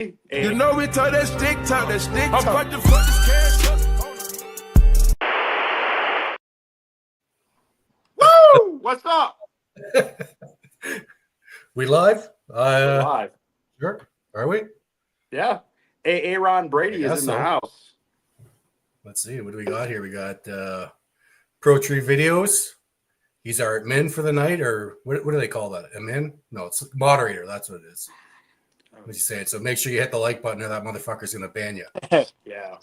You know we talk that stick talk, I'm about to fuck this cash up. Woo! What's up? We live? We're live. Sure. Are we? Yeah. Aaron Brady is in the house. Let's see. What do we got here? We got Pro Tree Videos. He's our admin for the night, or what do they call that? Admin? No, it's moderator. That's what it is. What you saying? So make sure you hit the like button or that motherfucker's going to ban you. Yeah.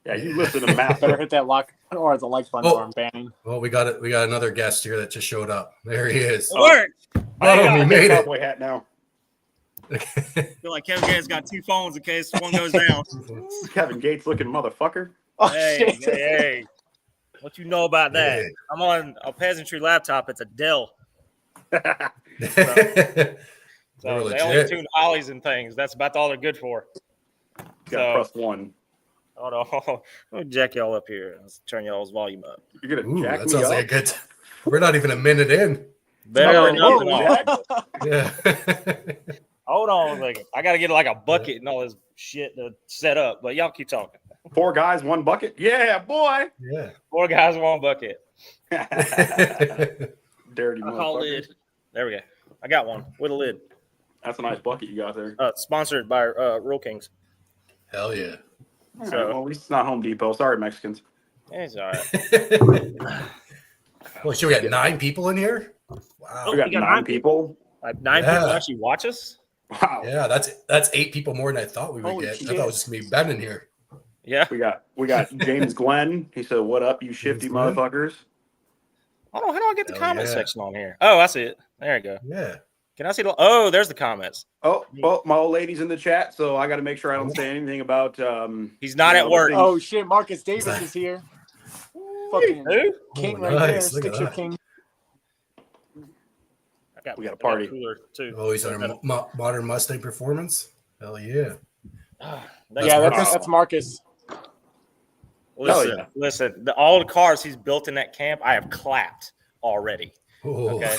Yeah, you listen to Matt. Better hit that like or the like button or I'm banning. Well, we got it. We got another guest here that just showed up. There he is. Work. Oh, we made it. Cowboy hat now. I feel like Kevin Gates got two phones in case one goes down. Kevin Gates looking motherfucker. Oh, hey, shit. hey, what you know about that? Hey. I'm on a peasantry laptop. It's a Dell. So We're they only legit. tune ollies and things. That's about all they're good for. Got press one. Hold on. Let me jack y'all up here. Let's turn y'all's volume up. You're gonna Ooh, jack that me sounds up? like a good. We're not even a minute in. Better than Whoa, nothing off. Jack. Yeah. Hold on. Like, I got to get like a bucket and all this shit to set up. But y'all keep talking. 4 guys, 1 bucket. Yeah, boy. Yeah. 4 guys, 1 bucket. Dirty Alcohol motherfucker. lid. There we go. I got one with a lid. That's a nice bucket you got there. Sponsored by Roll Kings. Hell yeah. All right, well, at least it's not Home Depot. Sorry, Mexicans. It's all right. Well, should we got 9 people in here? Wow. We got you got 9 9 people. Like 9 Yeah. people actually watch us? Wow. Yeah, that's 8 people more than I thought we would Holy get. shit. I thought it was just gonna be Ben in here. Yeah. We got James Glenn. He said, "What up, you shifty James Glenn? motherfuckers?" Hold on. How do I get the Hell comment yeah. section on here? Oh, I see it. There you go. Yeah. Can I see the? Oh, there's the comments. Oh, well, my old lady's in the chat, so I got to make sure I don't say anything about. He's not you at know, work. the Oh shit, Marcus Davis is here. Fucking Who? king Oh, right nice. there. Look at Stick your that. king. We got a party. Cooler too. Oh, he's on Modern Mustang Performance. Hell yeah. Yeah, that's Marcus. Listen, yeah. listen. All the cars he's built in that camp, I have clapped already. Oh. Okay.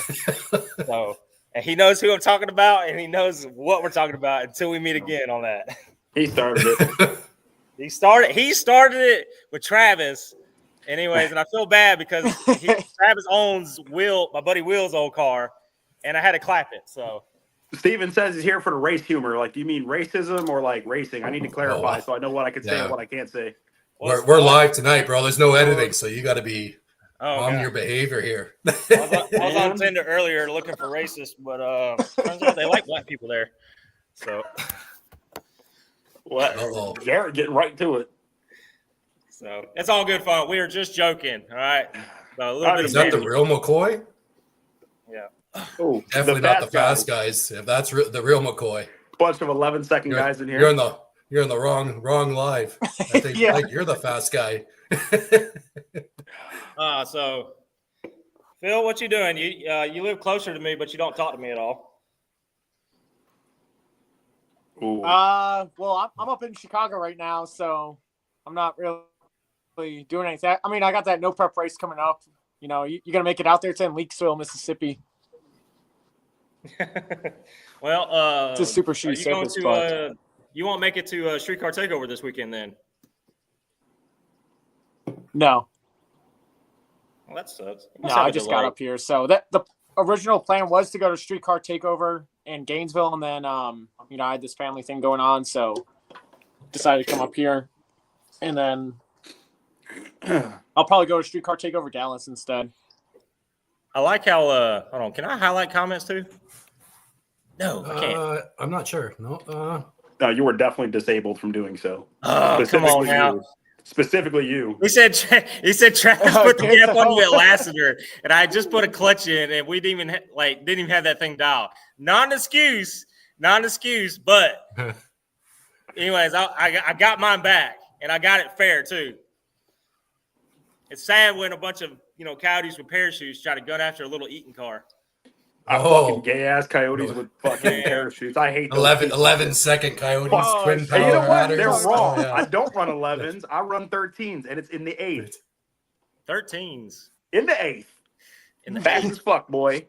So, and he knows who I'm talking about, and he knows what we're talking about until we meet again on that. He started it. He started it with Travis. Anyways, and I feel bad because Travis owns my buddy Will's old car, and I had to clap it. So Steven says he's here for the race humor. Like, do you mean racism or like racing? I need to clarify so I know what I can say and what I can't say. We're live tonight, bro. There's no editing, so you got to be on God. your behavior here. I was on Tinder earlier looking for racists, but turns out they like black people there. So What? Uh-oh. Garrett getting right to it. So it's all good fun. We were just joking, all right? So a little bit Is of that the real McCoy? yeah. Oh, Definitely not the fast guys. If that's the real McCoy, Bunch of 11-second guys in here. You're in the wrong live. I think Yeah. like, you're the fast guy. So Phil, what you doing? You live closer to me, but you don't talk to me at all. Ooh. Well, I'm up in Chicago right now, so I'm not really doing anything. I mean, I got that no prep race coming up. You know, you're gonna make it out there. It's in Leakesville, Mississippi. Well, It's a super shoe surface, but you won't make it to Streetcar Takeover this weekend then? no. Well, that sucks. You No, must have I a just delay. got up here. So the original plan was to go to Streetcar Takeover in Gainesville, and then you know, I had this family thing going on, so decided to come up here, and then I'll probably go to Streetcar Takeover Dallas instead. I like how hold on, can I highlight comments too? No, I can't. I'm not sure. No. No, you were definitely disabled from doing so. Oh, come on now. Specifically you. He said Travis Oh, put the okay, gap on so- you at Lassiter, and I just put a clutch in, and we didn't even have that thing dialed. Not an excuse, but anyways, I got mine back, and I got it fair too. It's sad when a bunch of coyotes with parachutes try to gun after a little Eaton car. Fucking gay ass coyotes with fucking parachutes. I hate those 11-second Coyotes, Oh, twin shit. power And you know what? ladders. They're wrong. Oh, yeah. I don't run 11s. I run 13s, and it's in the 8th. 13s In the 8th. in the Fast as fuck, boy.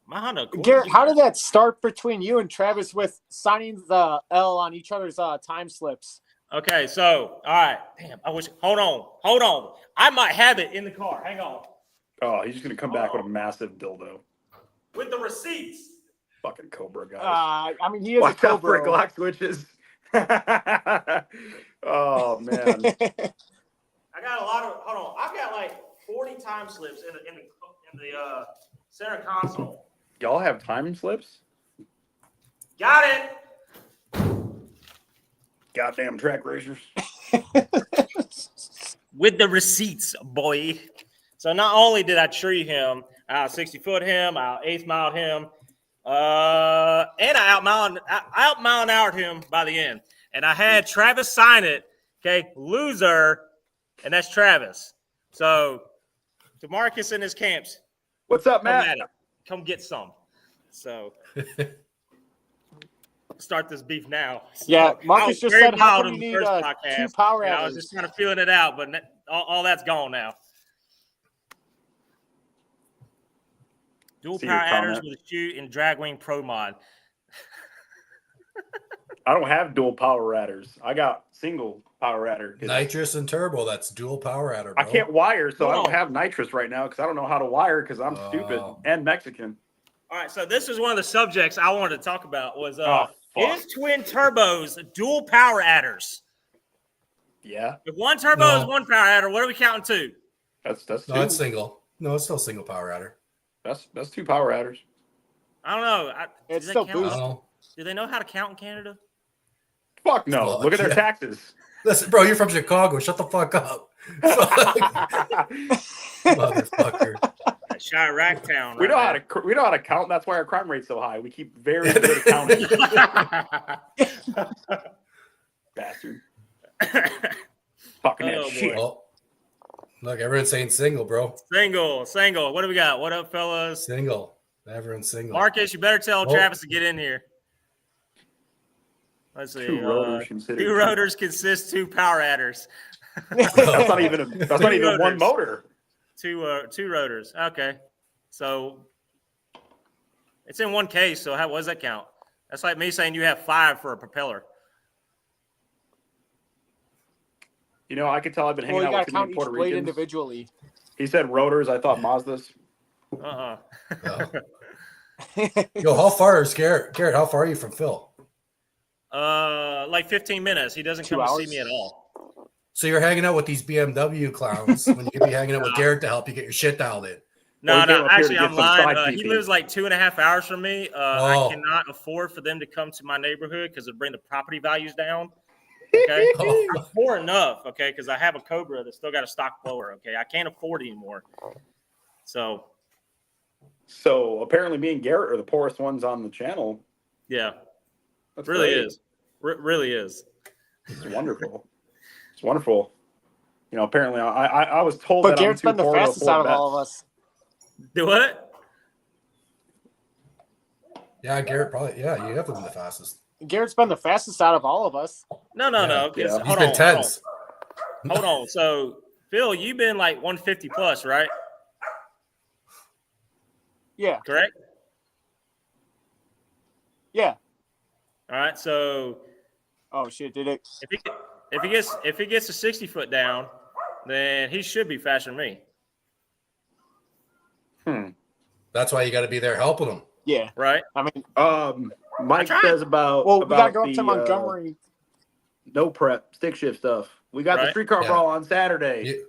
My Honda Accord. Garrett, how did that start between you and Travis with signing the L on each other's time slips? Okay, so all right. Damn, I wish. Hold on. I might have it in the car. Hang on. Oh, he's just gonna come back with a massive dildo. With the receipts. Fucking Cobra guys. I mean, he is Watch a out for Cobra. Glock switches. Oh man. I got a lot of. Hold on. I've got like 40 time slips in the center console. Y'all have time slips? Got it. Goddamn track racers. With the receipts, boy. So not only did I tree him, I 60-foot him, I 8th mile him, and I out-mile an hour him by the end. And I had Travis sign it, okay, loser, and that's Travis. So DeMarcus and his camps. What's up, Matt? Come get some. So start this beef now. Yeah, So, Marcus just said how come you need 2 power I adders. was just kind of feeling it out, but all that's gone now. Dual See power your adders comment. with a shoot and Dragwing Pro mod. I don't have dual power adders. I got single power adder. Nitrous and turbo. That's dual power adder, bro. I can't wire, so I Hold don't on. have nitrous right now because I don't know how to wire because I'm stupid and Mexican. All right, so this is one of the subjects I wanted to talk about was fuck. his twin turbos, dual power adders. Yeah, If one turbo is one power adder, what are we counting to? that's two. No, it's single. No, it's still single power adder. That's 2 power adders. I don't know. It's do they still count? I boost. don't know. Do they know how to count in Canada? Fuck no. Well, Look at their yeah. taxes. Listen, bro, you're from Chicago. Shut the fuck up. Motherfucker. Chirac Town. We know how to count. That's why our crime rate's so high. We keep very good at counting. Bastard. Fucking Oh, shit. boy. Well, look, everyone's saying single, bro. Single. What do we got? What up, fellas? Single. Everyone's single. Marcus, you better tell Oh. Travis to get in here. Let's see. 2 rotors considered. 2 rotors consist 2 power adders. That's not even one rotors. motor. 2 rotors. Okay. So it's in one case. So what does that count? That's like me saying you have 5 for a propeller. You know, I could tell I've been Well, hanging you out got with to too count many each Puerto blade Ricans. individually. He said rotors. I thought Mazdas. Oh. Yo, how far is Garrett? Garrett, how far are you from Phil? Like 15 minutes. He doesn't 2 come to hours? see me at all. So you're hanging out with these BMW clowns when you could be hanging out with Garrett to help you get your shit dialed in. Well, he came up here to Actually, get I'm some lying. side He PP. lives like 2.5 hours from me. I Oh. cannot afford for them to come to my neighborhood because it'll bring the property values down. Okay, Oh. I'm poor enough. Okay, because I have a Cobra that's still got a stock blower. Okay, I can't afford it anymore. So apparently, me and Garrett are the poorest ones on the channel. yeah, That's really great. is. Really is. It's wonderful. It's wonderful. You know, apparently, I was told But that Garrett's I'm been too the poor to fastest afford out of bets. all of us. Do what? Yeah, Garrett probably. Yeah, you have been the fastest. Garrett's been the fastest out of all of us. No. Yeah. Because He's been tense. Hold on. So Phil, you've been like 150 plus, right? Yeah. Correct. Yeah. All right. So Oh shit! Did it? if he gets a 60-foot down, then he should be faster than me. That's why you got to be there helping him. Yeah. Right. I mean, Mike says about well, we gotta about go up to Montgomery. no prep stick shift stuff. We got the Right. streetcar Yeah. brawl on Saturday.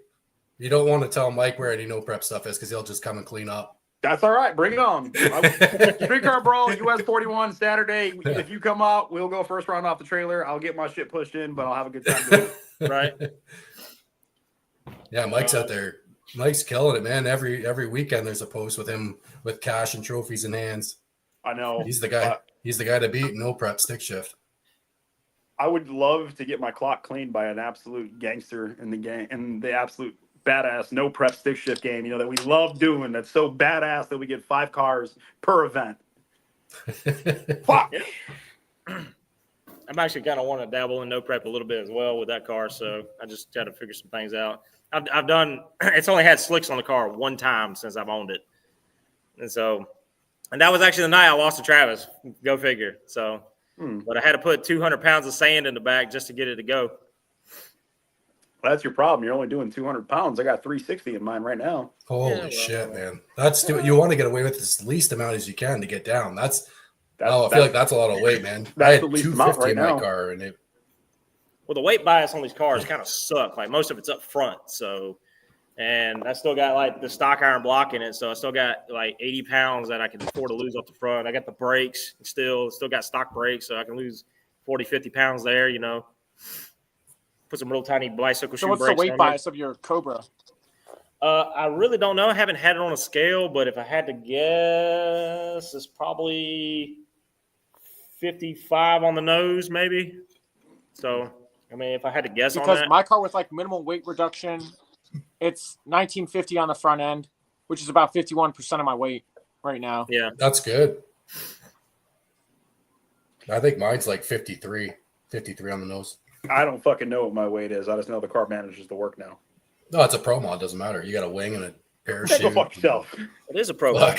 You don't want to tell Mike where any no prep stuff is because he'll just come and clean up. That's all right. Bring it on. Streetcar brawl, US 41 Saturday. If you come out, we'll go first round off the trailer. I'll get my shit pushed in, but I'll have a good time doing it. Right. Yeah, Mike's out there. Mike's killing it, man. Every weekend there's a post with him with cash and trophies in hands. I know. He's the guy. He's the guy to beat. No prep stick shift. I would love to get my clock cleaned by an absolute gangster in the game, and the absolute badass no prep stick shift game, you know, that we love doing. That's so badass that we get 5 cars per event. Fuck. I'm actually kind of want to dabble in no prep a little bit as well with that car, so I just got to figure some things out. I've done. It's only had slicks on the car one time since I've owned it, and so And that was actually the night I lost to Travis. Go figure. So, but I had to put 200 pounds of sand in the bag just to get it to go. Well, that's your problem. You're only doing 200 pounds. I got 360 in mine right now. Holy shit, man! You want to get away with as least amount as you can to get down. I feel like that's a lot of weight, man. I had the least 250 right in my now. car, and Well, the weight bias on these cars kind of suck. Like most of it's up front, so. And I still got like the stock iron block in it, so I still got like 80 pounds that I can afford to lose off the front. I got the brakes, still got stock brakes, so I can lose 40, 50 pounds there. You know, put some real tiny bicycle shoe So what's brakes. the weight on bias of your Cobra? I really don't know. I haven't had it on a scale, but if I had to guess, it's probably 55 on the nose, maybe. So, I mean, if I had to guess on that. Because my car with like minimal weight reduction, it's 1950 on the front end, which is about 51% of my weight right now. Yeah. that's good. I think mine's like 53 on the nose. I don't fucking know what my weight is. I just know the car manages to work now. No, it's a pro mod. Doesn't matter. You got a wing and a parachute. Go fuck yourself. It is a pro. Fuck.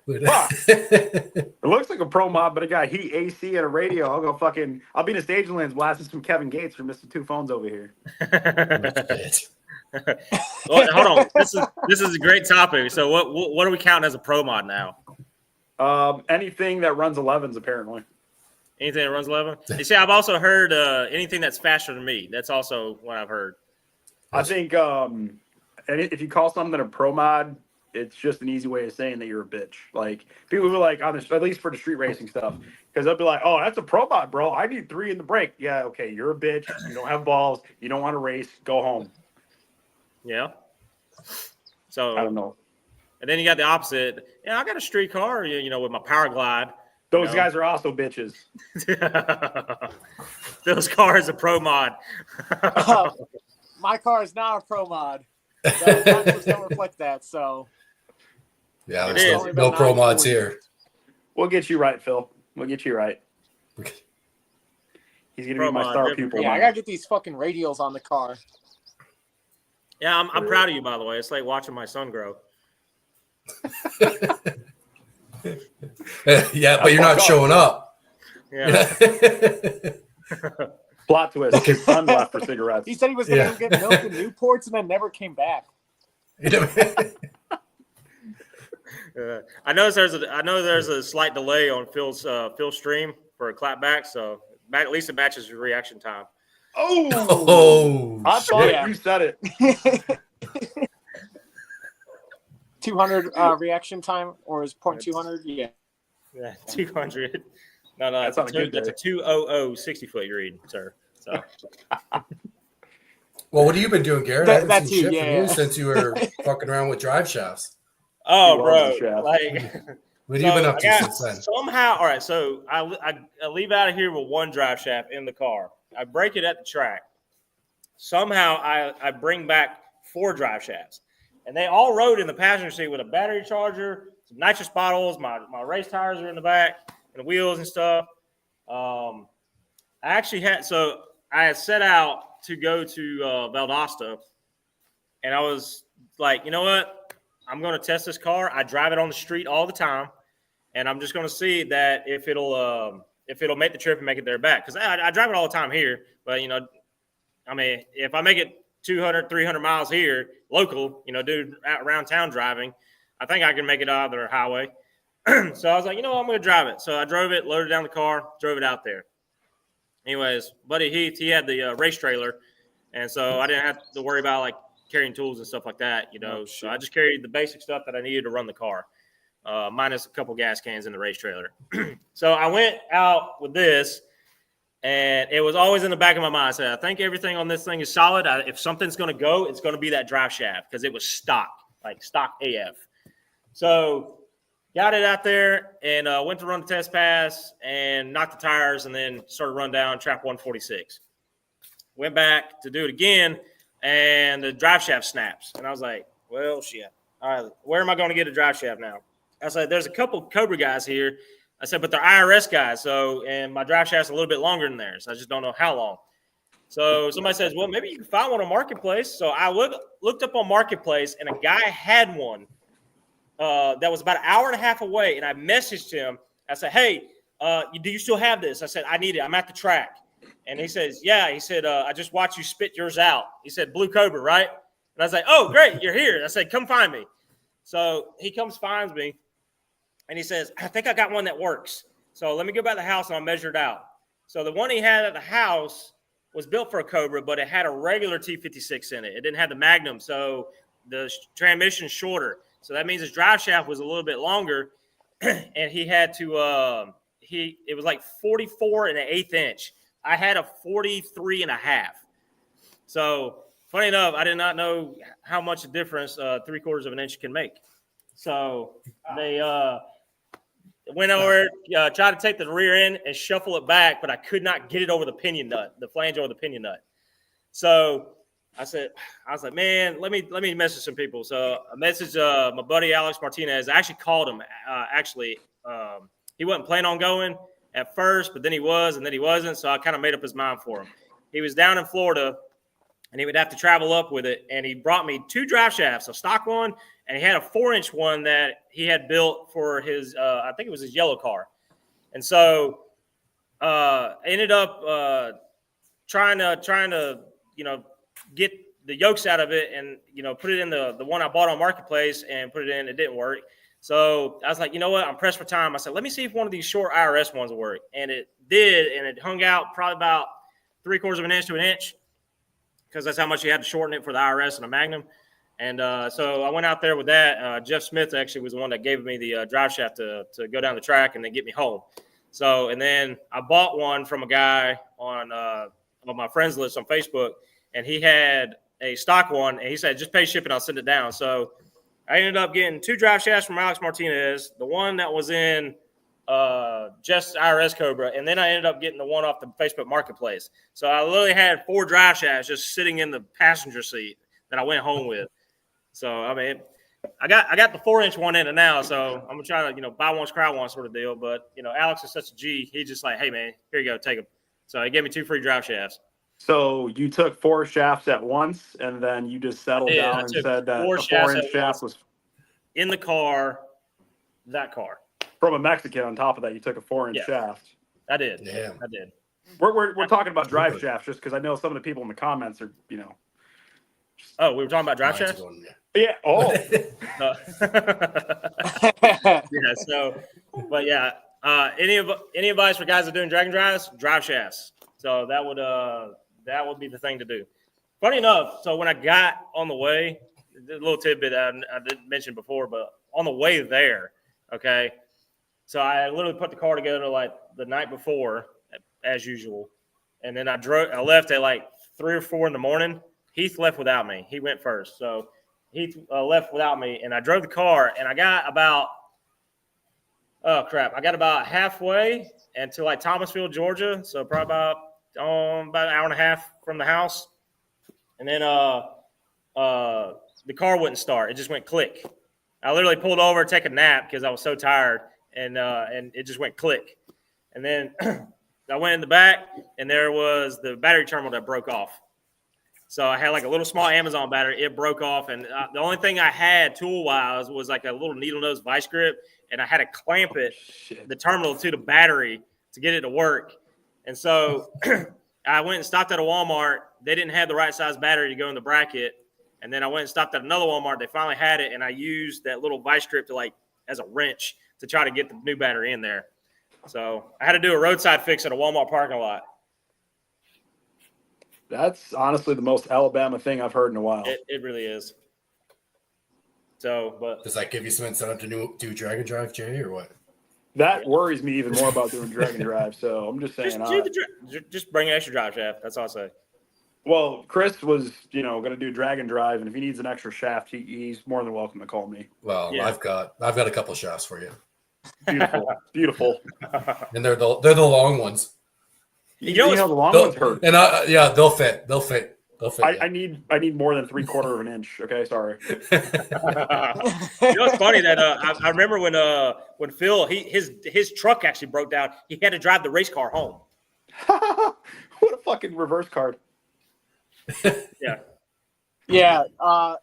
It looks like a pro mod, but it got heat, AC, and a radio. I'll be in a staging lanes blasting some Kevin Gates for Mr. Two Phones over here. Well, hold on. This is a great topic. So what are we counting as a pro mod now? Anything that runs 11s, apparently. Anything that runs 11? You see, I've also heard anything that's faster than me. That's also what I've heard. I think if you call something a pro mod, it's just an easy way of saying that you're a bitch. Like people who are like on this, at least for the street racing stuff, because they'll be like, "Oh, that's a pro mod, bro. I need 3 in the brake." Yeah, okay, you're a bitch. You don't have balls. You don't want to race. Go home. Yeah. So I don't know. And then you got the opposite. Yeah, I got a street car, you know, with my Power Glide. Those guys are also bitches. Those cars are pro mod. My car is not a pro mod. The numbers don't reflect that. So Yeah, It there's is. no pro mods here. We'll get you right, Phil. We'll get you right. He's gonna Pro be my mod, star different. pupil. yeah, I gotta get these fucking radials on the car. Yeah, I'm proud of you, by the way. It's like watching my son grow. Yeah, but you're not showing up. Yeah. Plot twist. His son left for cigarettes. He said he was gonna go get milk in Newports and then never came back. I know there's a slight delay on Phil's stream for a clap back, so at least it matches your reaction time. Oh, I thought shit. you said it. 200 reaction time, or is 0.200? Yeah. Yeah, 200. No, That's on a good that's a day. 200 60-foot you read, sir. So well, what have you been doing, Garrett? I haven't That's seen you, shit from yeah. you since you were fucking around with drive shafts. oh, He bro, loves the shaft. like What have you been up to I got- since then? somehow, all right. So I leave out of here with one drive shaft in the car. I break it at the track. Somehow I bring back 4 drive shafts, and they all rode in the passenger seat with a battery charger, some nitrous bottles. My race tires are in the back, and the wheels and stuff. I had set out to go to Valdosta, and I was like, you know what? I'm going to test this car. I drive it on the street all the time, and I'm just going to see that if it'll make the trip and make it there back. Because I drive it all the time here, but, you know, I mean, if I make it 200, 300 miles here, local, you know, do around town driving, I think I can make it out of their highway. So I was like, you know what, I'm going to drive it. So I drove it, loaded down the car, drove it out there. Anyways, buddy Heath, he had the race trailer, and so I didn't have to worry about, like, carrying tools and stuff like that, you know. So I just carried the basic stuff that I needed to run the car, minus a couple gas cans in the race trailer. So I went out with this, and it was always in the back of my mind. I said, I think everything on this thing is solid. If something's going to go, it's going to be that drive shaft because it was stock, like stock AF. So got it out there and went to run the test pass and knocked the tires and then started run down track 146. Went back to do it again, and the drive shaft snaps. And I was like, well, shit. All right, where am I going to get a drive shaft now? I said, there's a couple Cobra guys here. I said, but they're IRS guys. So, and my drive shaft's a little bit longer than theirs. I just don't know how long. So somebody says, well, maybe you can find one on Marketplace. So I looked up on Marketplace, and a guy had one that was about an hour and a half away, and I messaged him. I said, "Hey, do you still have this?" I said, "I need it. I'm at the track." And he says, "Yeah." He said, "I just watched you spit yours out." He said, "Blue Cobra, right?" And I was like, "Oh, great, you're here." I said, "Come find me." So he comes, finds me, and he says, "I think I got one that works. So let me go back to the house and I'll measure it out." So the one he had at the house was built for a Cobra, but it had a regular T56 in it. It didn't have the Magnum, so the transmission's shorter. So that means his drive shaft was a little bit longer, and he had to it was like 44 and an eighth inch. I had a 43 and a half. So funny enough, I did not know how much a difference 3/4 of an inch can make. So they went over, tried to take the rear end and shuffle it back, but I could not get it over the pinion nut, the flange over the pinion nut. So I was like, man, let me message some people. So I messaged my buddy Alex Martinez. I actually called him. He wasn't planning on going at first, but then he was, and then he wasn't. So I kind of made up his mind for him. He was down in Florida, and he would have to travel up with it. And he brought me 2 drive shafts, a stock one, and he had a 4-inch one that he had built for his, I think it was his yellow car. And so I ended up trying to, get the yokes out of it and, put it in the one I bought on Marketplace and put it in. It didn't work. So I was like, you know what? I'm pressed for time. I said, let me see if one of these short IRS ones will work. And it did. And it hung out probably about 3/4 of an inch to an inch, because that's how much you had to shorten it for the IRS and a Magnum. And so I went out there with that. Jeff Smith actually was the one that gave me the drive shaft to go down the track and then get me home. So, and then I bought one from a guy on my friends list on Facebook, and he had a stock one, and he said, just pay shipping, I'll send it down. So I ended up getting 2 drive shafts from Alex Martinez, the one that was in just IRS Cobra, and then I ended up getting the one off the Facebook Marketplace. So I literally had 4 drive shafts just sitting in the passenger seat that I went home with. So I mean, I got the 4-inch one in it now, so I'm gonna try to buy one, cry one sort of deal. But Alex is such a G. He's just like, hey man, here you go, take them. So he gave me 2 free drive shafts. So you took 4 shafts at once, and then you just settled down and said that a 4-inch shaft was in the car. That car from a Mexican. On top of that, you took a 4-inch shaft. I did. Yeah, I did. We're talking about drive shafts just because I know some of the people in the comments are Oh, we were talking about drive shafts. Yeah. Oh. Yeah. So, but yeah. Any advice for guys that are doing drag and drives? Drive shafts. So that would be the thing to do. Funny enough, so when I got on the way, a little tidbit I didn't mention before, but on the way there, okay. So I literally put the car together like the night before, as usual, and then I left at like 3 or 4 in the morning. Heath left without me. He went first, so Heath left without me, and I drove the car, and I got about halfway into like Thomasville, Georgia. So probably about an hour and a half from the house, and then the car wouldn't start. It just went click. I literally pulled over to take a nap because I was so tired, and it just went click. And then I went in the back, and there was the battery terminal that broke off. So I had like a little small Amazon battery. It broke off, and the only thing I had tool-wise was like a little needle nose vice grip, and I had to clamp the terminal to the battery to get it to work. And so I went and stopped at a Walmart. They didn't have the right size battery to go in the bracket. And then I went and stopped at another Walmart. They finally had it, and I used that little vice grip as a wrench to try to get the new battery in there. So I had to do a roadside fix at a Walmart parking lot. That's honestly the most Alabama thing I've heard in a while. It really is. So, but does that give you some incentive to do drag and drive, Jay, or what? That worries me even more about doing drag and drive. So I'm just saying, just bring an extra drive shaft. That's all I say. Well, Chris was, going to do drag and drive, and if he needs an extra shaft, he's more than welcome to call me. Well, yeah. I've got a couple shafts for you. Beautiful. And they're the long ones. The long ones hurt. And they'll fit. I need more than 3/4 of an inch. Okay, sorry. It's funny that I remember when Phil his truck actually broke down. He had to drive the race car home. What a fucking reverse card. Yeah. Yeah,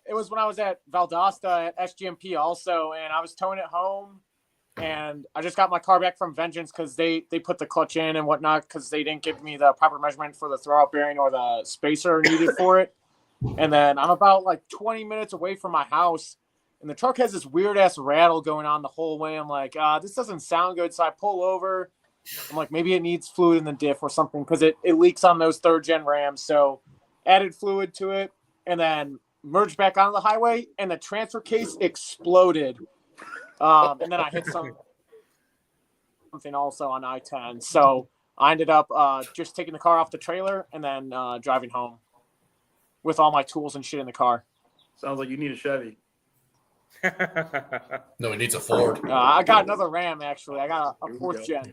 it was when I was at Valdosta at SGMP also, and I was towing it home, and I just got my car back from Vengeance because they put the clutch in and whatnot because they didn't give me the proper measurement for the throwout bearing or the spacer needed for it. And then I'm about like 20 minutes away from my house, and the truck has this weird-ass rattle going on the whole way. I'm like, this doesn't sound good, so I pull over. I'm like, maybe it needs fluid in the diff or something because it leaks on those third-gen Rams, so added fluid to it. And then merged back onto the highway, and the transfer case exploded. And then I hit something also on I-10. So I ended up just taking the car off the trailer and then driving home with all my tools and shit in the car. Sounds like you need a Chevy. No, it needs a Ford. I got another Ram, actually. I got a fourth gen.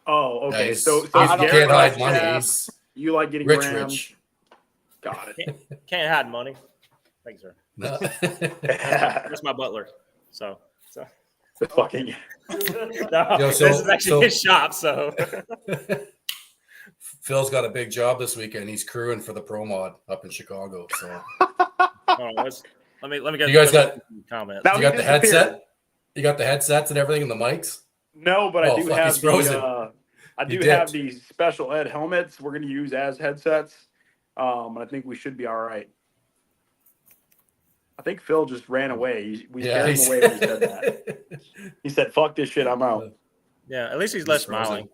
Oh, okay. Nice. So you Garrett can't hide likes money. Jeff. You like getting Rich, Rams. rich. Got it. Can't hide money. Thanks, sir. No. That's my butler. So. The fucking. No, Yo, this is actually his shop. So. Phil's got a big job this weekend. He's crewing for the Pro Mod up in Chicago. So Let me get. You guys got comments. Now you got he the disappeared. headset. You got the headsets and everything and the mics. No, but I Oh, do fuck, have he's frozen. I do You have dipped. these special ed helmets we're going to use as headsets. I think we should be all right. I think Phil just ran away. We scared him away when he said that. He said, "Fuck this shit, I'm out." Yeah, at least he's less frozen. smiling.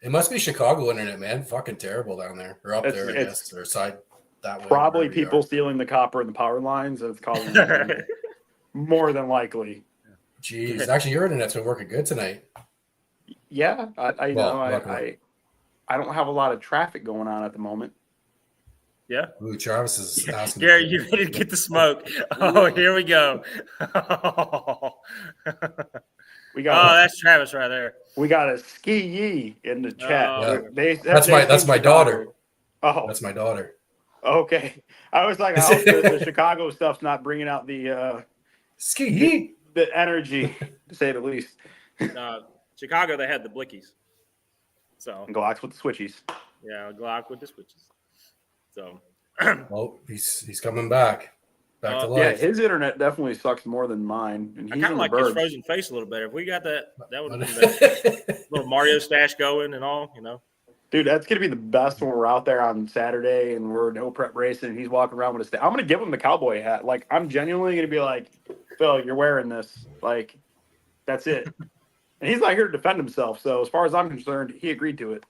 It must be Chicago internet, man. Fucking terrible down there. Or up there, I guess. Or side that way. Probably wherever you people are. stealing the copper and the power lines that's causing it. More than likely. Jeez. Actually, your internet's been working good tonight. Yeah, I luckily. don't have a lot of traffic going on at the moment. Yeah. Ooh, Travis is asking. Garrett, you ready to get the smoke? Oh, here we go. We got that's Travis right there. we got a ski yee in the chat. Yeah. That's my daughter. Oh, That's my daughter. okay. I was like, I hope the Chicago stuff's not bringing out the Ski. the energy, to say the least. Chicago, they had the blickies. So And Glocks with the switchies. yeah, Glock with the switches. So Oh, he's coming back. Back to Yeah, life. his internet definitely sucks more than mine. And I he's kind in of the like his burbs. frozen face a little better. If we got that would have been the little Mario stash going and all, you know. Dude, that's gonna be the best when we're out there on Saturday and we're no prep racing. And he's walking around with a I'm gonna give him the cowboy hat. Like, I'm genuinely gonna be like, Phil, you're wearing this. Like, that's it. And he's not here to defend himself. So as far as I'm concerned, he agreed to it.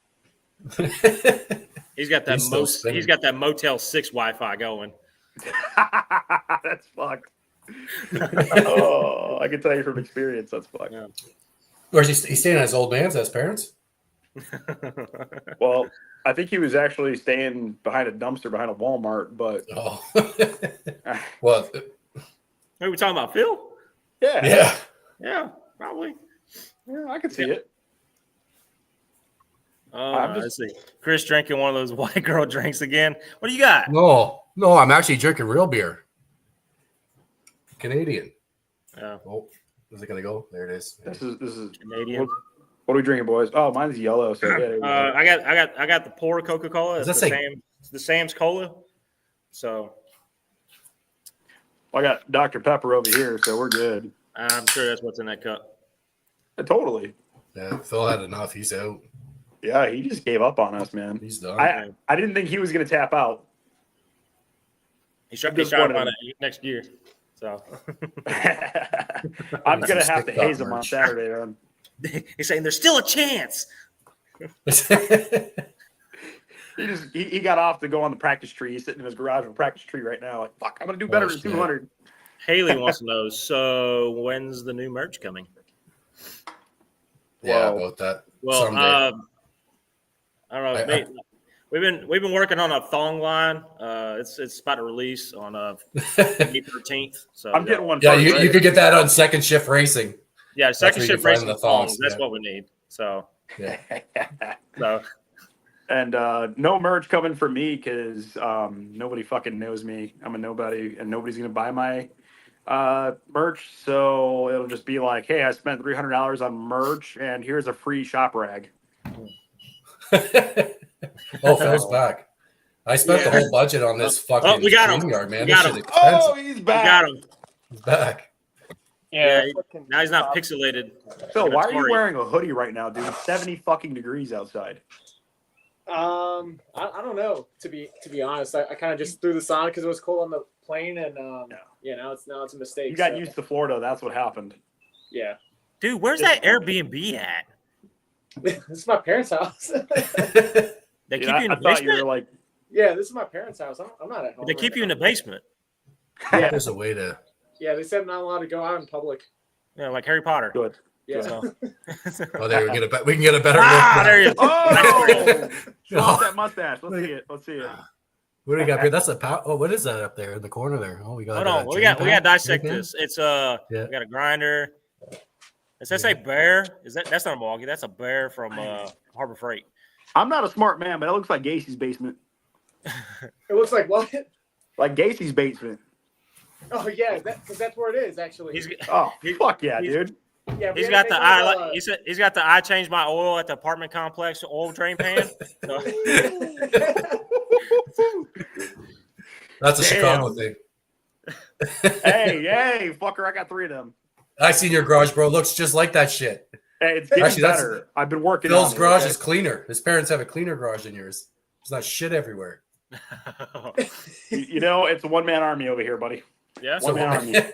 He's got that He's still spinning. he's got that Motel 6 Wi-Fi going. That's fucked. Oh, I can tell you from experience, that's fucked. Yeah. Where's he's staying at his old man's, his parents? Well, I think he was actually staying behind a dumpster behind a Walmart, but Oh. Well, Who are we talking about? Phil? yeah. Yeah, probably. Yeah, I can see it. Let's see. Chris drinking one of those white girl drinks again. What do you got? No, I'm actually drinking real beer. Canadian. Yeah. Oh, is it gonna go? There it is. This is Canadian. What are we drinking, boys? Oh, mine's yellow. So yeah, there we go. I got the pour Coca-Cola. Does It's that say- the Sam's Cola. So I got Dr. Pepper over here, so we're good. I'm sure that's what's in that cup. Totally. Yeah, Phil had enough. He's out. Yeah, he just gave up on us, man. He's done. I didn't think he was going to tap out. He's trying Just to find wanted- it next year. So I'm going to have to Stick haze him on merch. Saturday, man. he's saying there's still a chance. He got off to go on the practice tree. He's sitting in his garage with a practice tree right now. Like, fuck, I'm going to do better than shit. 200. Haley wants to know. So when's the new merch coming? Yeah, Wow. about that. Well, Someday. I don't know. We've been working on a thong line. It's about to release on May 13th. So I'm getting one. Yeah, first, you right? could get that on Second Shift Racing. yeah, second where you shift find racing the thongs. thongs, That's yeah. what we need. So Yeah. And no merch coming for me because nobody fucking knows me. I'm a nobody, and nobody's gonna buy my merch. So it'll just be like, hey, I spent $300 on merch, and here's a free shop rag. Oh, Phil's back. I spent the whole budget on this fucking we got him. StreamYard, man. We This got shit him. expensive. Oh, he's We back. got him. He's back. Yeah, now he's not pixelated. Phil, why are you Atari. wearing a hoodie right now, dude? It's 70 fucking degrees outside. I don't know. To be honest, I kind of just threw this on because it was cold on the plane, and now it's a mistake. You got used to Florida. That's what happened. Yeah. Dude, where's that Airbnb at? This is my parents' house. They keep I you in the thought you were basement? like, Yeah, this is my parents' house. I'm not at home. They keep you in the basement. Yeah. There's a way to. Yeah, they said I'm not allowed to go out in public. Yeah, like Harry Potter. good. Yeah. So. Oh, there we can get a better Ah, look. there you go. Oh, show off that mustache. Let's see it. Let's see it. What do we got here? That's a oh, what is that up there in the corner there? Oh, we got. Hold on, we got to dissect this. It's we got a grinder. Does that say bear? That's not a Milwaukee? That's a bear from Harbor Freight. I'm not a smart man, but it looks like Gacy's basement. It looks like what? Like Gacy's basement. Oh yeah, because that's where it is actually. Oh, fuck yeah, dude. Yeah, He's got the eye. He's got the I changed my oil at the apartment complex oil drain pan. So. That's a Damn. Chicago thing. Hey, fucker! I got 3 of them. I seen your garage, bro. Looks just like that shit. Hey, it's getting Actually, that's- better. I've been working. Phil's on it, garage okay? is cleaner. His parents have a cleaner garage than yours. There's not shit everywhere. You know, it's a one-man army over here, buddy. Yeah. One man army. Yeah,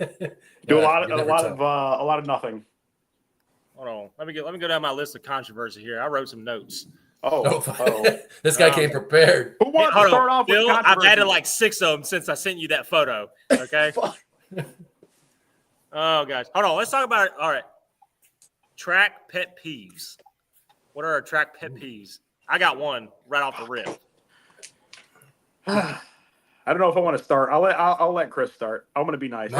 Do a you lot never of nothing. Hold on. Let me go down my list of controversy here. I wrote some notes. Oh. This guy came prepared. Who wants to Hold start on. off with Bill, I've controversy? added like 6 of them since I sent you that photo. Okay. Oh gosh. Hold on. Let's talk about it. All right. Track pet peeves. What are our track pet peeves? I got one right off the rip. I don't know if I want to start. I'll let Chris start. I'm gonna be nice.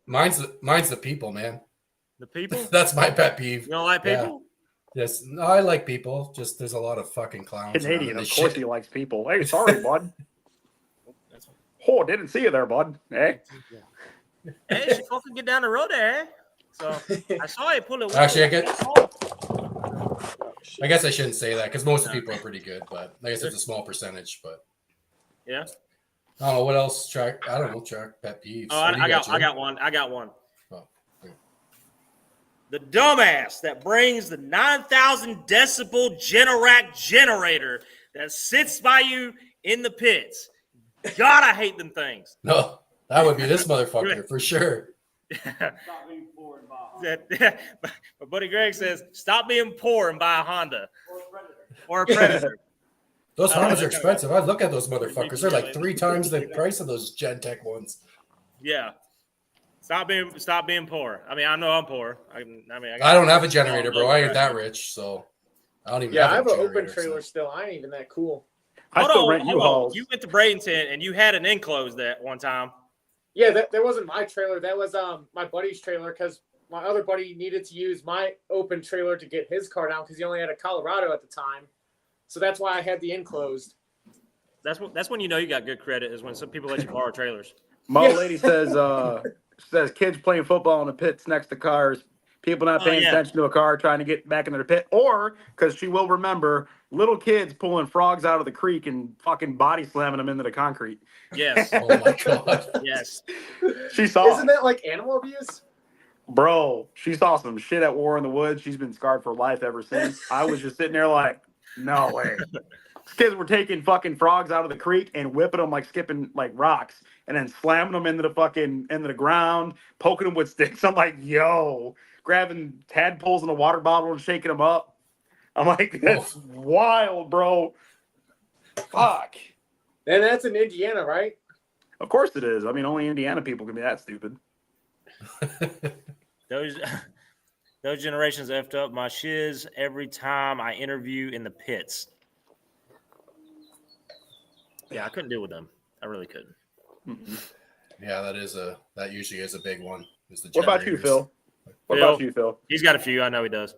Mine's the people, man. The people? That's my pet peeve. You don't like people? Yes, no, I like people. Just there's a lot of fucking clowns. Canadian, around of this course shit. he likes people. Hey, sorry, bud. Oh, didn't see you there, bud. Hey. Hey, she fucking get down the road there. So I saw you pull it. Actually, I guess I shouldn't say that because most people are pretty good, but I guess it's a small percentage. But Yeah. I don't know what else. Track pet peeves. Oh, What do you I got one. Oh, okay. The dumbass that brings the 9,000 decibel Generac generator that sits by you in the pits. God, I hate them things. No, that would be this motherfucker for sure. My buddy Greg says, "Stop being poor and buy a Honda or a Predator." Those Hondas are expensive. I look at those motherfuckers. They're like 3 times the price of those Gen-Tech ones. Yeah. Stop being poor. I mean, I know I'm poor. I don't have a generator, bro. I ain't that rich, so I don't even. Yeah, I have an generator, open trailer still. I ain't even that cool. I still rent Hold on. U-Hauls. You went to Bradenton and you had an enclosed that one time. Yeah, that wasn't my trailer. That was my buddy's trailer because my other buddy needed to use my open trailer to get his car down because he only had a Colorado at the time. So that's why I had the enclosed. That's when you know you got good credit is when some people let you borrow trailers. My old lady says kids playing football in the pits next to cars, people not paying attention to a car trying to get back into their pit, or because she will remember little kids pulling frogs out of the creek and fucking body slamming them into the concrete. Yes. Oh my god. Yes. She saw Isn't that like animal abuse? Bro, she saw some shit at War in the Woods. She's been scarred for life ever since. I was just sitting there like, no way. These kids were taking fucking frogs out of the creek and whipping them like skipping like rocks and then slamming them into the ground, poking them with sticks. I'm like, yo, grabbing tadpoles in a water bottle and shaking them up. I'm like, that's wild, bro. Fuck. And that's in Indiana, right? Of course it is. I mean, only Indiana people can be that stupid. Those generations effed up my shiz every time I interview in the pits. Yeah, I couldn't deal with them. I really couldn't. Mm-hmm. Yeah, that usually is a big one. What about you, Phil? What Phil? about you, Phil? He's got a few. I know he does.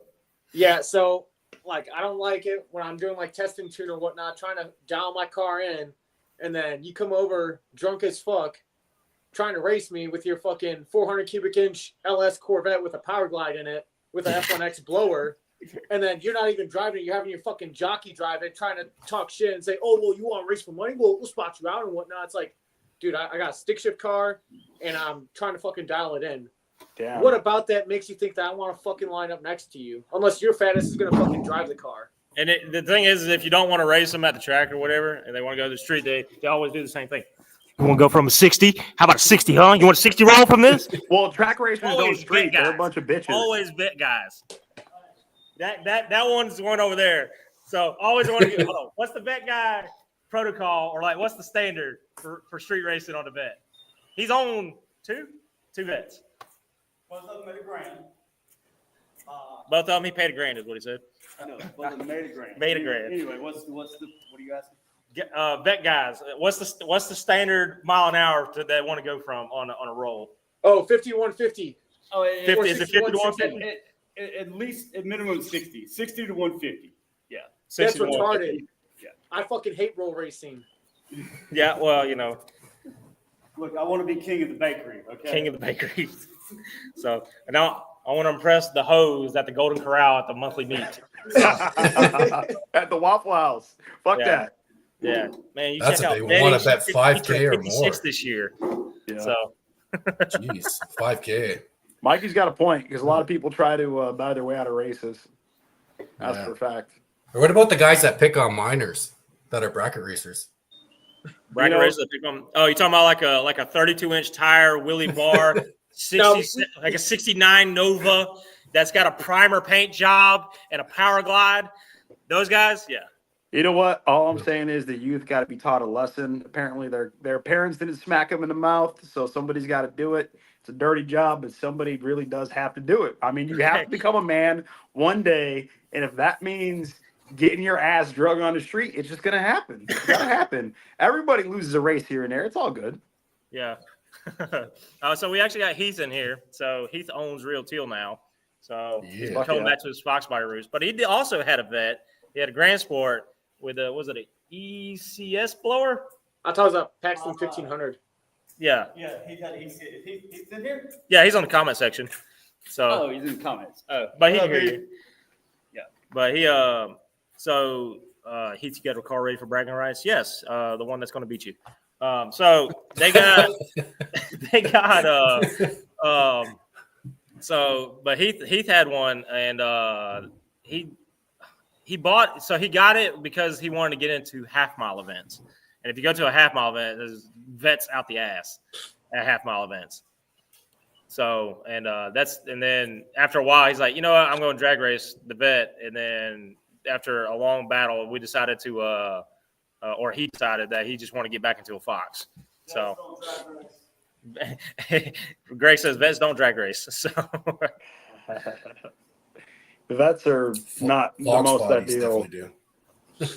Yeah, so like I don't like it when I'm doing like testing tune or whatnot, trying to dial my car in, and then you come over drunk as fuck, trying to race me with your fucking 400 cubic inch LS Corvette with a power glide in it with a F1X blower, and then you're not even driving it. You're having your fucking jockey drive it, trying to talk shit and say, "Oh, well, you want to race for money? We'll spot you out and whatnot." It's like, dude, I got a stick shift car, and I'm trying to fucking dial it in. Damn. What about that makes you think that I want to fucking line up next to you? Unless your fat ass is gonna fucking drive the car. And the thing is if you don't want to race them at the track or whatever, and they want to go to the street, they always do the same thing. You want to go from a 60? How about a 60, huh? You want a 60 roll from this? Well, track racers don't Always street. big guys. They're a bunch of bitches. Always bet guys. That one's one over there. So always want to get, hold on. What's the bet guy protocol, or like what's the standard for street racing on the bet? He's on two bets. Both of them made $1,000. Both of them, he paid $1,000 is what he said. I know, both of them made $1,000. Made $1,000. Anyway, what are you asking? Bet guys, what's the standard mile an hour that want to go from on a roll? Oh, 50, 150. Oh, 50, is it 50 to 150? At least at minimum 60 to 150. Yeah, That's 60 to 150. retarded. Yeah. I fucking hate roll racing. Yeah, well, Look, I want to be king of the bakery. Okay, king of the bakery. So, and now I want to impress the hoes at the Golden Corral at the monthly meet. At the Waffle House. Fuck Yeah. that. Yeah, man, you That's check if out they Betty. want to bet She 5K or 56 more. this year. Yeah. So Jeez, 5K. Mikey's got a point because a lot of people try to buy their way out of races. That's Yeah. for a fact. Or what about the guys that pick on minors that are bracket racers? bracket racers that pick on. Oh, you talking about like a 32-inch tire Willie bar, 60 like a 69 Nova that's got a primer paint job and a power glide. Those guys, yeah. You know what? All I'm saying is the youth got to be taught a lesson. Apparently, their parents didn't smack them in the mouth, so somebody's got to do it. It's a dirty job, but somebody really does have to do it. I mean, you have to become a man one day, and if that means getting your ass drug on the street, it's just gonna happen. It's gonna happen. Everybody loses a race here and there. It's all good. Yeah. So we actually got Heath in here. So Heath owns Real Teal now. So he's Yeah. coming back to his Foxbody roots. But he also had a vet. He had a Grand Sport with was it an ECS blower? I thought it was a Paxton 1500. Yeah. Yeah, he's in here. Yeah, he's on the comment section. So Oh, he's in the comments. Oh, but he Well, can hear you. Yeah. But he Heath, you got a car ready for bragging rights? Yes, the one that's going to beat you. So they got but Heath had one, and he bought, so he got it because he wanted to get into half mile events. And if you go to a half mile event, there's vets out the ass at half mile events. So, and then after a while, he's like, you know what, I'm going to drag race the vet. And then after a long battle, we decided to, or he decided that he just wanted to get back into a Fox. So Greg says vets don't drag race. So The vets are not the Fox most bodies ideal. definitely do.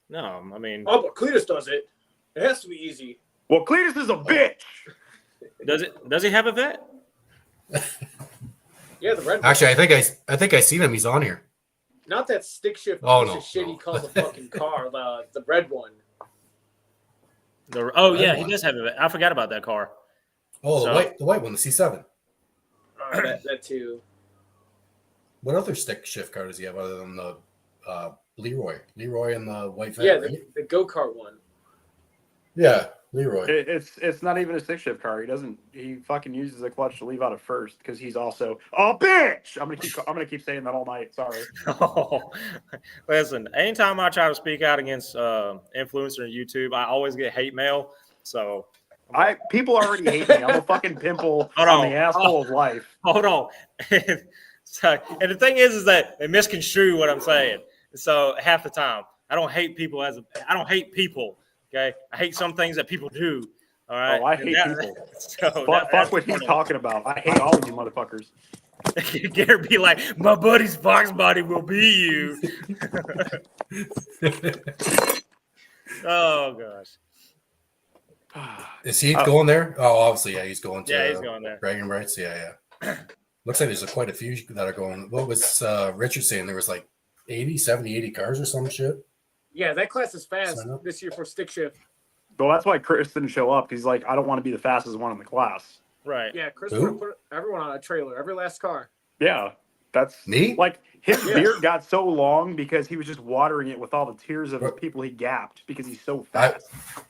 no, I mean, Oh, but Cletus does it. It has to be easy. Well, Cletus is a bitch. does he have a vet? Yeah, the red one. Actually, I think I seen him. He's on here. Not that stick shift Oh, piece no, of shit no. he calls a fucking car. The red one. Yeah, he does have a vet. I forgot about that car. Oh, So- the white one, the C7. That too. What other stick shift car does he have other than the Leroy? Leroy and the white van, Yeah, right? the go-kart one. Yeah, Leroy. It's not even a stick shift car. He fucking uses a clutch to leave out of first because he's also a bitch. I'm gonna keep saying that all night. Sorry. Oh, listen, anytime I try to speak out against influencer on YouTube, I always get hate mail. So People already hate me. I'm a fucking pimple Hold on on. the asshole of life. hold on. And the thing is that they misconstrue what I'm saying. So half the time, I don't hate people. I don't hate people. Okay, I hate some things that people do. All right. Oh, I hate people. So Fuck what he's talking about. I hate all of you motherfuckers. Garrett be like, my buddy's Fox body will be you. Oh gosh. Is he going there? Oh, obviously, yeah, he's going to. Yeah, he's going there. Bragging rights, yeah. Looks like there's quite a few that are going. What was Richard saying? There was like 80, 70, 80 cars or some shit. Yeah, that class is fast Sign up. this year for stick shift. Well, that's why Chris didn't show up. He's like, I don't want to be the fastest one in the class. Right. Yeah, Chris Who? would put everyone on a trailer, every last car. Yeah. That's Me? like his beard got so long because he was just watering it with all the tears of the people he gapped because he's so fast.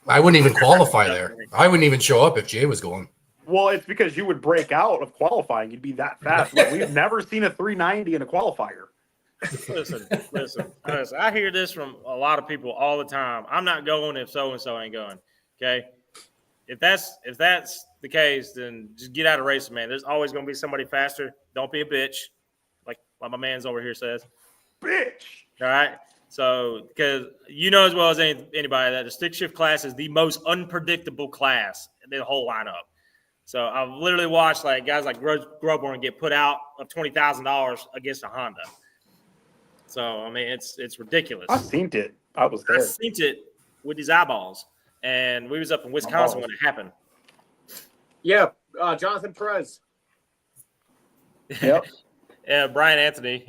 I wouldn't even qualify there. I wouldn't even show up if Jay was going. Well, it's because you would break out of qualifying. You'd be that fast. Like, we've never seen a 390 in a qualifier. Listen. I hear this from a lot of people all the time. I'm not going if so and so ain't going. Okay, if that's the case, then just get out of racing, man. There's always going to be somebody faster. Don't be a bitch, like my man's over here says. Bitch. All right. So, because you know as well as anybody that the stick shift class is the most unpredictable class in the whole lineup. So I've literally watched like guys like Grubborn get put out of $20,000 against a Honda. So I mean, it's ridiculous. I seen it. I was there. I seen it with these eyeballs, and we was up in Wisconsin when it happened. Yeah, Jonathan Perez. Yep. Yeah, Brian Anthony.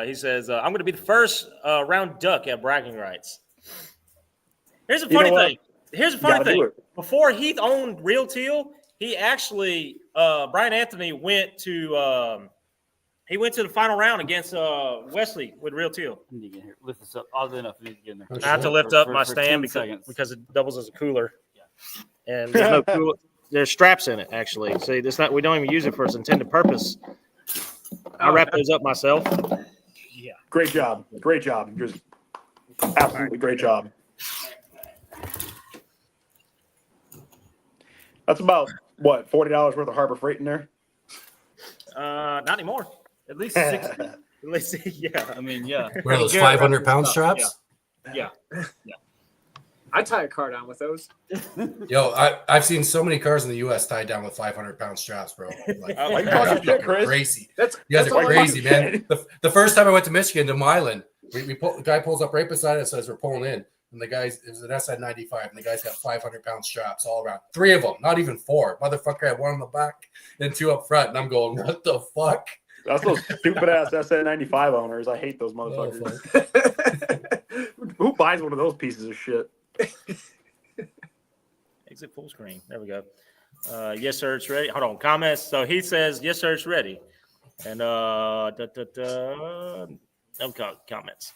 He says I'm going to be the first round duck at bragging rights. Here's a funny thing. Here's a funny thing. Before Heath owned Real Teal, he actually Brian Anthony went to the final round against Wesley with Real Teal. I need to get here. Lift this up. Oddly enough, I need to get in there. I have to lift up my stand because it doubles as a cooler, and there's no cooler. There's straps in it actually. See, this not we don't even use it for its intended purpose. I wrap those up myself. Yeah. Great job. Great job. Just absolutely great job. That's about what, $40 worth of Harbor Freight in there? Not anymore. At least 60. At least, yeah. I mean, yeah. Where are those 500-pound straps? Yeah. I tie a car down with those. Yo, I've seen so many cars in the U.S. tied down with 500-pound straps, bro. Like, Are you talking shit, Chris? crazy. That's You guys that's are all crazy, I- man. The first time I went to Michigan to Milan, the guy pulls up right beside us as we're pulling in. And the guys, it was an SN95, and the guy's got 500-pound straps all around. 3 of them, not even 4. Motherfucker had 1 on the back and 2 up front. And I'm going, what the fuck? That's those stupid-ass SN95 owners. I hate those motherfuckers. Who buys one of those pieces of shit? Exit full screen. There we go. Yes, sir, it's ready. Hold on. Comments. So he says, yes, sir, it's ready. And no comments.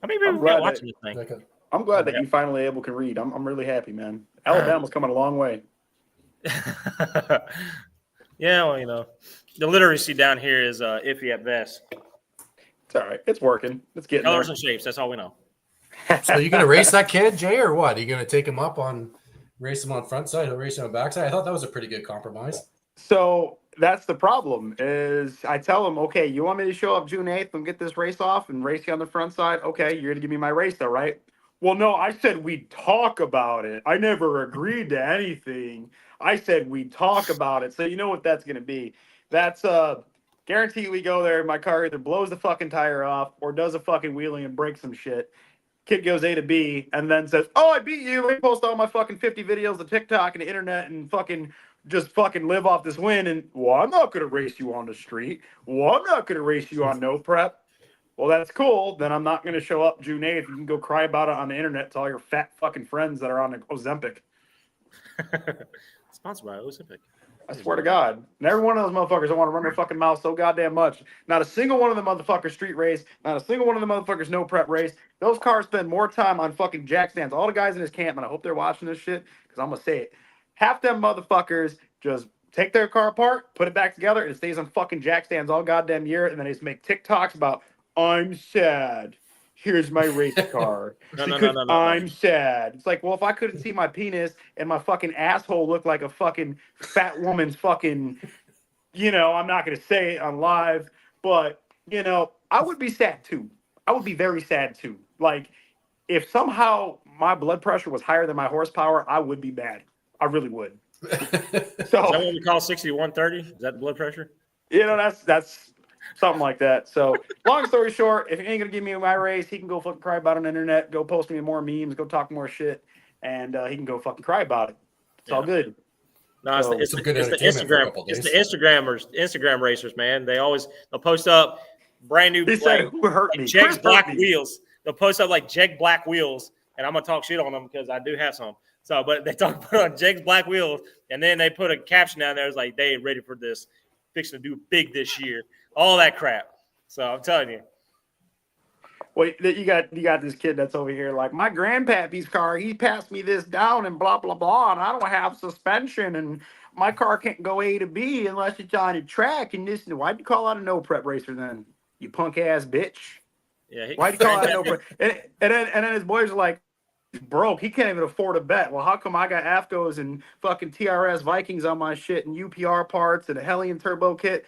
How many people got watching this thing? I'm glad that you finally can read. I'm really happy, man. Alabama's coming a long way. Yeah, well, you know, the literacy down here is iffy at best. It's all right. It's working. It's getting Colors there. and shapes. That's all we know. So you going to race that kid, Jay, or what? Are you going to take him up on race him on front side? He'll race him on back side? I thought that was a pretty good compromise. So that's the problem is I tell him, okay, you want me to show up June 8th and get this race off and race you on the front side? Okay, you're going to give me my race though, right? Well, no, I said we'd talk about it. I never agreed to anything. I said we'd talk about it. So you know what that's going to be. That's guarantee we go there. My car either blows the fucking tire off or does a fucking wheelie and breaks some shit. Kid goes A to B and then says, oh, I beat you. I post all my fucking 50 videos to TikTok and the internet and fucking just fucking live off this win. And, well, I'm not going to race you on the street. Well, I'm not going to race you on no prep. Well, that's cool. Then I'm not going to show up June 8th. You can go cry about it on the internet to all your fat fucking friends that are on the Ozempic. Sponsored by Ozempic. I swear to God. And every one of those motherfuckers, I want to run their fucking mouth so goddamn much. Not a single one of the motherfuckers street race. Not a single one of the motherfuckers no prep race. Those cars spend more time on fucking jack stands. All the guys in this camp, and I hope they're watching this shit, because I'm going to say it. Half them motherfuckers just take their car apart, put it back together, and it stays on fucking jack stands all goddamn year, and then they just make TikToks about, I'm sad. Here's my race car. No, I'm sad. It's like, well, if I couldn't see my penis and my fucking asshole look like a fucking fat woman's fucking, you know, I'm not going to say it on live, but, you know, I would be sad too. I would be very sad too. Like, if somehow my blood pressure was higher than my horsepower, I would be mad. I really would. So, is that what we call 60-130? Is that the blood pressure? You know, that's something like that. So, long story short, if he ain't gonna give me my race, he can go fucking cry about it on the internet, go post me more memes, go talk more shit, and he can go fucking cry about it. It's all good. No, So, it's the Instagram. It's the Instagram racers, man. They'll post up brand new He said, "Who hurt me?" Jake's Chris black hurt me. wheels. They'll post up like Jake black wheels, and I'm gonna talk shit on them because I do have some. So, but they put on Jake's black wheels, and then they put a caption down there. It's like they ain't ready for this, fixing to do big this year. All that crap. So I'm telling you. Wait, you got this kid that's over here like, my grandpappy's car, he passed me this down and blah, blah, blah, and I don't have suspension, and my car can't go A to B unless it's on a track, and this, why'd you call out a no prep racer then? You punk ass bitch. Yeah. Why'd you call out a no prep? And then his boys are like, broke, he can't even afford a bet. Well, how come I got AFCOs and fucking TRS Vikings on my shit and UPR parts and a Hellion turbo kit?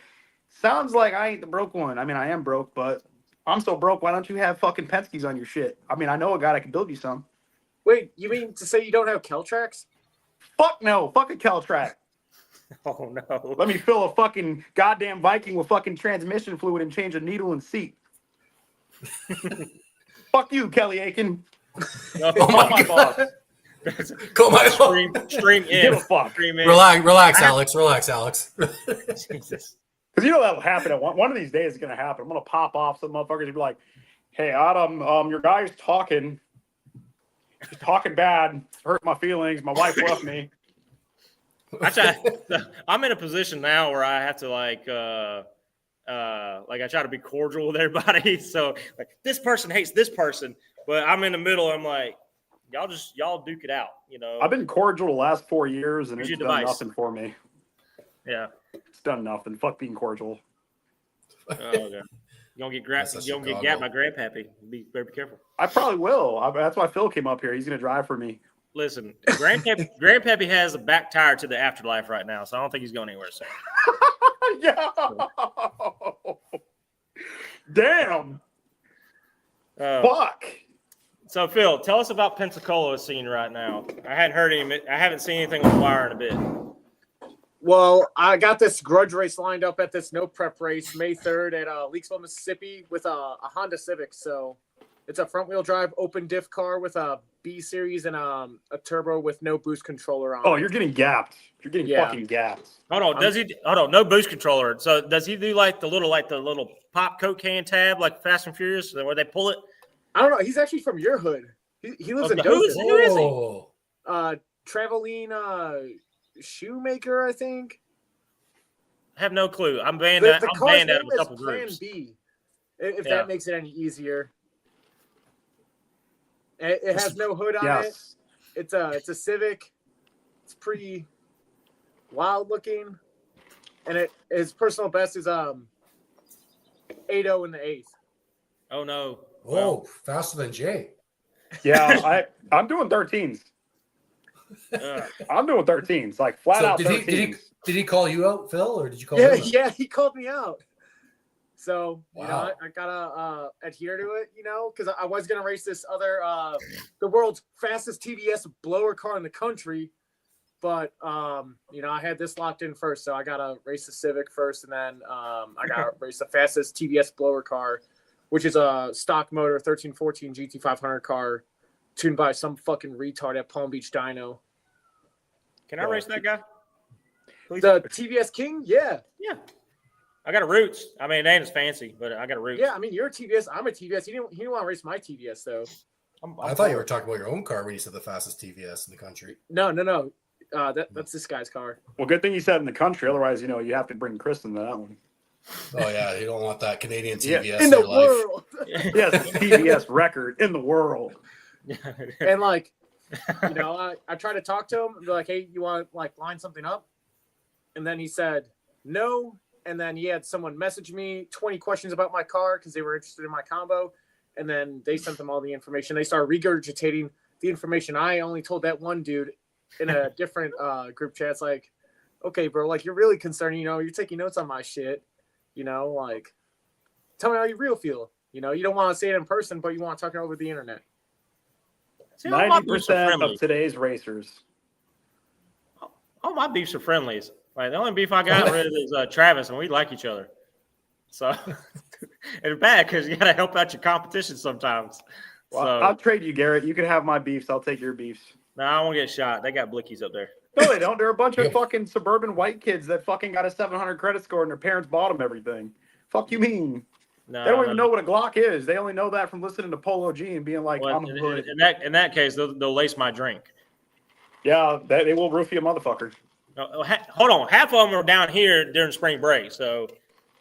Sounds like I ain't the broke one. I mean, I am broke, but I'm so broke. Why don't you have fucking Penske's on your shit? I mean, I know a guy that can build you some. Wait, you mean to say you don't have Keltrax? Fuck no. Fuck a Keltrack. Oh no. Let me fill a fucking goddamn Viking with fucking transmission fluid and change a needle and seat. Fuck you, Kelly Aiken. No, Oh my boss. Go my Stream in. Give a fuck. Stream in. Relax, Alex. Jesus. Because you know that'll happen. One of these days it's going to happen. I'm going to pop off some motherfuckers and be like, hey, Adam, your guy's talking. He's talking bad. Hurt my feelings. My wife left me. I'm in a position now where I have to like I try to be cordial with everybody. So like this person hates this person, but I'm in the middle. I'm like, y'all duke it out, you know. I've been cordial the last 4 years, and Here's it's your done device. nothing for me. Yeah. It's done nothing. Fuck being cordial. Oh, okay. You don't get gapped by grandpappy. Better be careful. I probably will. That's why Phil came up here. He's going to drive for me. Listen, grandpappy has a back tire to the afterlife right now, so I don't think he's going anywhere soon. Yeah. Damn. Fuck. So Phil, tell us about Pensacola's scene right now. I haven't seen anything on the wire in a bit. Well, I got this grudge race lined up at this no prep race May 3rd at Leachville, Mississippi with a Honda Civic. So it's a front wheel drive open diff car with a B series and a turbo with no boost controller on. Oh, you're getting gapped. You're getting fucking gapped. Hold on, no boost controller. So does he do like the little pop Coke can tab like Fast and Furious where they pull it? I don't know. He's actually from your hood. He lives in Who is Dothan. he? Traveling shoemaker, I think. I have no clue. I'm banned The out of car's a name is couple Plan groups. B, if that makes it any easier. It has no hood on it. It's a Civic. It's pretty wild looking, and his personal best is 8.0 in the 8th. Oh no! Oh, faster than Jay. Yeah, I'm doing 13s. I'm doing 13s, like flat out 13s. Did he call you out, Phil, or did you call Yeah, him out? yeah, he called me out. So Wow. I gotta adhere to it, because I was gonna race this other the world's fastest TVS blower car in the country, but I had this locked in first, so I gotta race the Civic first, and then I gotta race the fastest TVS blower car, which is a stock motor 1314 GT500 car tuned by some fucking retard at Palm Beach Dyno. Can I race that guy? Please? The TVS King, yeah. I got a Roots. I mean, it ain't as fancy, but I got a Roots. Yeah, I mean, you're a TVS. I'm a TVS. He didn't want to race my TVS, though. I thought you were talking about your own car when you said the fastest TVS in the country. No. That's this guy's car. Well, good thing you said in the country. Otherwise, you have to bring Kristen to that one. Oh, yeah. You don't want that Canadian TVS in in the your life. world. Yes, TVS record in the world. And, I tried to talk to him and be like, hey, you want to, line something up? And then he said, no. And then he had someone message me 20 questions about my car because they were interested in my combo. And then they sent them all the information. They started regurgitating the information I only told that one dude in a different group chat. It's like, okay, bro, you're really concerned. You're taking notes on my shit. Tell me how you real feel. You don't want to say it in person, but you want to talk it over the internet. 90% of today's racers. All my beefs are friendlies. The only beef I got rid of is Travis, and we like each other. So it's bad because you got to help out your competition sometimes. Well, So I'll trade you, Garrett. You can have my beefs. I'll take your beefs. no, I won't get shot. They got blickies up there. No, they don't. They're a bunch of fucking suburban white kids that fucking got a 700 credit score and their parents bought them everything. Fuck you mean? No, They don't even know what a Glock is. They only know that from listening to Polo G and being like, Well, I'm hood. in that case, they'll lace my drink. Yeah, they will roof you a motherfucker. Hold on, half of them are down here during spring break. So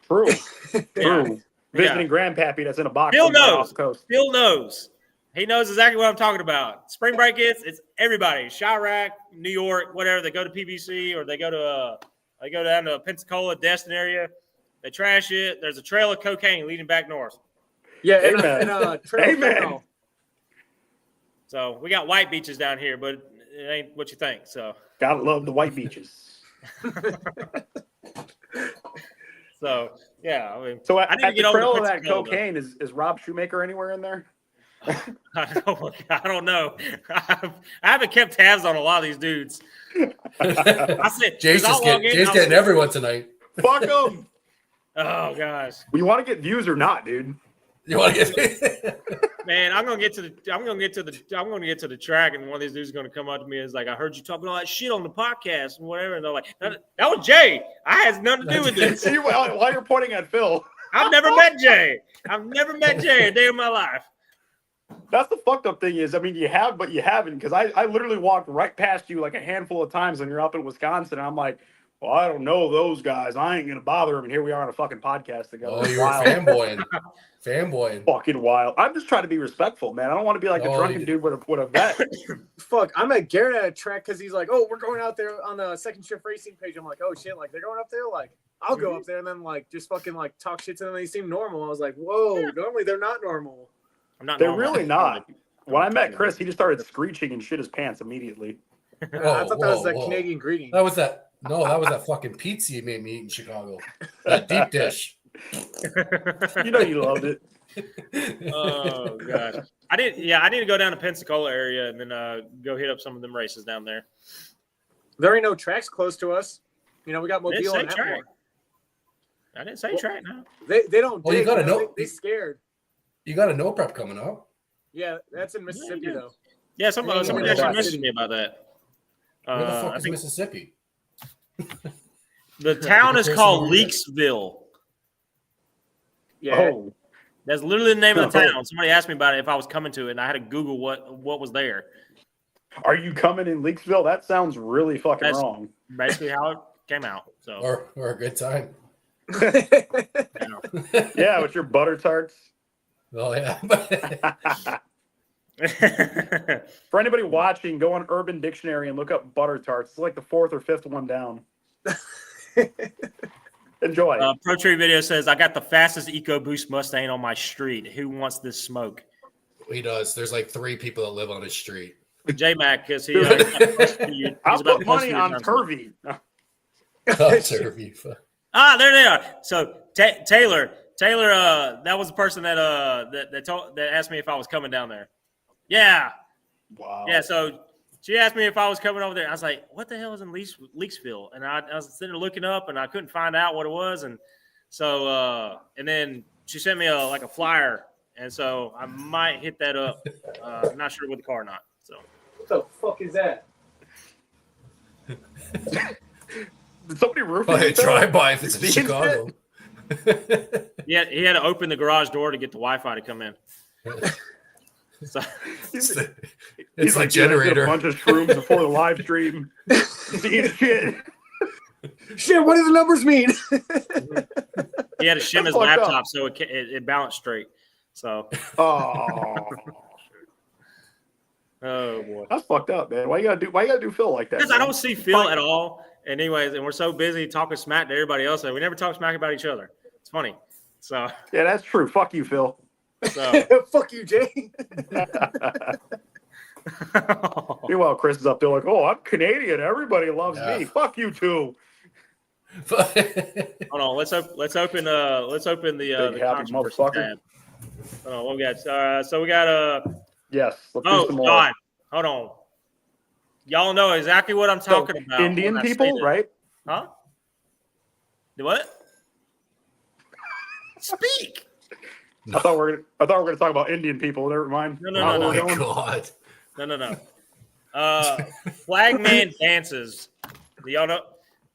True. yeah. True. visiting grandpappy that's in a box Phil somewhere off knows. the coast. Phil knows. He knows exactly what I'm talking about. Spring break it's everybody. Chirac, New York, whatever. They go to PBC or they go down to Pensacola, Destin area. They trash it. There's a trail of cocaine leading back north. Yeah, Amen. and trail Amen. fentanyl. So we got white beaches down here, but it ain't what you think. So Gotta love the white beaches. so yeah, I mean, So I need to at get the over trail to of that Pensacola, cocaine, is Rob Shoemaker anywhere in there? I don't know. I haven't kept tabs on a lot of these dudes. I said, Jay's getting everyone tonight. Fuck them. Oh gosh, You want to get views or not, dude? You want to get? man, I'm gonna get to the track, and one of these dudes is gonna come up to me and is like, "I heard you talking all that shit on the podcast and whatever," and they're like, "That was Jay. I had nothing to do with this. See, while you're pointing at Phil, I've never met Jay. I've never met Jay a day in my life." that's the fucked up thing is, I mean, you have, but you haven't, because I literally walked right past you like a handful of times when you're up in Wisconsin, and I'm like, well, I don't know those guys. I ain't gonna bother them, and here we are on a fucking podcast together. Oh, you were fanboying. Fucking wild. I'm just trying to be respectful, man. I don't want to be like a drunken dude with a vet. Fuck, I met Garrett at a track because he's like, "Oh, we're going out there on the second shift racing page." I'm like, "Oh shit!" Like they're going up there. Like I'll go up there and then like just fucking like talk shit to them. They seem normal. I was like, "Whoa!" Normally they're not normal. I'm not. They're normal. really not. When I met Chris, he just started screeching and shit his pants immediately. I thought that was that Canadian greeting. That was that. No, that was that fucking pizza you made me eat in Chicago. That deep dish. You know you loved it. Oh gosh, I need to go down to Pensacola area and then go hit up some of them races down there. There ain't no tracks close to us. You know, we got I didn't Mobile say and track. Atmore. I didn't say track. No. They don't. Well, you dig, gotta know, know- They scared. You got a no prep coming up. Yeah, that's in Mississippi Yeah. though. Yeah, somebody Yeah, actually yeah. messaged me about that. Where the fuck I is think Mississippi? the town is Person called over there. Leachville. Yeah. Oh, That's literally the name of the Oh. town. Somebody asked me about it if I was coming to it, and I had to Google what was there. are you coming in Leaksville? That sounds really fucking That's- wrong. Basically, how it came out. So Or a good time. you know. Yeah, with your butter tarts. Oh yeah. For anybody watching, go on Urban Dictionary and look up butter tarts. It's like the fourth or fifth one down. Enjoy. Pro Tree Video says, "I got the fastest EcoBoost Mustang on my street. Who wants this smoke?" He does. There's like 3 people that live on his street. J Mac, because I'll put money on Turvey. Oh, Turvey. Ah, there they are. So Taylor, that was the person that asked me if I was coming down there. Yeah, Wow. yeah. So she asked me if I was coming over there. I was like, "What the hell is in Leachville?" And I was sitting there looking up, and I couldn't find out what it was. And so, and then she sent me a flyer, and so I might hit that up. I'm not sure with the car or not. So What the fuck is that? Did somebody roof Oh, hey, it? drive by if it's in Being Chicago. he had to open the garage door to get the Wi-Fi to come in. So It's the He's like, "Dude, I did generator. a bunch of shrooms before the live stream. Seeing shit. Shit, what do the numbers mean? he had to shim his That's fucked laptop up. so it balanced straight. So, Oh, oh boy. that's fucked up, man. Why you gotta do Phil like that? Because I man? don't see Phil at all. And anyways, and we're so busy talking smack to everybody else that we never talk smack about each other. It's funny. So, Yeah, that's true. Fuck you, Phil. Fuck you, Jay. Meanwhile, Chris is up there like, "Oh, I'm Canadian. Everybody loves Yeah. me. Fuck you too." hold on. Let's open the Big happy controversy motherfucker. tab. Hold on. What we got? So we got Yes. Let's do oh some more. God. Hold on. Y'all know exactly what I'm So, talking about. Indian when I say people, this. right? Huh? The what? Speak. I thought we were gonna talk about Indian people. Never mind. No, Oh no. my god. No. Flagman dances. Do y'all know?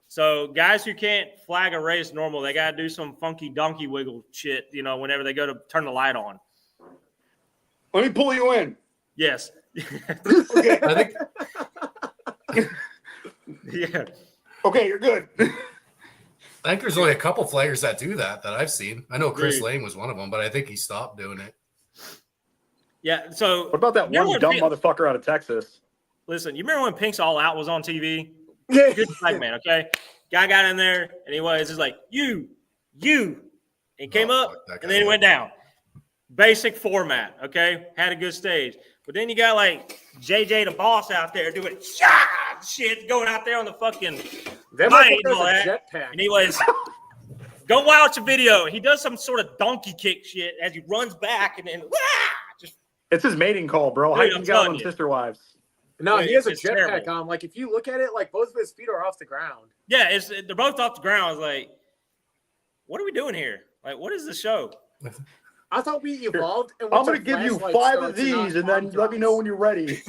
So guys who can't flag a race normal, they gotta do some funky donkey wiggle shit, whenever they go to turn the light on. Let me pull you in. Yes. Okay. I think Yeah. Okay, you're good. I think there's only a couple flaggers that do that I've seen. I know Chris Dude. Lane was one of them, but I think he stopped doing it. Yeah. So What about that remember one when dumb Pink- motherfucker out of Texas? Listen, you remember when Pink's All Out was on TV? Yeah. Good flag man, okay? Guy got in there, and he was just like, you. He came Oh, up, fuck that and then he guy. went down. Basic format, okay? Had a good stage. But then you got like JJ the boss out there doing shit, going out there on the fucking That mic and motherfucker all has a that. jetpack. And he was, go watch a video. He does some sort of donkey kick shit as he runs back and then just It's his mating call, bro. Dude, How I'm you got telling on you. Sister Wives? No, he has a It's jetpack terrible. on. Like, if you look at it, like, both of his feet are off the ground. yeah, they're both off the ground. It's like, what are we doing here? Like, what is the show? I thought we evolved. And I'm went going to give you flashlight 5 of starts and not these, and then palm let me know drops. when you're ready.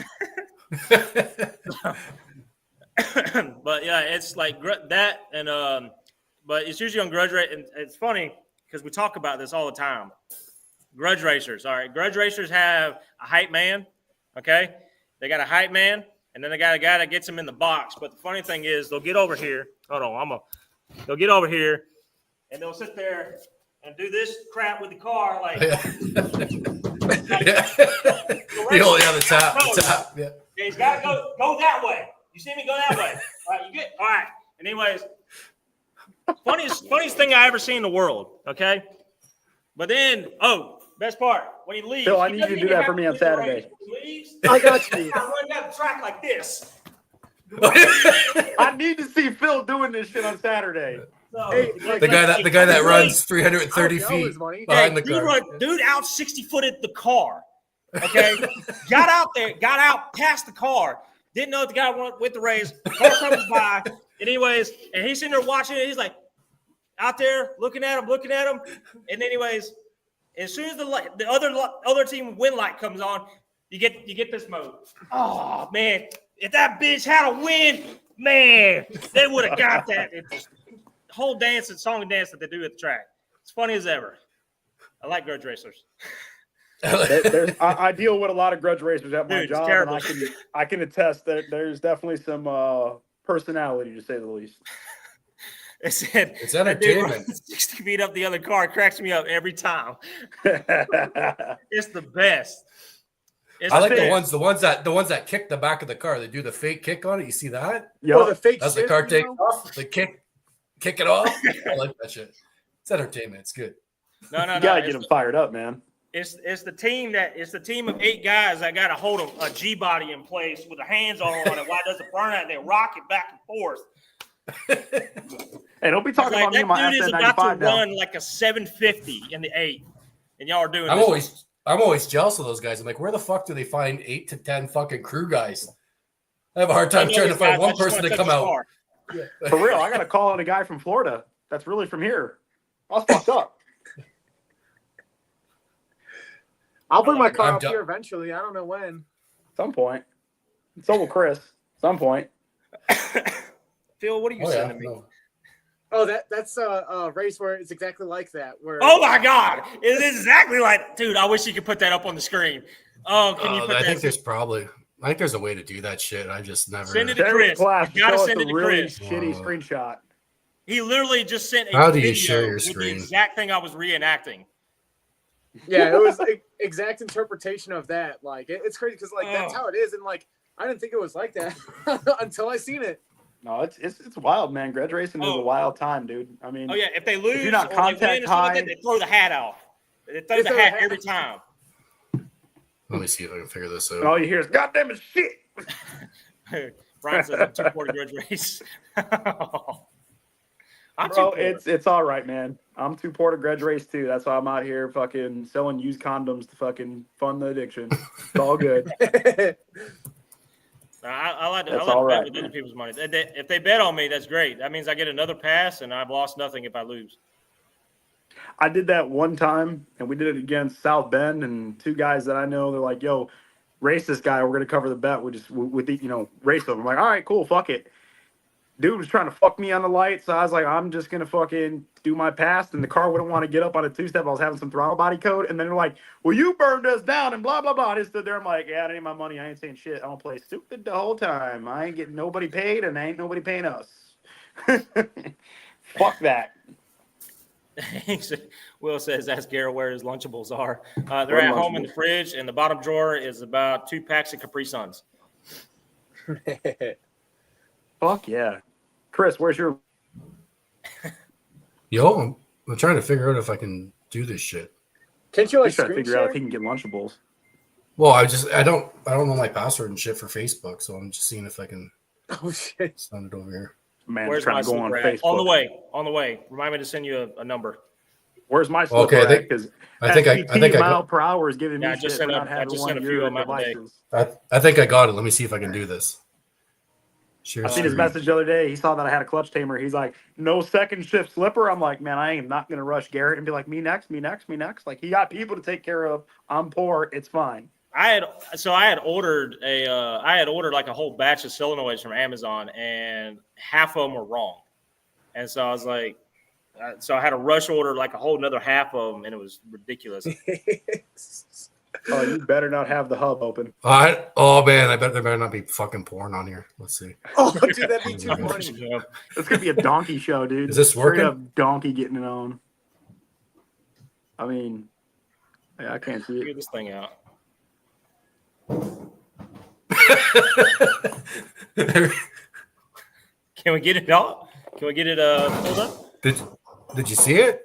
But yeah, it's like that, and but it's usually on Grudge Race, and it's funny because we talk about this all the time. Grudge racers, all right. Grudge racers have a hype man, okay? They got a hype man, and then they got a guy that gets them in the box. But the funny thing is, they'll get over here. Hold on, they'll get over here, and they'll sit there and do this crap with the car, like. Yeah. The only other tap. Yeah. Yeah, he's got to go that way. You see me go that way. All right, you good? All right. And anyways, funniest thing I ever seen in the world. Okay, but then best part when he leaves. Phil, I he need doesn't you to do even that for have me to on leave the Saturday. race. When he leaves, I got you. he's running down the track like this. I need to see Phil doing this shit on Saturday. So, Hey, The guy that runs 330 I'll feet his money. behind the car. Dude out 60-footed the car. Okay, got out there, got out past the car. Didn't know the guy went with the race. Car comes by. Anyways, and he's sitting there watching it. He's like out there looking at him. And anyways, as soon as the other team win light comes on, you get this mode. Oh man, if that bitch had a win, man, they would have got that. It's whole dance and song and dance that they do at the track. It's funny as ever. I like grudge racers. I deal with a lot of grudge racers at my Dude, it's job, terrible. and I can attest that there's definitely some personality, to say the least. It said It's that dude entertainment. runs 60 feet up the other car. It cracks me up every time. It's the best. It's I like best. the ones that kick the back of the car. They do the fake kick on it. You see that? Oh, the fake That's the shift, car you take know? off. They kick it off. I like that shit. It's entertainment. It's good. No. You gotta get them fired up, man. It's the team of 8 guys that got to hold a G body in place with their hands all on it while it does the burnout. And they rock it back and forth. Hey, don't be talking about me and my that dude is about to FN95 now. run like a 750 in the 8, and y'all are doing. I'm this. always jealous of those guys. I'm like, where the fuck do they find 8 to 10 fucking crew guys? I have a hard time I know trying to these find guys one that just person wanna to touch come the out. car. For real, I gotta call on a guy from Florida that's really from here. I was fucked up. I'll bring my car I'm up done. here eventually. I don't know when. At some point. So will Chris. At some point. Phil, what are you Oh, yeah. sending me? No. Oh, that's a race where it's exactly like that. Where Oh my God! It is exactly like, dude. I wish you could put that up on the screen. Oh, can you put I that? think there's a way to do that shit. I just never. Send it to Share Chris. with class. You gotta Show us send a it to really Chris. shitty Oh. screenshot. He literally just sent a How do you video share your with the screen? exact thing I was reenacting. yeah, it was exact interpretation of that. Like it's crazy because like that's Oh. how it is, and like I didn't think it was like that until I seen it. No, it's wild, man. Grudge racing is Oh. a wild time, dude. I mean, Oh yeah, if they lose you're not or they contact win or something like high- that, they throw the hat off. They throw They the throw the hat hat. every time. Let me see if I can figure this out. all you hear is "goddamn it, shit." Brian says I'm too poor to grudge race. I'm Bro, too poor. it's all right, man. I'm too poor to grudge race too. That's why I'm out here fucking selling used condoms to fucking fund the addiction. It's all good. I like to, That's I like all to bet right, with other man. people's money. If they bet on me, that's great. That means I get another pass, and I've lost nothing if I lose. I did that one time, and we did it against South Bend, and 2 guys that I know, they're like, "Yo, race this guy. We're gonna cover the bet. We just with the race them." I'm like, "All right, cool, fuck it." Dude was trying to fuck me on the light, so I was like, "I'm just gonna fucking do my pass." And the car wouldn't want to get up on a 2-step. I was having some throttle body code, and then they're like, "Well, you burned us down," and blah blah blah. And I stood there. I'm like, "Yeah, it ain't my money. I ain't saying shit. I'm gonna play stupid the whole time. I ain't getting nobody paid, and ain't nobody paying us." Fuck that. Will says, ask Garrett where his Lunchables are. They're Where at are home in the Lunchables? fridge, and the bottom drawer is about 2 packs of Capri Suns. Fuck yeah. Chris, where's your Yo, I'm trying to figure out if I can do this shit. Can't you like He's trying to screen figure out share? if he can get Lunchables. Well, I don't know my password and shit for Facebook, so I'm just seeing if I can Oh shit! send it over here. Man, Where's trying my to go on slipper at? Facebook. On the way. Remind me to send you a number. Where's my slipper Okay, I think- Because I think I mile got per hour is giving Yeah, me I just shit sent for a- not I having just one sent of a few your of them out today. devices. I think I got it. Let me see if I can do this. Share I seen his screen. message the other day. He saw that I had a clutch tamer. He's like, no second shift slipper. I'm like, man, I am not going to rush Garrett and be like, me next, me next, me next. Like, he got people to take care of. I'm poor. It's fine. I had ordered like a whole batch of solenoids from Amazon, and half of them were wrong. And so I was like, so I had to rush order like a whole another half of them, and it was ridiculous. Oh, you better not have the hub open. Oh man, I bet there better not be fucking porn on here. Let's see. Oh, dude, that'd be too funny. It's going to be a donkey show, dude. Is this Straight working? up donkey getting it on. I mean, yeah, I can't see Figure it. this thing out. Can we get it out? Can we get it pulled up? Did you see it?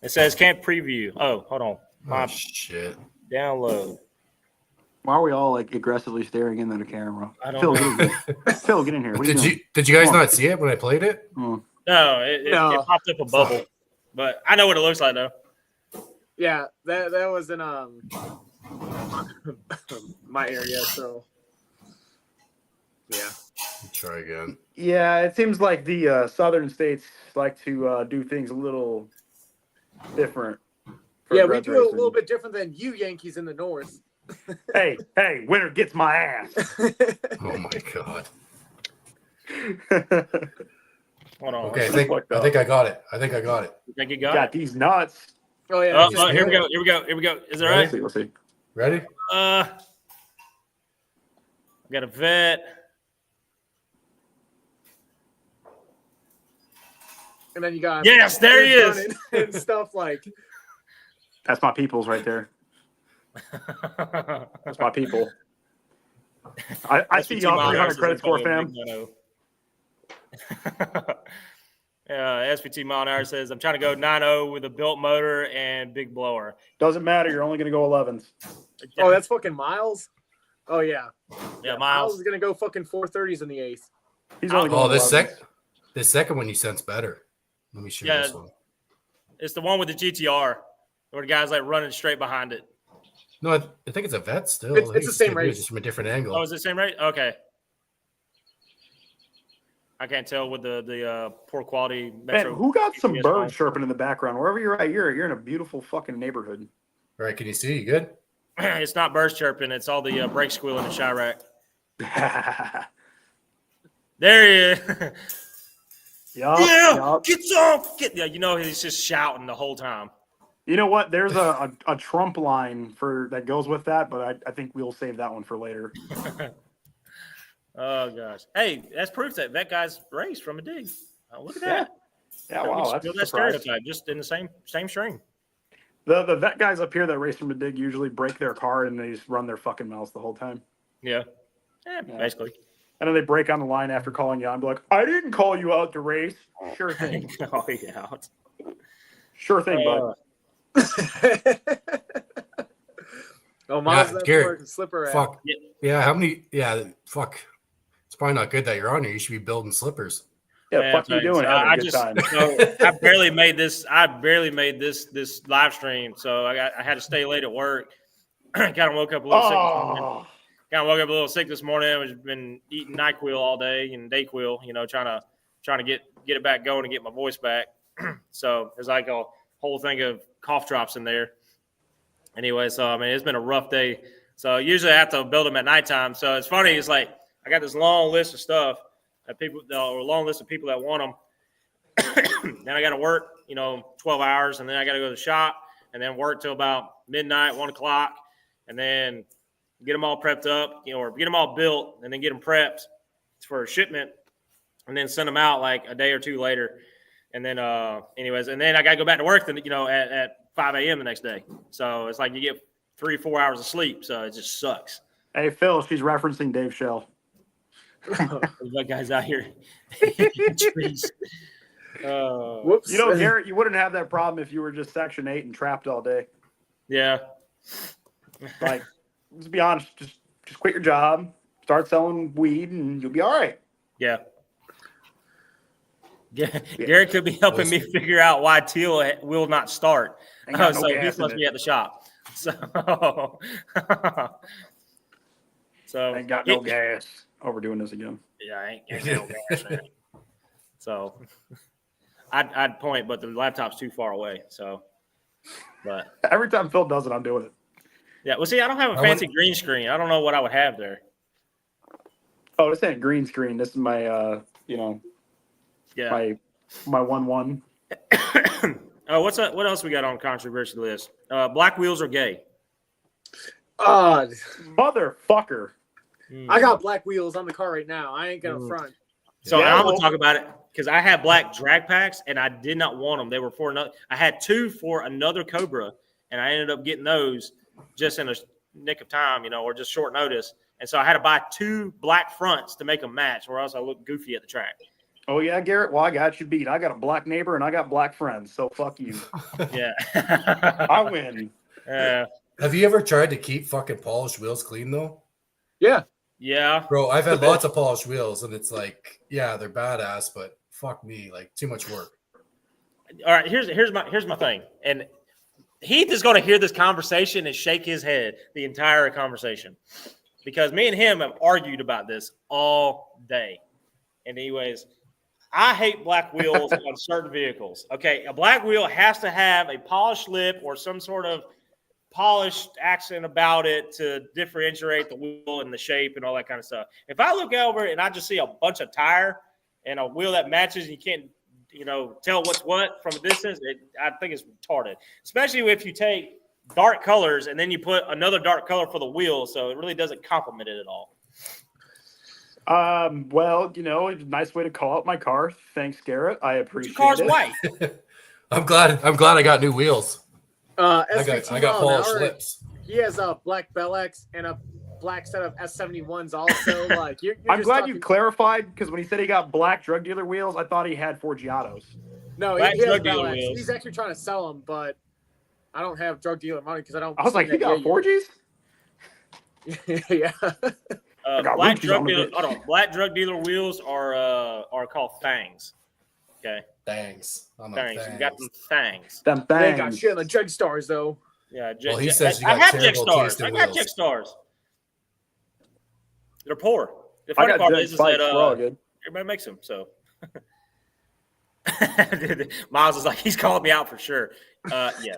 It says can't preview. Oh, hold on. Oh shit. Download. Why are we all like aggressively staring into the camera? I don't Phil, know. get in here. Phil, get in here. What are you doing? Did you guys Come on. not see it when I played it? Oh. No, it popped up a bubble. Fuck. But I know what it looks like though. Yeah, that was in my area. So yeah. Try again. Yeah, it seems like the southern states like to do things a little different. for Yeah, we grudge do it a racing. little bit different than you Yankees in the north. Hey, winner gets my ass. Oh my god. Hold on. Okay, I think I got it. I think I got it. You think you got Got it? these nuts. Oh yeah. Oh, here we go. Here we go. Here we go. Is that Ready? right? Let's see. Ready? I got a vet. And then you got Yes, there he is. running and stuff like. That's my peoples right there. That's my people. I see y'all 300 credit score, fam. SVT Mile an Hour says, I'm trying to go 9.0 with a built motor and big blower. Doesn't matter. You're only going to go 11s. Oh, that's fucking Miles. Oh yeah. Yeah, Miles Miles. is gonna go fucking 430s in the eighth. He's only going Oh, this 11s. second one you sense better. Let me show you this one. It's the one with the GTR where the guy's like running straight behind it. No, I think it's a vet still. It's I think the same gonna be race. just from a different angle. Oh, is it the same rate? Okay. I can't tell with the poor quality Metro. Man, who got some GPS birds phone. chirping in the background? Wherever you're at, you're in a beautiful fucking neighborhood. All right, can you see? You good? It's not burst chirping. It's all the brake squealing in Chirac. There he is. Yup. Get some. Yeah, you know he's just shouting the whole time. You know what? There's a Trump line that goes with that, but I think we'll save that one for later. Oh gosh. Hey, that's proof that guy's raised from a dig. Oh, look at that. Yeah, wow, that's Still a that surprise. stereotype, just in the same string. The vet guys up here that race from a dig usually break their car and they just run their fucking mouths the whole time. Yeah. Yeah. Basically. And then they break on the line after calling you out and be like, I didn't call you out to race. Sure thing. Oh, yeah. Sure thing, bud. Oh, Miles, Yeah, that's Garrett, where slipper at. Fuck. Yeah, how many? Yeah, fuck. It's probably not good that you're on here. You should be building slippers. Yeah, fuck you doing? Having a good time. So I barely made this live stream, so I had to stay late at work. Kind of woke up a little sick this morning. Oh, Kind of woke up a little sick this morning. I've been eating NyQuil all day and Dayquil, trying to get it back going and get my voice back. So there's like a whole thing of cough drops in there. Anyway, so I mean it's been a rough day. So usually I have to build them at nighttime. So it's funny. It's like I got this long list of stuff that people, or a long list of people that want them. Then I got to work, 12 hours, and then I got to go to the shop, and then work till about midnight, 1 o'clock, and then get them all prepped up, or get them all built, and then get them prepped for a shipment, and then send them out like a day or two later. And then, anyways, and then I got to go back to work, at 5 a.m. the next day. So it's like you get 3 or 4 hours of sleep. So it just sucks. Hey, Phil, she's referencing Dave Shell. That guy's out here. Trees. Whoops. You know, Garrett, you wouldn't have that problem if you were just Section 8 and trapped all day. Yeah. Like, let's be honest, just quit your job, start selling weed, and you'll be all right. Yeah. Garrett could be helping me figure out why Teal will not start. Ain't got no So gas he must in be it. at the shop. So, Ain't got no gas. Oh, we're doing this again. Yeah, I ain't got no gas in it. So I'd point, but the laptop's too far away. So, but Every time Phil does it, I'm doing it. yeah. Well, see, I don't have a fancy green screen. I don't know what I would have there. Oh, this ain't green screen. This is my, Yeah. my 1-1. Oh, what else we got on controversy list? Black wheels are gay. Motherfucker. I got black wheels on the car right now. I ain't gonna front. So Yeah, I'm gonna talk about it because I had black drag packs and I did not want them. They were for another. I had 2 for another Cobra, and I ended up getting those just in a nick of time, or just short notice. And so I had to buy 2 black fronts to make them match, or else I look goofy at the track. Oh, yeah, Garrett? Well, I got you beat. I got a black neighbor and I got black friends, so fuck you. Yeah. I win. Have you ever tried to keep fucking polished wheels clean though? Yeah. Yeah. Bro, I've had lots of polished wheels, and it's like, yeah, they're badass, but fuck me, like too much work. All right. Here's my thing, and Heath is going to hear this conversation and shake his head the entire conversation because me and him have argued about this all day. And anyways, I hate black wheels on certain vehicles. Okay, a black wheel has to have a polished lip or some sort of polished accent about it to differentiate the wheel and the shape and all that kind of stuff. If I look over and I just see a bunch of tire and a wheel that matches, and you can't, tell what's what from a distance, I think it's retarded. Especially if you take dark colors and then you put another dark color for the wheel, so it really doesn't complement it at all. Well, a nice way to call out my car. Thanks, Garrett. I appreciate it. Your car's white. I'm glad I got new wheels. I SVT got polished Hour, lips. He has a black Bell X and a black set of S71s also. Like you're I'm just glad talking... you clarified because when he said he got black drug dealer wheels, I thought he had Forgiatos. No, Black he has drug Bell dealer X. wheels. He's actually trying to sell them, but I don't have drug dealer money because I don't. I was like, he got Forgies? Yeah. Black drug dealer wheels are called fangs. Okay. Thangs. Fangs. You got them fangs. Them They ain't got things. shit on the drug stars though. Yeah. Well, he says you I got have Jig terrible stars. taste in I got wheels. Jig stars. They're poor. The I funny got part Jug is spikes. that We're all good. everybody makes them. So Miles is like, he's called me out for sure. Yes.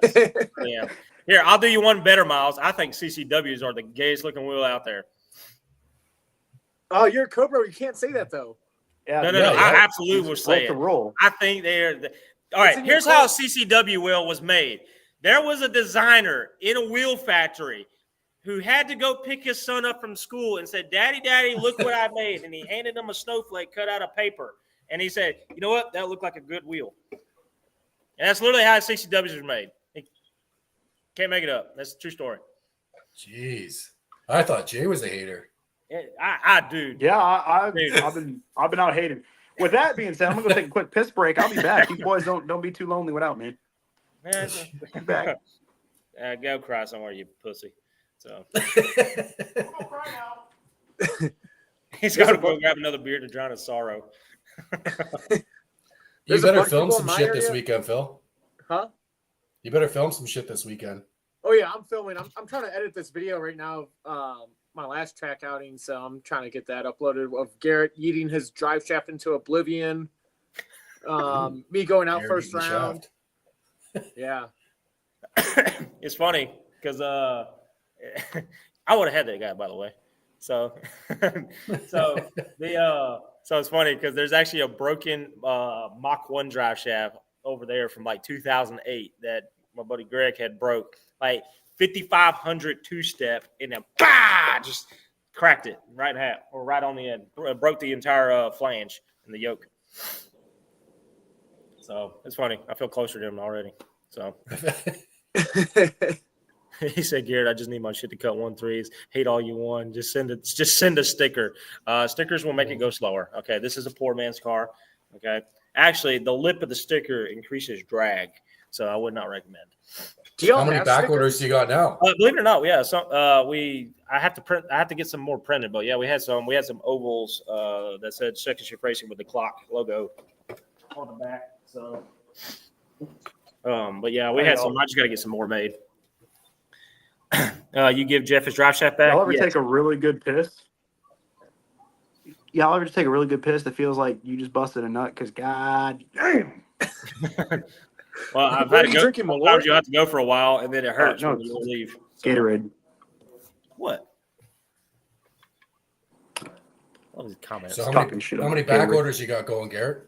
Yeah. Here, I'll do you one better, Miles. I think CCWs are the gayest looking wheel out there. Oh, you're a Cobra. You can't say that though. Yeah, No. yeah. I absolutely will say the it. roll. I think they're all right. in your Here's how a CCW wheel was made. There was a designer in a wheel factory who had to go pick his son up from school and said, Daddy, look what I made. And he handed him a snowflake cut out of paper. And he said, you know what? That looked like a good wheel. And that's literally how CCWs were made. Can't make it up. That's a true story. Jeez. I thought Jay was a hater. I do. Yeah, I've been out hating. With that being said, I'm gonna go take a quick piss break. I'll be back. You boys don't be too lonely without me. Man, Be back. go cry somewhere, you pussy. So he's got to go grab another beer to drown his sorrow. You There's a better bunch of film people some in my shit this area. weekend, Phil. Huh? You better film some shit this weekend. Oh yeah, I'm filming. I'm trying to edit this video right now of my last track outing, so I'm trying to get that uploaded of Garrett eating his drive shaft into oblivion. Me going out Garrett first eating round. shaft. Yeah. It's funny because I would have had that guy, by the way. So so it's funny because there's actually a broken Mach 1 drive shaft over there from like 2008 that my buddy Greg had broke, like 5,500 two-step, and then just cracked it right in half or right on the end, broke the entire flange and the yoke. So it's funny. I feel closer to him already. So he said, Garrett, I just need my shit to cut 1.3s. Hate all you want. Just send a sticker. Stickers will make it go slower. Okay. This is a poor man's car. Okay. Actually, the lip of the sticker increases drag. So I would not recommend. How many back orders you got now? Believe it or not, yeah. So I have to get some more printed, but yeah, we had some ovals that said Second Shift Racing with the clock logo on the back. So, but yeah, we had some. I just got to get some more made. You give Jeff his drive shaft back. Y'all ever take a really good piss? Y'all ever just take a really good piss that feels like you just busted a nut? Because god damn. Well, I've had to go. Sometimes you have to go for a while, and then it hurts when you leave. Gatorade. What? What was the comment? So how many back orders you got going, Garrett?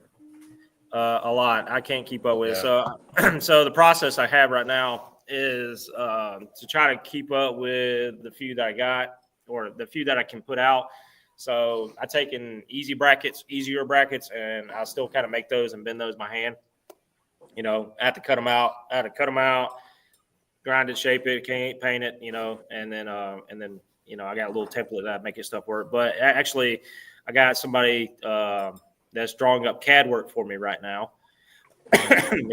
A lot. I can't keep up with it. Yeah. So the process I have right now is to try to keep up with the few that I got or the few that I can put out. So I take in easier brackets, and I'll still kind of make those and bend those by hand. You know, I have to cut them out. Grind it, shape it, paint it. You know, and then you know, I got a little template that I make stuff work. But actually, I got somebody that's drawing up CAD work for me right now. And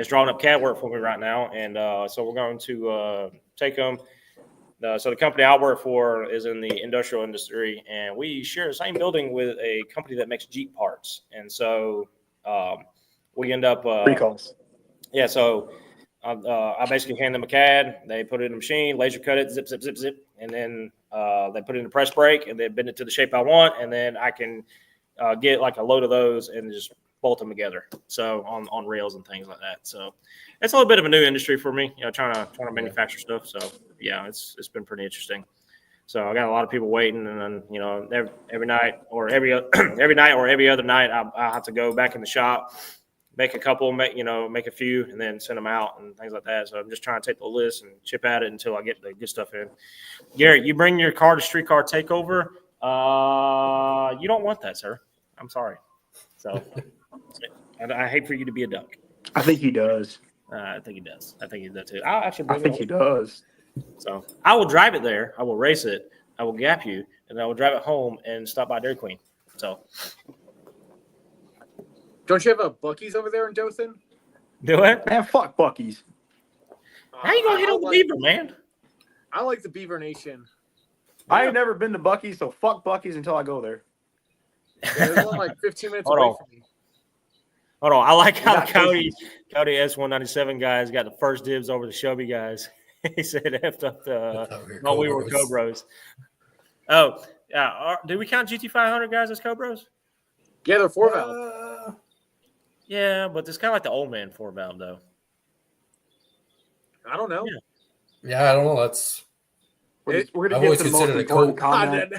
so we're going to take them. So the company I work for is in the industrial industry, and we share the same building with a company that makes Jeep parts. And so we end up recalls. Yeah, so I basically hand them a CAD. They put it in a machine, laser cut it, zip, zip, zip, zip, and then they put it in a press brake, and they bend it to the shape I want, and then I can get like a load of those and just bolt them together. So on rails and things like that. So it's a little bit of a new industry for me, you know, trying to manufacture stuff. So yeah, it's been pretty interesting. So I got a lot of people waiting, and then, you know, every night or every other night, I have to go back in the shop, make a couple, make a few, and then send them out and things like that. So I'm just trying to take the list and chip at it until I get the good stuff in. Garrett, you bring your car to Streetcar Takeover. You don't want that, sir. I'm sorry. So I hate for you to be a duck. I think he does. I think he does. I think he does too. I'll actually I think he does. So I will drive it there. I will race it. I will gap you, and I will drive it home and stop by Dairy Queen. So. Don't you have a Buc-ee's over there in Dothan? Do it? Man, fuck Buc-ee's. How you gonna hit on the Beaver, man? I like the Beaver Nation. I ain't never been to Buc-ee's, so fuck Buc-ee's until I go there. Yeah, there's one like 15 minutes away from me. Hold on. I like how the Coyote S197 guys got the first dibs over the Shelby guys. He said effed up we were Cobros. Oh, yeah. Do we count GT500 guys as Cobros? Yeah, they're 4-valve. Yeah, but it's kind of like the old man 4-valve, though. I don't know. Yeah, I don't know. That's We're I've going to always get to the most considered a important comment.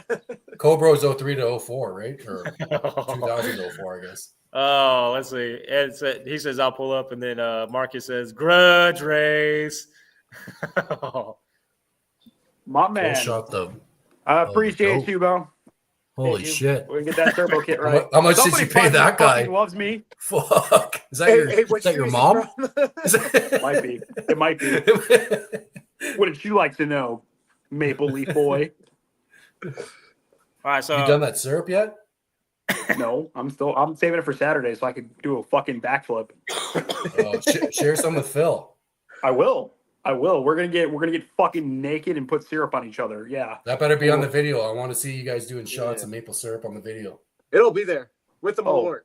Cobro's 03 to 04, right? Or 2000 to 04, I guess. Oh, let's see. He says, I'll pull up, and then Marcus says, Grudge race. My man. Shot the. I appreciate you, bro. Holy shit. We're going to get that turbo kit right. How much did you pay that guy? Loves me. Fuck. Is that your mom? Might be. It might be. Wouldn't you like to know, Maple Leaf boy? All right, so you done that syrup yet? No, I'm saving it for Saturday so I could do a fucking backflip. Share some with Phil. I will. We're gonna get fucking naked and put syrup on each other. Yeah. That better be on the video. I want to see you guys doing shots of maple syrup on the video. It'll be there with the Malort.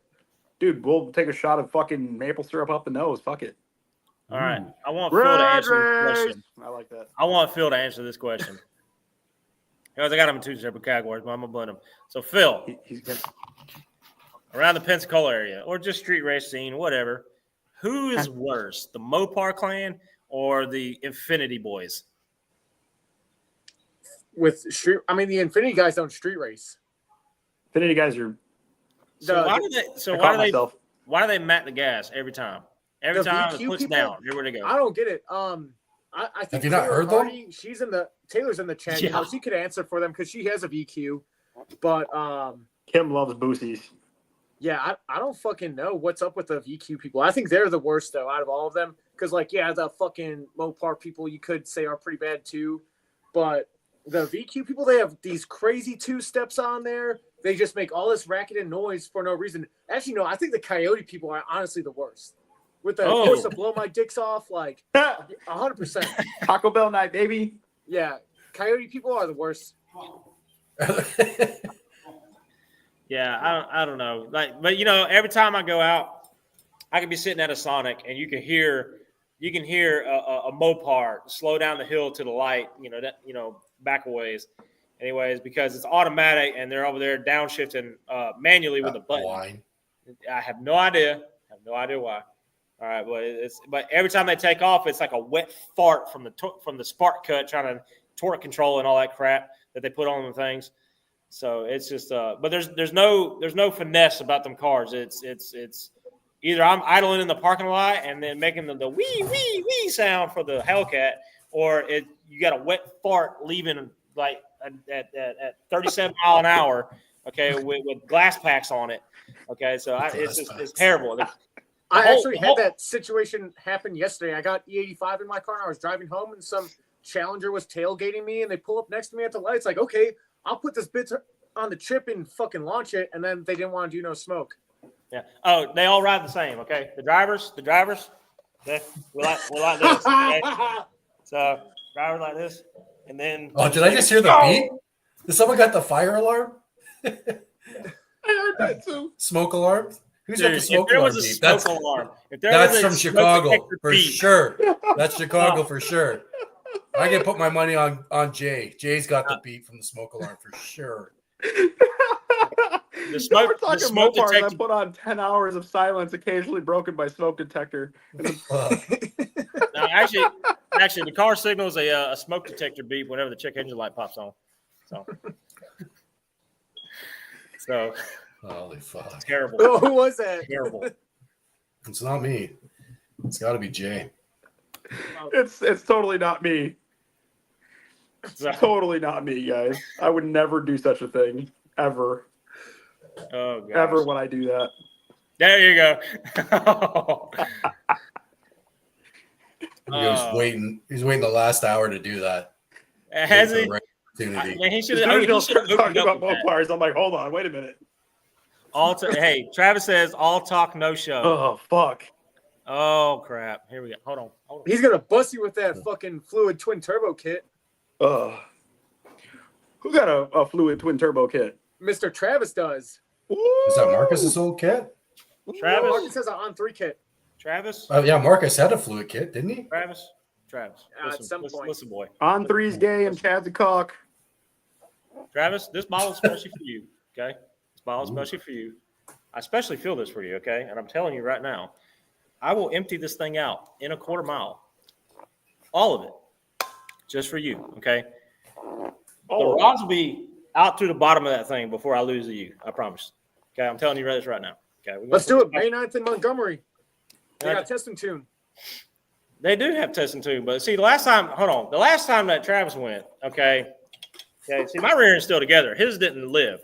Dude, we'll take a shot of fucking maple syrup up the nose. Fuck it. All right. I want Phil to answer this question. I like that. I want Phil to answer this question. Because I got him in two separate categories, but I'm going to blend them. So, Phil, He's good. Around the Pensacola area or just street race scene, whatever, who is worse, the Mopar clan or the Infinity Boys? With street, I mean, the Infinity guys don't street race. Infinity guys are. Why do they mat the gas every time? Every time it puts down, everywhere they go. I don't get it. I think have you not heard them? Taylor's in the chat. Yeah. You know, she could answer for them because she has a VQ. But Kim loves boosies. Yeah, I don't fucking know what's up with the VQ people. I think they're the worst, though, out of all of them. Because, like, yeah, the fucking Mopar people you could say are pretty bad, too. But the VQ people, they have these crazy two-steps on there. They just make all this racket and noise for no reason. Actually, no, I think the Coyote people are honestly the worst. With the Oh. force to blow my dicks off, like, 100%. Taco Bell night, baby. Yeah, Coyote people are the worst. Yeah, I don't know. Like, but you know, every time I go out, I could be sitting at a Sonic and you can hear a Mopar slow down the hill to the light, back a ways. Anyways, because it's automatic and they're over there downshifting manually with a button. Wine. I have no idea. Why. All right, but every time they take off, it's like a wet fart from the spark cut trying to torque control and all that crap that they put on the things. So it's just but there's no finesse about them cars. It's either I'm idling in the parking lot and then making the wee wee wee sound for the Hellcat, or you got a wet fart leaving like at 37 mile an hour. Okay, with glass packs on it. Okay, so it's terrible. I actually had that situation happen yesterday. I got E85 in my car and I was driving home and some Challenger was tailgating me and they pull up next to me at the lights like, okay, I'll put this bit on the chip and fucking launch it. And then they didn't want to do no smoke. Yeah. Oh, they all ride the same. Okay. The drivers. Okay? We like this. Okay? So drivers like this, and then. Oh, did I just hear the beep? Did someone got the fire alarm? I heard that too. Smoke alarm? Who's got the Dude, smoke if there alarm was a beep? smoke alarm, if there That's was a from smoke Chicago detector for beep, sure. That's Chicago for sure. I can put my money on Jay. Jay's got the beep from the smoke alarm for sure. The smoke, We're talking the smoke Mopars detector. that put on 10 hours of silence, occasionally broken by smoke detector. No, actually, the car signals a smoke detector beep whenever the check engine light pops on. So Holy fuck. terrible. Oh, who was that? Terrible. It's not me. It's got to be Jay. It's totally not me. So, Totally not me, guys. I would never do such a thing. Ever. oh gosh. Ever would I do that. There you go. He was waiting. He's waiting the last hour to do that. Has Waiting he? for the right opportunity. Man, he As should soon as y'all start have talking about Mopars, I'm like, hold on, wait a minute. Hey, Travis says all talk, no show. Oh, fuck. Oh crap! Here we go. Hold on. He's going to bust you with that fucking fluid twin turbo kit. Who got a fluid twin turbo kit? Mr. Travis does. Is that Marcus's old kit? Travis. Marcus has an on-3 kit. Travis. Oh yeah, Marcus had a fluid kit, didn't he? Travis. At some point. Listen, boy. On three's gay and Chad's a cock. Travis, this bottle is especially for you. Okay, this bottle is especially for you. I especially feel this for you. Okay, and I'm telling you right now, I will empty this thing out in a quarter mile, all of it, just for you. Okay. The rods will be out through the bottom of that thing before I lose to you. I promise. Okay, I'm telling you this right now. Okay, Let's do it. May 9th in Montgomery. They got test and tune. They do have test and tune, but see, the last time that Travis went, okay, see, my rear end's still together. His didn't live.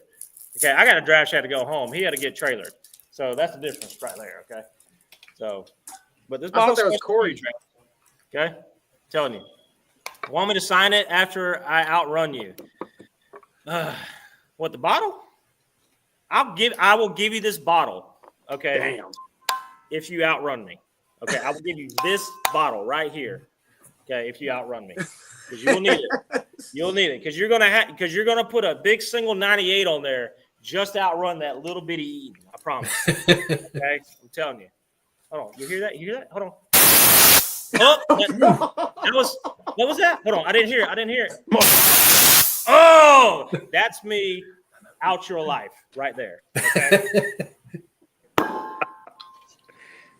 Okay, I got a drive shaft to go home. He had to get trailered. So that's the difference right there, okay? So, but this I thought bottle's that was special for you, Corey. Travis, okay? Telling you. Want me to sign it after I outrun you? What, the bottle? I will give you this bottle, okay? Damn. If you outrun me. Okay, I will give you this bottle right here. Okay, if you outrun me. Because you'll need it. You'll need it. Because you're gonna put a big single 98 on there, just outrun that little bitty Eden. I promise. Okay? I'm telling you. Hold on. You hear that? Hold on. Oh, that was what was that? Hold on. I didn't hear it. Oh, that's me out your life right there. Okay?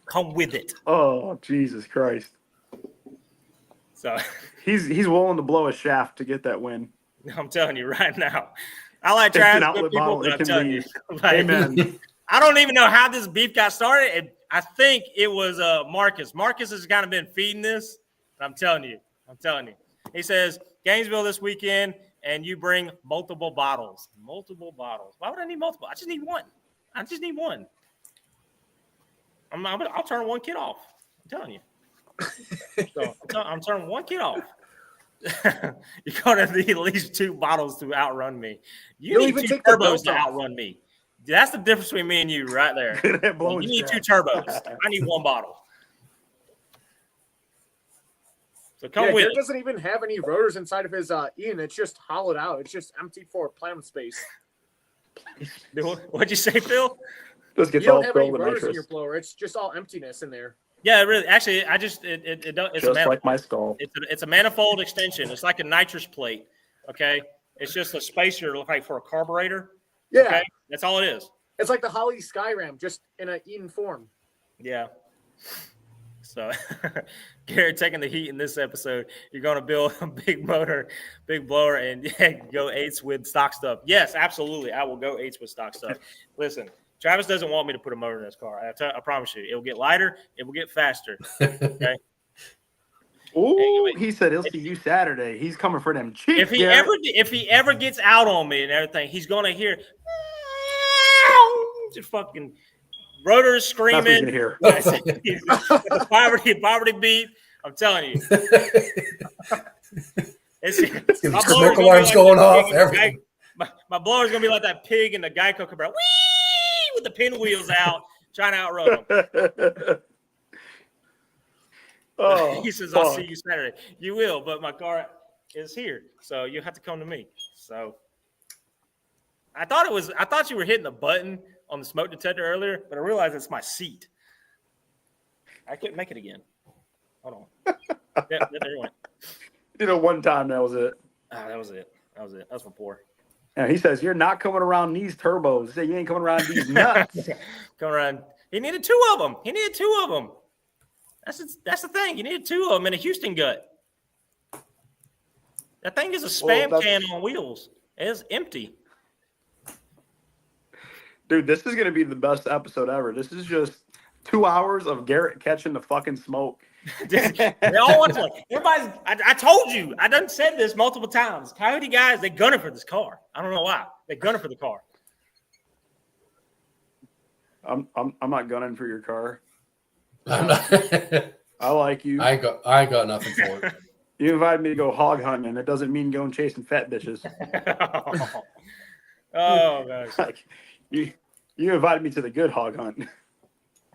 Come with it. Oh, Jesus Christ. So He's willing to blow a shaft to get that win. I'm telling you right now. I like It's an trying to outlet people, bottle. but It I'm can telling you. leave. Like, Amen. I don't even know how this beef got started. And I think it was Marcus. Marcus has kind of been feeding this. I'm telling you. He says, Gainesville this weekend, and you bring multiple bottles. Multiple bottles. Why would I need multiple? I just need one. I just need one. I'll turn one kid off. I'm telling you. So I'm turning one kid off. You're going to need at least 2 bottles to outrun me. You need 2 turbos to outrun me. That's the difference between me and you right there. You need 2 turbos. I need 1 bottle. So come with Garrett it. Doesn't even have any rotors inside of his Ian. It's just hollowed out. It's just empty for plasma space. What'd you say, Phil? Just You gets all don't have any filled with rotors in nitrous. your blower. It's just all emptiness in there. Yeah, really. Actually, I just it's Just like my skull. It's a manifold extension. It's like a nitrous plate. Okay, it's just a spacer like for a carburetor. Yeah. Okay? That's all it is. It's like the Holly Skyram, just in an Eden form. Yeah. So, Garrett taking the heat in this episode. You're going to build a big motor, big blower, and go 8s with stock stuff. Yes, absolutely. I will go 8s with stock stuff. Listen, Travis doesn't want me to put a motor in his car. I promise you. It will get lighter. It will get faster. Okay. Ooh, he said he'll see you Saturday. He's coming for them cheeks. If he ever gets out on me and everything, he's going to hear just fucking rotors screaming. That's what you're The poverty beat. I'm telling you. My smoke alarms going off. Everything. My blower's gonna be like that pig in the Geico commercial, whee, with the pinwheels out, trying to outrun him. Oh, he says, "I'll see you Saturday." You will, but my car is here, so you have to come to me. So I thought you were hitting the button on the smoke detector earlier, but I realized it's my seat. I couldn't make it again. Hold on. There it went. Did it one time. That was it. That was it. That's for poor. Yeah, he says you're not coming around these turbos. He said you ain't coming around these nuts. Come around. He needed 2 of them. That's the thing. He needed 2 of them in a Houston gut. That thing is a spam can on wheels. It is empty. Dude, this is gonna be the best episode ever. This is just 2 hours of Garrett catching the fucking smoke. They all want to. Everybody's. I told you. I done said this multiple times. Coyote guys, they gunning for this car. I don't know why. They gunning for the car. I'm not gunning for your car. I'm not. I like you. I ain't got nothing for it. You invited me to go hog hunting. It doesn't mean going chasing fat bitches. Oh gosh. Like, you invited me to the good hog hunt.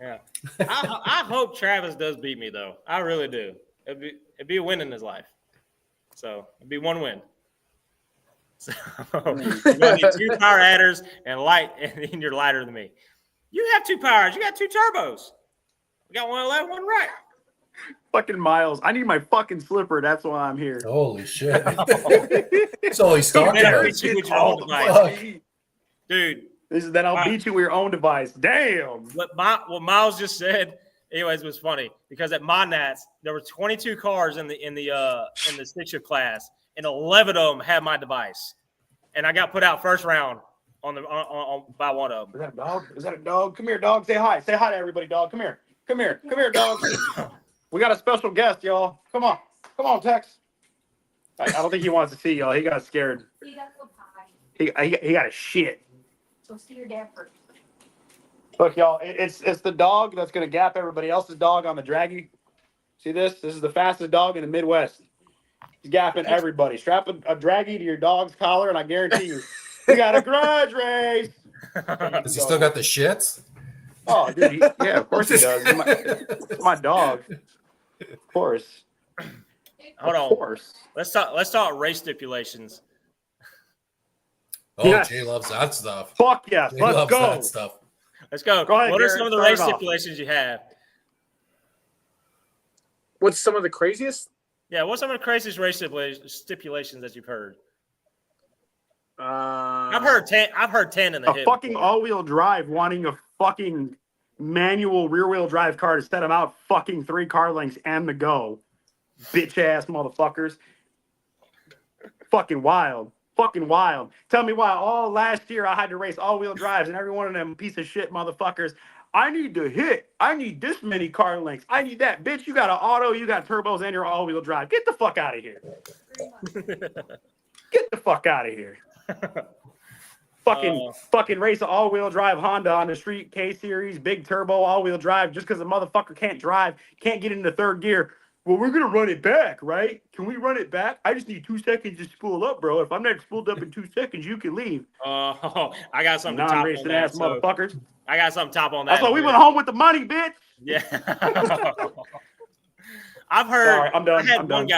Yeah. I hope Travis does beat me though. I really do. It'd be a win in his life. So it'd be 1 win. So you need 2 power adders and you're lighter than me. You have 2 powers. You got 2 turbos. We got one left, one right. Fucking Miles. I need my fucking slipper. That's why I'm here. Holy shit. That's all he's talking about. Beat you with your own device. Dude. Then I'll beat you with your own device. Damn. What Miles just said, anyways, was funny because at my Nats there were 22 cars in the 6 class, and 11 of them had my device, and I got put out first round by one of them. Is that a dog? Is that a dog? Come here, dog. Say hi. Say hi to everybody, dog. Come here. Come here. Come here, dog. We got a special guest, y'all. Come on. Come on, Tex. I don't think he wants to see y'all. He got scared. He got so high. He got a shit. So see your dad first. Look, y'all, it's the dog that's going to gap everybody else's dog on the draggy. See this? This is the fastest dog in the Midwest. He's gapping everybody. Strap a draggy to your dog's collar, and I guarantee you, we got a grudge race. Does he still got the shits? Oh, dude, yeah, of course he does. It's my dog. Of course. Hold on. Of course. Let's talk race stipulations. Oh, Yes. Jay loves that stuff. Fuck yes. Jay Let's loves go. that stuff. Let's go. Go ahead, What are Garrett, some of the start race it off. stipulations you have? What's some of the craziest? Yeah, what's some of the craziest race stipulations that you've heard? I've heard 10 in the A hit. fucking before. all-wheel drive wanting a fucking manual rear-wheel drive car to set them out fucking 3 car lengths and the go. Bitch-ass motherfuckers. Fucking wild. Fucking wild. Tell me why all last year I had to race all-wheel drives and every one of them piece of shit motherfuckers. I need to hit. I need this many car lengths. I need that. Bitch, you got an auto, you got turbos, and you're all-wheel drive. Get the fuck out of here. Get the fuck out of here. fucking race an all-wheel drive Honda on the street, K-Series, big turbo, all-wheel drive, just because the motherfucker can't drive, can't get into third gear. Well, we're going to run it back, right? Can we run it back? I just need 2 seconds to spool up, bro. If I'm not spooled up in 2 seconds, you can leave. I got something to top on Non-racing that. ass motherfuckers. I got something top on that. That's why we went home with the money, bitch. Yeah. I've heard. All right, I'm done.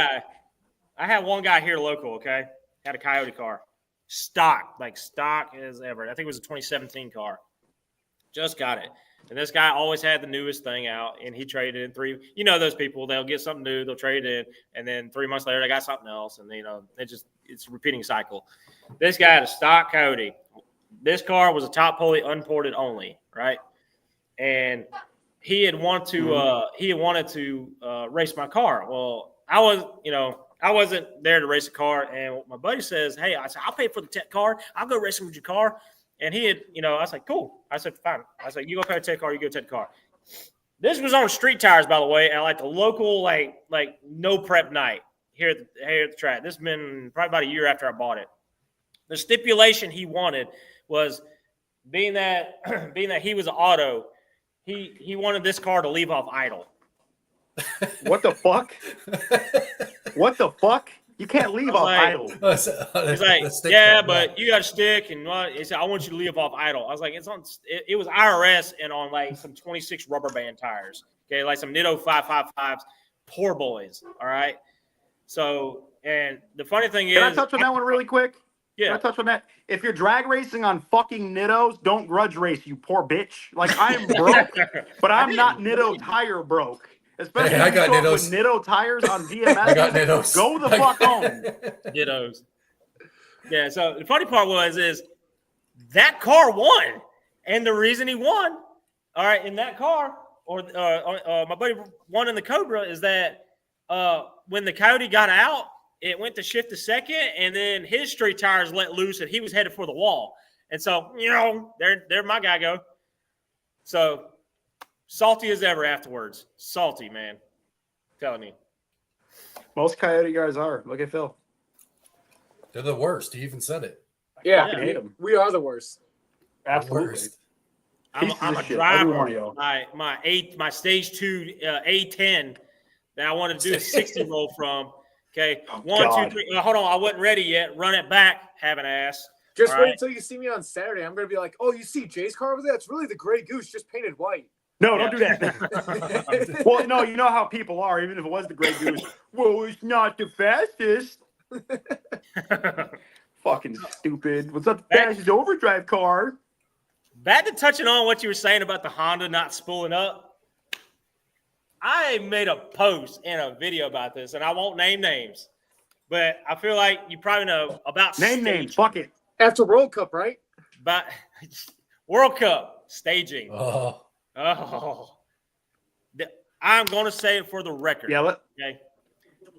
I had one guy here local, okay? Had a Coyote car. Stock as ever. I think it was a 2017 car. Just got it. And this guy always had the newest thing out, and he traded in 3. You know those people, they'll get something new, they'll trade it in, and then 3 months later they got something else, and it's a repeating cycle. This guy had a stock Coyote. This car was a top pulley, unported only, right? And he had wanted to race my car. Well, I wasn't there to race a car, and my buddy says, "Hey," I said, "I'll pay for the tech car. I'll go racing with your car." And he had, I was like, "Cool." I said, "Fine." I said, "You go pay the tech car. You go take the car." This was on street tires, by the way, at like the local like no prep night here at the track. This has been probably about a year after I bought it. The stipulation he wanted was being that he was an auto, he wanted this car to leave off idle. What the fuck? What the fuck? You can't leave off idle. He's like, "Yeah, but you got a stick," and he said, "I want you to leave off idle." I was like, it was IRS and on like some 26 rubber band tires. Okay, like some Nitto 555s, poor boys. All right. So, and the funny thing is, can I touch on that one really quick? Yeah. Can I touch on that? If you're drag racing on fucking Nittos, don't grudge race, you poor bitch. Like, I'm broke, but I'm not Nitto tire broke. Especially Hey, I got with Nittos. Nitto tires on VMS. I got Nittos. Go the fuck home. Dittos. Yeah, so the funny part is that car won. And the reason he won, all right, in that car, or my buddy won in the Cobra, is that when the Coyote got out, it went to shift to second, and then his street tires let loose, and he was headed for the wall. And so, there my guy go. So, salty as ever afterwards. Salty, man. I'm telling you. Most Coyote guys are. Look at Phil. They're the worst. He even said it. Yeah, Fucking hate 'em. we are the worst. Absolutely. Worst. I'm a shit. Every one driver. of y'all. My stage 2 A10 that I wanted to do a 60 roll from. Okay, Oh, 1, God. 2, 3. Hold on, I wasn't ready yet. Run it back, have an ass. Just All wait right. until you see me on Saturday. I'm going to be like, "Oh, you see Jay's car over there? It's really the Gray Goose, just painted white." No, don't do that. Well, no, you know how people are, even if it was the Grey Goose. Well, it's not the fastest. Fucking stupid. What's up, the fastest overdrive car? Back to touching on what you were saying about the Honda not spooling up. I made a post and a video about this, and I won't name names, but I feel like you probably know about Name names. Fuck it. After World Cup, right? About World Cup staging. Oh, I'm going to say it for the record. Yeah, Okay.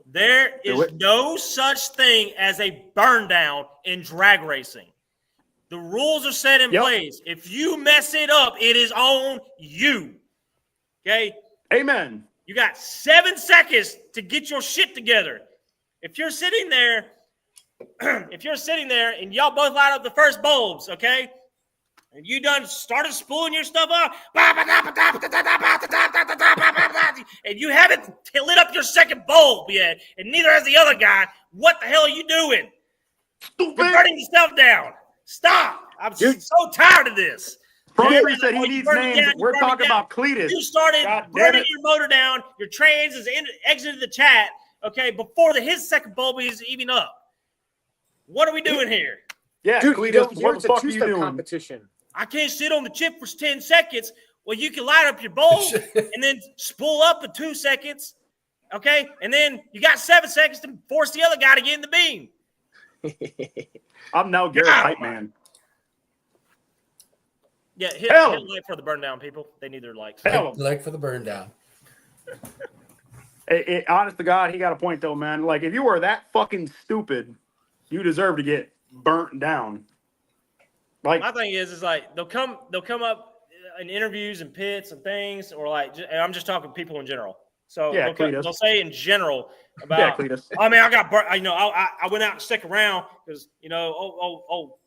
There Do is it. no such thing as a burn down in drag racing. The rules are set in Yep. place. If you mess it up, it is on you. Okay? Amen. You got 7 seconds to get your shit together. If you're sitting there, and y'all both light up the first bulbs, okay? And you done started spooling your stuff up, and you haven't lit up your second bulb yet, and neither has the other guy, what the hell are you doing? Stupid. You're burning yourself down. Stop. I'm so tired of this. Program said he You needs burned it names. down, you We're burned it talking down. about Cletus. You started God damn burning it. your motor down. Your trans has exited the chat, okay, before his second bulb is even up. What are we doing here? Yeah, Dude, you Cletus, don't hear what it's the a fuck are you two-step doing? competition. I can't sit on the chip for 10 seconds. Well, you can light up your bulb and then spool up in 2 seconds, okay? And then you got 7 seconds to force the other guy to get in the beam. I'm now Garrett Hype Man. Yeah, hit Hell. a like for the burn down, people. They need their likes. Hell. like for the burn down. Honest to God, he got a point though, man. Like, if you were that fucking stupid, you deserve to get burnt down. Like, My thing is like they'll come up in interviews and pits and things, or like, and I'm just talking people in general. So Yeah, Cletus. they'll say in general about. Yeah, Cletus. I mean, I got burnt. I went out and stick around because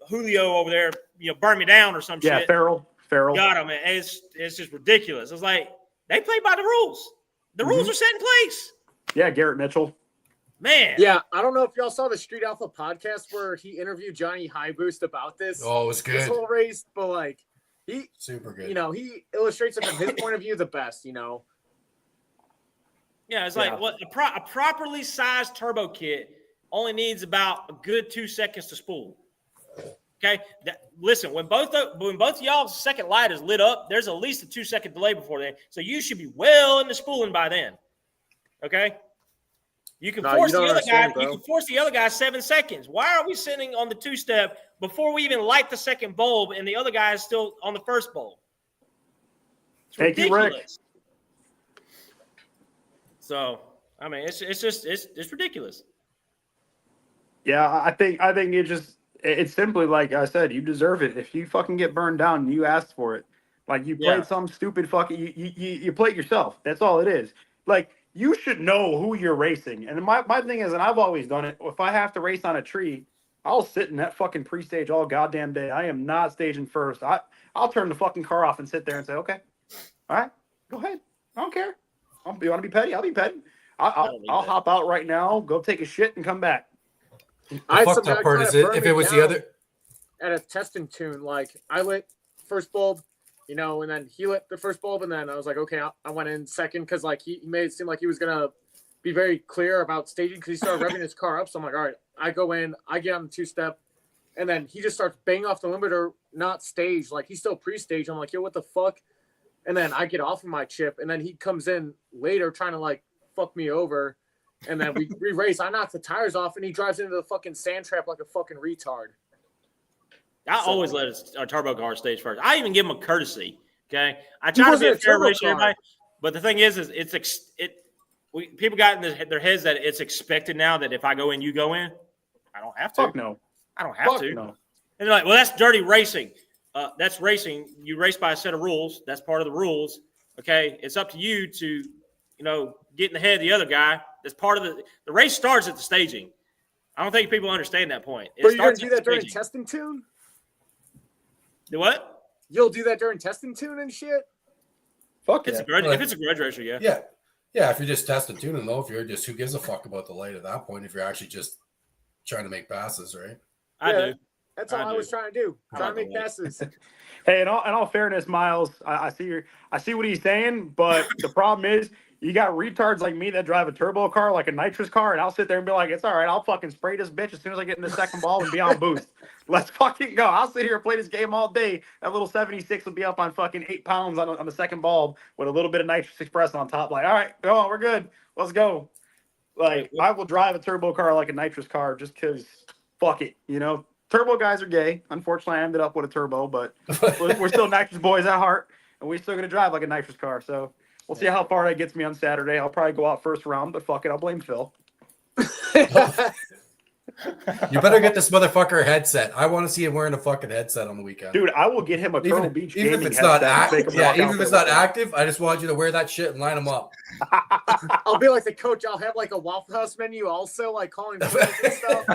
Julio over there burned me down or some Yeah, shit. Farrell. Got him, and it's just ridiculous. It's like they play by the rules. The rules are set in place. Yeah, Garrett Mitchell. Man. Yeah, I don't know if y'all saw the Street Alpha podcast where he interviewed Johnny Highboost about this. Oh, it was This good. whole race, but like he Super good. he illustrates it from his point of view the best. Yeah, it's like what a properly sized turbo kit only needs about a good 2 seconds to spool. Okay, listen. When both of y'all's second light is lit up, there's at least a 2 second delay before then. So you should be well into spooling by then. Okay, you can force the other guy. You can force the other guy 7 seconds. Why are we sitting on the 2-step before we even light the second bulb, and the other guy is still on the first bulb? It's ridiculous. So I mean, it's ridiculous. Yeah, I think it's simply like I said, you deserve it. If you fucking get burned down, you asked for it. Like you played some stupid fucking you played yourself. That's all it is. Like you should know who you're racing. And my thing is, and I've always done it, if I have to race on a tree, I'll sit in that fucking pre-stage all goddamn day. I am not staging first. I'll turn the fucking car off and sit there and say, okay, all right, go ahead. I don't care. You want to be petty? I'll be petty. I'll hop out right now, go take a shit, and come back. The fucked up part is if it was the other at a testing tune, like I lit first bulb, and then he lit the first bulb, and then I was like, okay, I went in second because like he made it seem like he was gonna be very clear about staging because he started revving his car up. So I'm like, all right, I go in, I get on the 2-step, and then he just starts banging off the limiter, not staged, like he's still pre-staged. I'm like, yo, what the fuck? And then I get off of my chip, and then he comes in later trying to like fuck me over. And then we race. I knock the tires off, and he drives into the fucking sand trap like a fucking retard. I always let a turbo car stage first. I even give him a courtesy. Okay, I try to be a fair racer, everybody. But the thing is people got in their heads that it's expected now that if I go in, you go in. I don't have to. Fuck no. I don't have to. No. And they're like, well, that's dirty racing. That's racing. You race by a set of rules. That's part of the rules. Okay, it's up to you to, get in the head of the other guy. That's part of the race starts at the staging. I don't think people understand that point. But you're going to do that during testing tune? Do what? You'll do that during testing tune and shit? Fuck yeah. If it's a grudge racer, yeah. Yeah. Yeah, if you're just testing tuning, though, if you're just who gives a fuck about the light at that point, if you're actually just trying to make passes, right? I do. That's all I was trying to do. Trying to make passes. Hey, in all fairness, Miles, I see what he's saying, but the problem is you got retards like me that drive a turbo car like a nitrous car, and I'll sit there and be like, it's all right, I'll fucking spray this bitch as soon as I get in the second ball and be on boost. Let's fucking go. I'll sit here and play this game all day. That little 76 will be up on fucking 8 pounds on the second bulb with a little bit of nitrous express on top. Like, all right, go on, we're good. Let's go. Like, I will drive a turbo car like a nitrous car just because fuck it, Turbo guys are gay. Unfortunately, I ended up with a turbo, but we're still nitrous boys at heart, and we're still going to drive like a nitrous car. So we'll see how far that gets me on Saturday. I'll probably go out first round, but fuck it, I'll blame Phil. You better get this motherfucker a headset. I want to see him wearing a fucking headset on the weekend. Dude, I will get him a Turtle Beach even if gaming it's not headset. even if it's not active, I just want you to wear that shit and line them up. I'll be like the coach. I'll have like a Waffle House menu also, like calling and stuff.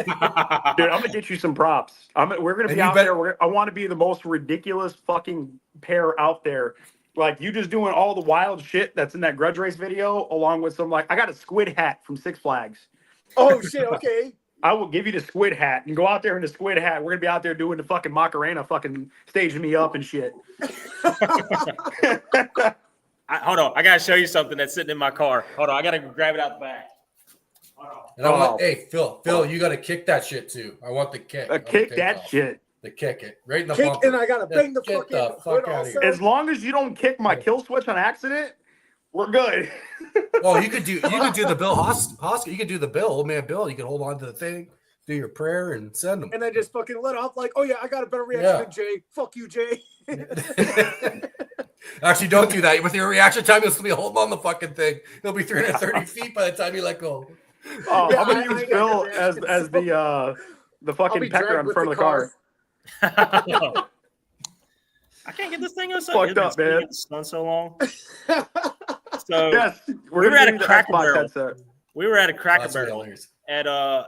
Dude, I'm gonna get you some props. We're gonna be out there. I want to be the most ridiculous fucking pair out there. Like you just doing all the wild shit that's in that Grudge race video, along with some I got a squid hat from Six Flags. Oh shit! Okay. I will give you the squid hat and go out there in the squid hat. We're gonna be out there doing the fucking Macarena, fucking staging me up and shit. Hold on, I gotta show you something that's sitting in my car. Hold on, I gotta grab it out the back. Hold on. Hey, Phil, you gotta kick that shit too. I want the kick. Kick that shit. The kick it right in the kick, bumper. and I gotta bang the Get the fuck out of here. As long as you don't kick my kill switch on accident, we're good. Well, you could do the Bill Hoskins. You could do the Bill, old man Bill. You could hold on to the thing, do your prayer, and send them. And then just fucking let off like, oh yeah, I got a better reaction than Jay. Fuck you, Jay. Actually, don't do that. With your reaction time, you'll still be holding on the fucking thing. It'll be 330 feet by the time you let go. Oh, yeah, I'm gonna use Phil as the fucking pecker on front of the car. I can't get this thing on. Fucked up, man. It's done so long. So Yes, we were gonna at give a you the Cracker Xbox Barrel. headset. We were at a Cracker That's really Barrel hilarious. at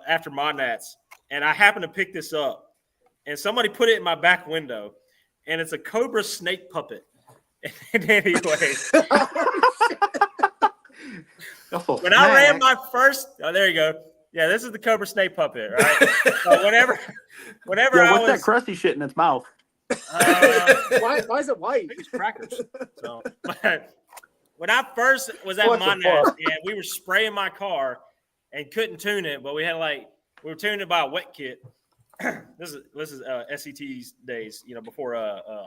after my Nats, and I happened to pick this up, and somebody put it in my back window, and it's a Cobra snake puppet. And anyway, when I ran my first, there you go. Yeah, this is the Cobra snake puppet, right? Whenever Yeah, I what's was that crusty shit in its mouth? Why is it white? it's crackers. So, but when I first was at What the Monash fuck? and we were spraying my car and couldn't tune it, but we were tuning it by a wet kit. This is SCT's days, before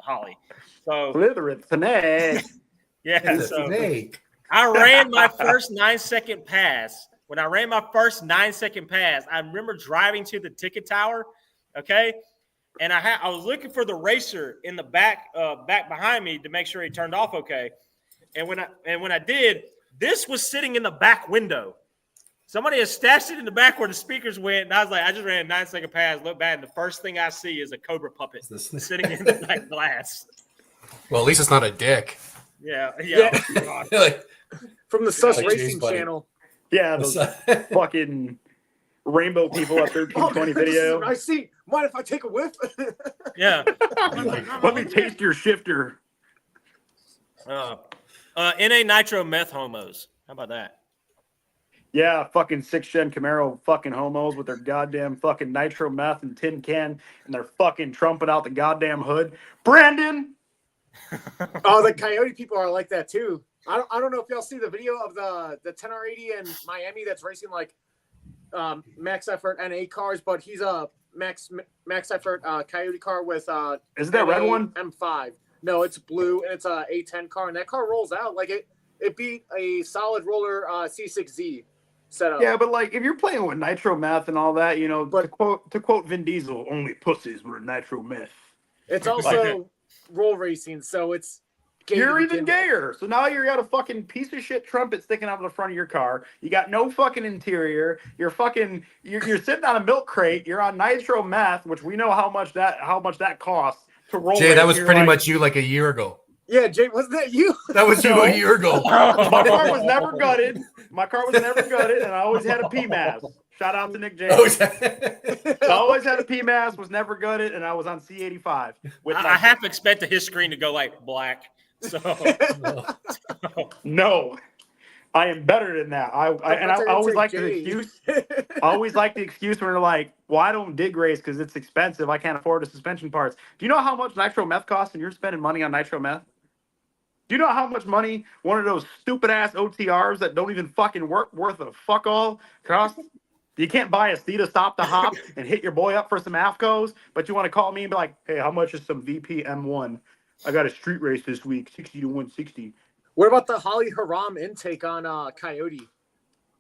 Holly. So Slytherin snake. yeah, It's a so snake. I ran my first 9-second pass. When I ran my first 9-second pass, I remember driving to the ticket tower, okay, and I was looking for the racer in the back behind me to make sure he turned off okay. And when I did, this was sitting in the back window. Somebody has stashed it in the back where the speakers went, and I was like, I just ran a 9-second pass, look back, and the first thing I see is a Cobra puppet sitting in the back glass. Well, at least it's not a dick. Yeah. Like, From the Sus Yeah, Racing jeez, buddy. channel. Yeah, those fucking rainbow people at 1320 video. I see. Mind if I take a whiff? Yeah. Let me taste your shifter. NA Nitro meth homos. How about that? Yeah, fucking 6th-gen Camaro fucking homos with their goddamn fucking nitro meth and tin can, and they're fucking trumping out the goddamn hood. Brandon! Oh, the Coyote people are like that too. I don't know if y'all see the video of the 10R80 in Miami that's racing like max effort NA cars, but he's a max effort Coyote car with Is it that red one? M5. No, it's blue and it's a A10 car, and that car rolls out like it beat a solid roller C6Z setup. Yeah, but like if you're playing with nitro meth and all that, but to quote Vin Diesel, only pussies were nitro meth. It's also roll racing, so it's gay You're to even begin with. gayer. So now you got a fucking piece of shit trumpet sticking out of the front of your car. You got no fucking interior. You're sitting on a milk crate. You're on nitro meth, which we know how much that costs to roll. Jay, race. that was You're pretty like, much you like a year ago. Yeah, Jay, wasn't that you? That was you a year ago. My car was never gutted. My car was never gutted, and I always had a PMAS. Shout out to Nick James. I always had a PMAS, was never gutted, and I was on C85. I half expected his screen to go like black. So no, I am better than that. I always like the excuse. I always like the excuse when they're like, "Well, I don't dig race because it's expensive. I can't afford the suspension parts." Do you know how much nitro meth costs, and you're spending money on nitro meth? Do you know how much money one of those stupid ass OTRs that don't even fucking work worth a fuck all costs? You can't buy a seat to stop the hop and hit your boy up for some AFCOs, but you want to call me and be like, "Hey, how much is some VP M1? I got a street race this week, 60 to 160." What about the Holly Haram intake on Coyote?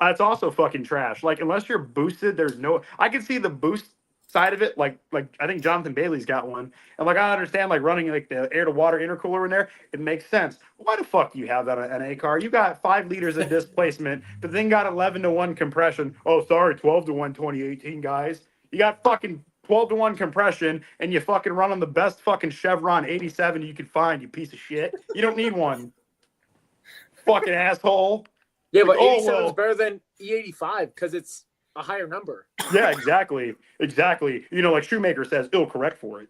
It's also fucking trash. Like, unless you're boosted, there's no. I can see the boost side of it. Like I think Jonathan Bailey's got one, and like I understand like running like the air to water intercooler in there, it makes sense. Why the fuck do you have that on an NA car? You got 5 liters of displacement, but then got 11 to 1 compression. Oh, sorry, 12 to 1 2018 guys. You got fucking 12 to 1 compression, and you fucking run on the best fucking Chevron 87 you can find. You piece of shit. You don't need one. Fucking asshole. Yeah, but Like, 87 is better than E85 because it's a higher number. Yeah, exactly. Like Shoemaker says, it'll correct for it.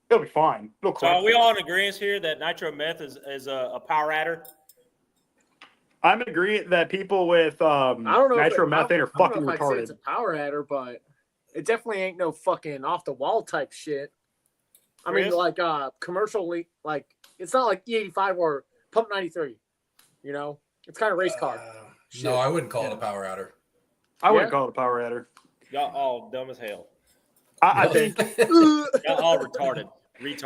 It'll be fine. It'll So correct are we for it. all in agreement here that nitro meth is a power adder? I'm in agreement that people with I don't know. nitromethane are fucking I'd say it's retarded. a power adder, but it definitely ain't no fucking off the wall type shit. I mean, Chris? like commercially, like it's not like E85 or Pump 93. You know, it's kind of race car. No, I wouldn't call it a power adder. I wouldn't Yeah. call it a power adder. Y'all all dumb as hell. I think. Y'all all retarded.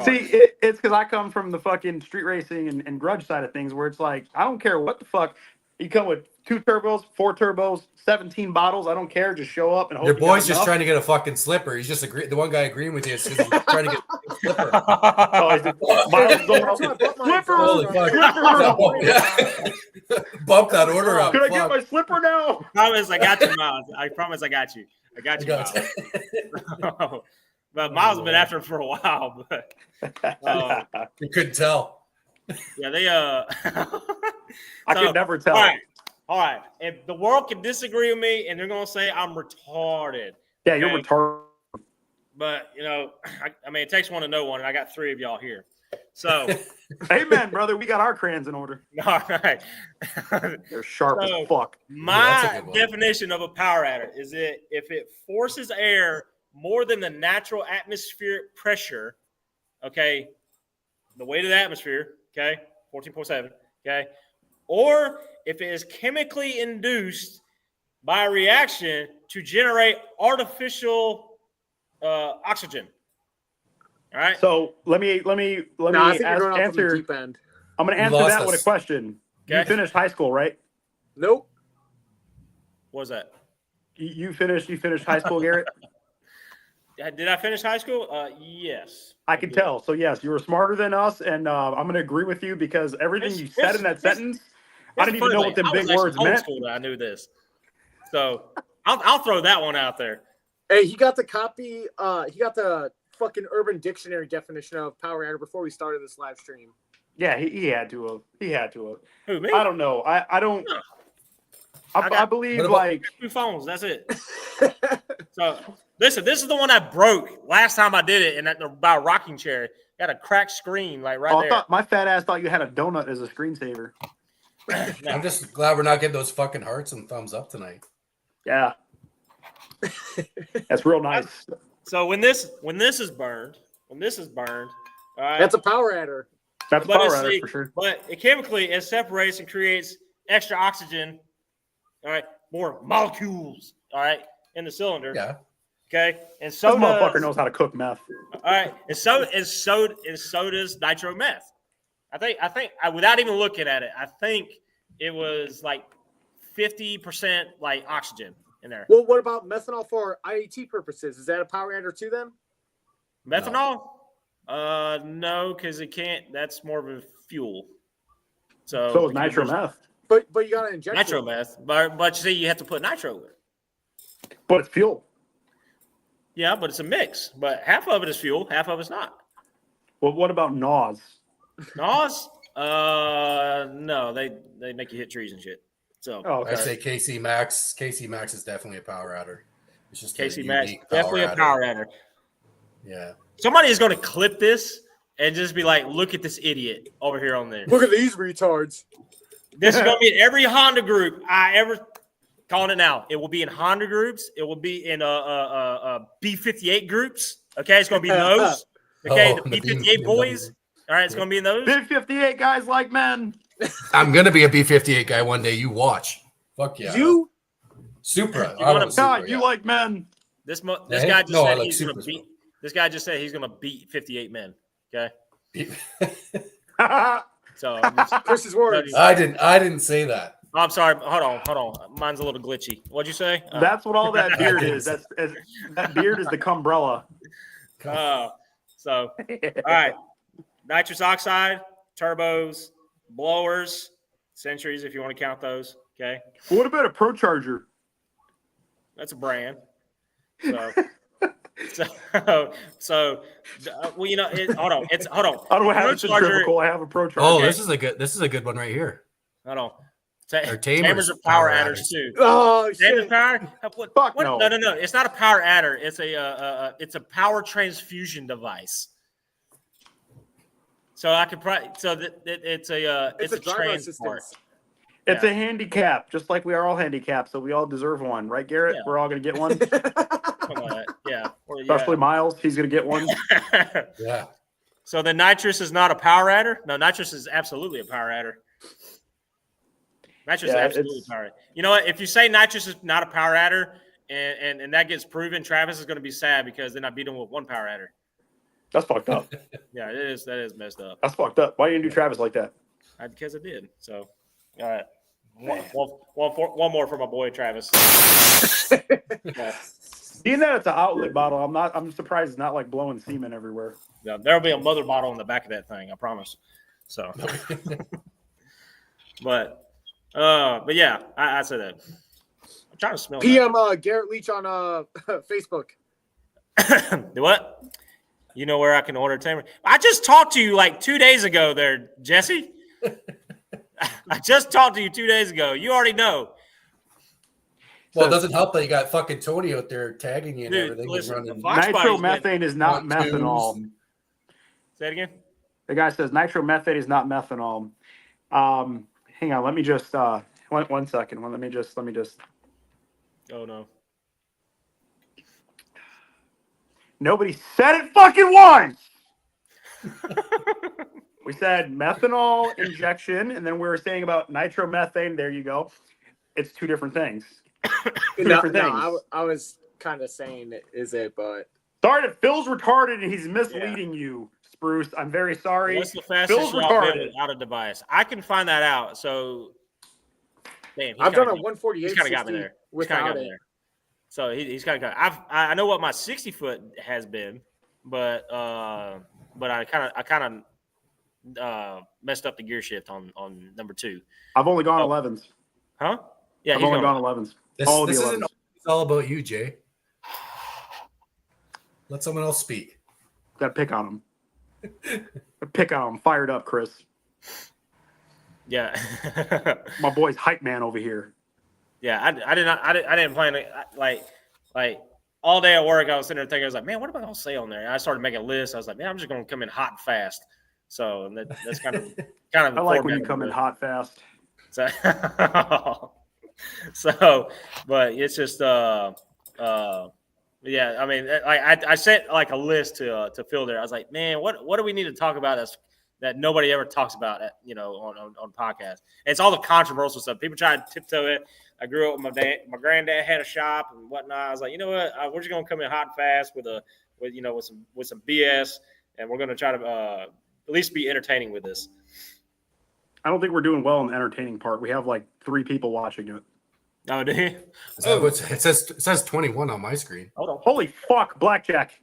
See, it's because I come from the fucking street racing and grudge side of things, where it's like I don't care what the fuck. You come with 2 turbos, 4 turbos, 17 bottles. I don't care. Just show up and hope Your you got boy's just enough. trying to get a fucking slipper. He's just the one guy agreeing with you is because he's trying to get a slipper. Oh, he's just- Miles is going That's why I bought mine Slipper! Holy fuck. Bump that order up. Can I get Fuck. my slipper now? Promise I got you, Miles. I promise I got you. I got you, Miles. But Miles has been after him for a while. But You couldn't tell. yeah, they I can never tell. All right. If the world can disagree with me and they're going to say I'm retarded. Yeah, you're okay? retarded. But, I mean, it takes one to know one, and I got 3 of y'all here. So. Amen, brother. We got our crayons in order. All right. They're sharp as fuck. My definition of a power adder is if it forces air more than the natural atmospheric pressure, okay, the weight of the atmosphere, okay, 14.7, okay, or if it is chemically induced by a reaction to generate artificial oxygen. All right. So let me I think you're going off from the answer. deep end. I'm going to answer that with a question. Okay. You finished high school, right? Nope. What was that? You finished high school, Garrett? Did I finish high school? Yes. I can tell. So yes, you were smarter than us, and I'm going to agree with you because everything you said in that sentence, I didn't even know what them big words meant. School that I knew this, so I'll throw that one out there. Hey, he got the copy. He got the fucking Urban Dictionary definition of power adder before we started this live stream. Yeah, he had to have. He had to have. Who, me? I don't know. I don't. I believe like 2 phones. That's it. So listen, this is the one I broke last time I did it, and by a rocking chair. Got a cracked screen like right there. My fat ass thought you had a donut as a screensaver. I'm just glad we're not getting those fucking hearts and thumbs up tonight. Yeah, that's real nice. So when this is burned, all right, That's a power adder. That's but power adder for sure. But it chemically it separates and creates extra oxygen. All right, more molecules. All right, in the cylinder. Yeah. Okay, and This so motherfucker knows how to cook meth. All right, and so does nitro meth. I think without even looking at it, I think it was like 50% like oxygen in there. Well, what about methanol for IAT purposes? Is that a power adder too then? Methanol? No, because it can't. That's more of a fuel. So is nitro meth. But you gotta inject nitro it. meth, but you see, you have to put nitro with it. But it's fuel. Yeah, but it's a mix. But half of it is fuel, half of it's not. Well, what about NOS? NOS? No, they make you hit trees and shit. So okay. I say KC Max. KC Max is definitely a power adder. It's just KC Max, definitely a power adder. Yeah. Somebody is going to clip this and just be like, "Look at this idiot over here on there." Look at these retards. This is going to be in every Honda group I ever calling it now. It will be in Honda groups. It will be in B58 groups. Okay, it's going to be in those. Okay, the B58 boys. All right, it's going to be in those. B58 guys like men. I'm gonna be a B58 guy one day. You watch. Fuck yeah. You? Supra. You wanna- God, you like men. This Hey, guy just no, I said like he's going to Supras, beat. This guy just said he's going to beat 58 men. Okay, so Chris's words. I didn't say that. I'm sorry. Hold on. Mine's a little glitchy. What'd you say? That's what all that beard is. That beard is the cumbrella. So, all right. Nitrous oxide, turbos, blowers, centuries, if you want to count those. Okay. What about a Pro Charger? That's a brand. So well, you know, hold on. I don't have a Pro Charger- centrifugal. I have a Pro Charger. Oh, Okay. this is a good one right here. Hold on. Or Tamers are power adders too. Oh Tamers shit. power? Fuck What? no. No. It's not a power adder. It's a power transfusion device. So I could probably it's a driver transport. assistance. It's a handicap, just like we are all handicapped, so we all deserve one, right, Garrett? Yeah. We're all going to get one. Something like that. Yeah. Or, Especially Miles, he's going to get one. Yeah. So the nitrous is not a power adder? No, nitrous is absolutely a power adder. Nitrous is absolutely a power adder. You know what? If you say nitrous is not a power adder and that gets proven, Travis is going to be sad because then I beat him with one power adder. That's fucked up. Yeah, it is. That is messed up. That's fucked up. Why you didn't do Travis like that? Because I did. So, all right. One more for my boy Travis. Yeah. Being that it's an outlet bottle, I'm surprised it's not like blowing semen everywhere. Yeah, there'll be a mother bottle in the back of that thing, I promise. So, but yeah, I said that. I'm trying to smell. PM Garrett Leach on Facebook. Do what? You know where I can order tamer? I just talked to you like 2 days ago there, Jesse. I just talked to you 2 days ago. You already know. Well, it doesn't help that you got fucking Tony out there tagging you and Dude, everything. listen, and running Nitromethane is not methanol. Say it again. The guy says nitromethane is not methanol. Hang on, let me just one second. Let me just. Oh no. Nobody said it fucking once. We said methanol injection, and then we were saying about nitromethane. There you go. It's two different things. I was kind of saying is it, but Sorry, Phil's retarded and he's misleading you, Spruce. I'm very sorry. What's the fastest Phil's y'all been retarded. without a device? I can find that out. So, damn, I've done a 148. He's kind of got me there. He's kind of got me there. So he's kind of. I know what my 60 foot has been, but I kind of messed up the gear shift on number 2. I've only gone 11s. Huh? Yeah, I've he's only going gone 11s. This All of the isn't 11s. it's all about you, Jay. Let someone else speak. Got to pick on him. Pick on him. Fired up, Chris. Yeah. My boy's hype man over here. Yeah, I didn't plan it. Like all day at work, I was sitting there thinking, I was like, man, what am I gonna say on there? And I started making a list. I was like, man, I'm just gonna come in hot and fast. So that's kind of I like when you come in hot fast. So, but it's just yeah. I mean, I sent like a list to Phil there. I was like, man, what do we need to talk about that nobody ever talks about on podcasts? And it's all the controversial stuff. People try to tiptoe it. I grew up with my granddad had a shop and whatnot. I was like, you know what? We're just gonna come in hot and fast with some BS, and we're gonna try to at least be entertaining with this. I don't think we're doing well in the entertaining part. We have like 3 people watching it. Oh, do you? It says 21 on my screen. Hold on. Holy fuck, blackjack.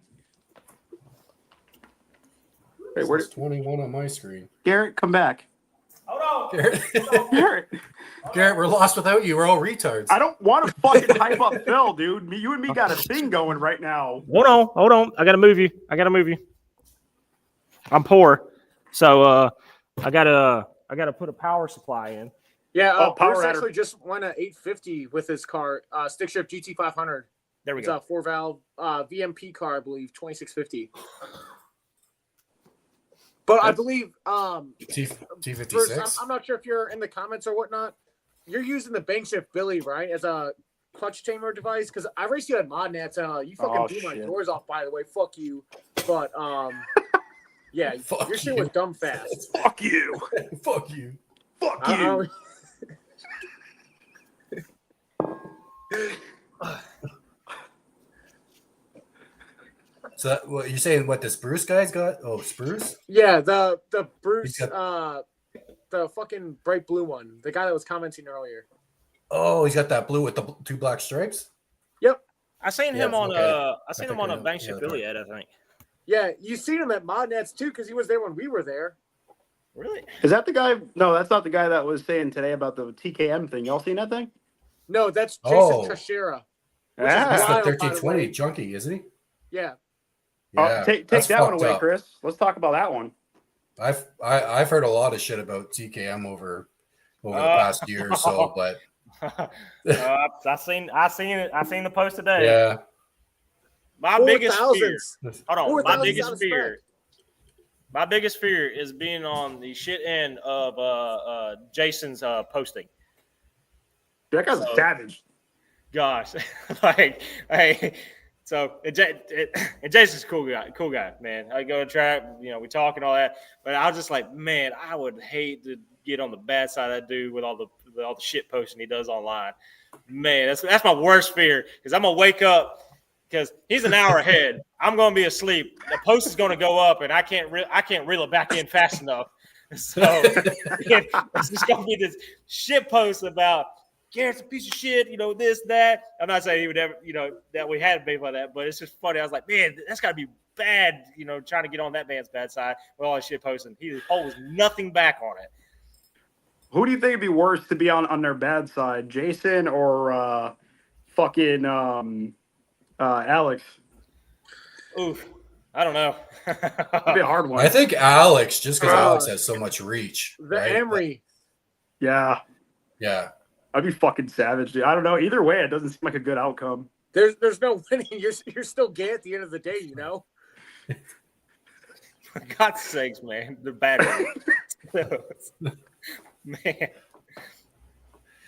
Hey, Where's 21 on my screen? Garrett, come back. Hold on. Garrett, Garrett, we're lost without you. We're all retards. I don't want to fucking hype up Phil, dude. You and me got a thing going right now. Hold on. I gotta move you. I'm poor, so I gotta put a power supply in. yeah, Power Bruce Adder. actually just won an 850 with his car, stick shift GT500. There we It's go. a 4-valve VMP car, I believe, 2650. But I believe T56. Bruce, I'm not sure if you're in the comments or whatnot. You're using the bank shift Billy, right, as a clutch tamer device? Because I raced you at Modnets. You fucking blew my shit. doors off, by the way. Fuck you. But yeah, Fuck your shit you. was dumb fast. Fuck you. Fuck you. Fuck you. So what you're saying? What this Bruce guy's got? Oh, Spruce. Yeah, the Bruce, He's the fucking bright blue one, the guy that was commenting earlier. Oh, he's got that blue with the 2 black stripes. Yep. I seen Yeah, him on okay. a bank shift Billy ad, I think. Yeah, you seen him at Modnets too, because he was there when we were there. Really? Is that the guy? No, that's not the guy that was saying today about the TKM thing. Y'all seen that thing? No, that's Jason Oh. Teixeira. That's Yeah. the wild, by the 1320 way. junkie, isn't he? Yeah. Yeah, Take that's that one fucked away, up. Chris. Let's talk about that one. I've heard a lot of shit about TKM over the past year or so, but I seen the post today. yeah, My biggest fear. 4,000s. Hold on. 4,000's out of spec. My biggest fear is being on the shit end of Jason's posting. That guy's a savage. Gosh, like, hey, so and Jason's a cool guy, man. I go to track, we talk and all that, but I was just like, man, I would hate to get on the bad side of that dude with all the shit posting he does online. Man, that's my worst fear, because I'm gonna wake up because he's an hour ahead. I'm gonna be asleep. The post is gonna go up, and I can't reel it back in fast enough. So it's just gonna be this shit post about Garrett's a piece of shit, this, that. I'm not saying he would ever, that we had beef like that, but it's just funny. I was like, man, that's gotta be bad, trying to get on that man's bad side with all his shit posting. He holds nothing back on it. Who do you think would be worse to be on their bad side, Jason or fucking Alex? Oof, I don't know. That'd be a hard one. I think Alex, just because Alex has so much reach. The right? Emery. Yeah. Yeah. I'd be fucking savage, dude. I don't know. Either way, it doesn't seem like a good outcome. There's no winning. You're still gay at the end of the day, you know. For God's sakes, man, they're bad. Man,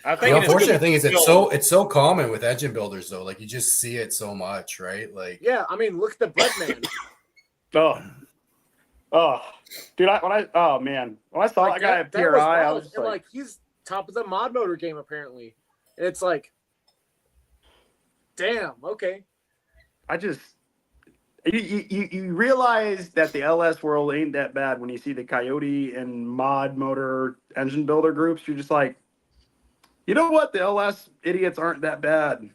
I The think unfortunate thing is it's so common with engine builders though. Like you just see it so much, right? Like Yeah, I mean, look at the bread man. Oh, dude! When I saw Like, that guy at that was PRI, I wild. was just And, like, he's top of the mod motor game apparently. And it's like, damn, okay. I just you realize that the LS world ain't that bad when you see the Coyote and mod motor engine builder groups. You're just like, you know what? The LS idiots aren't that bad.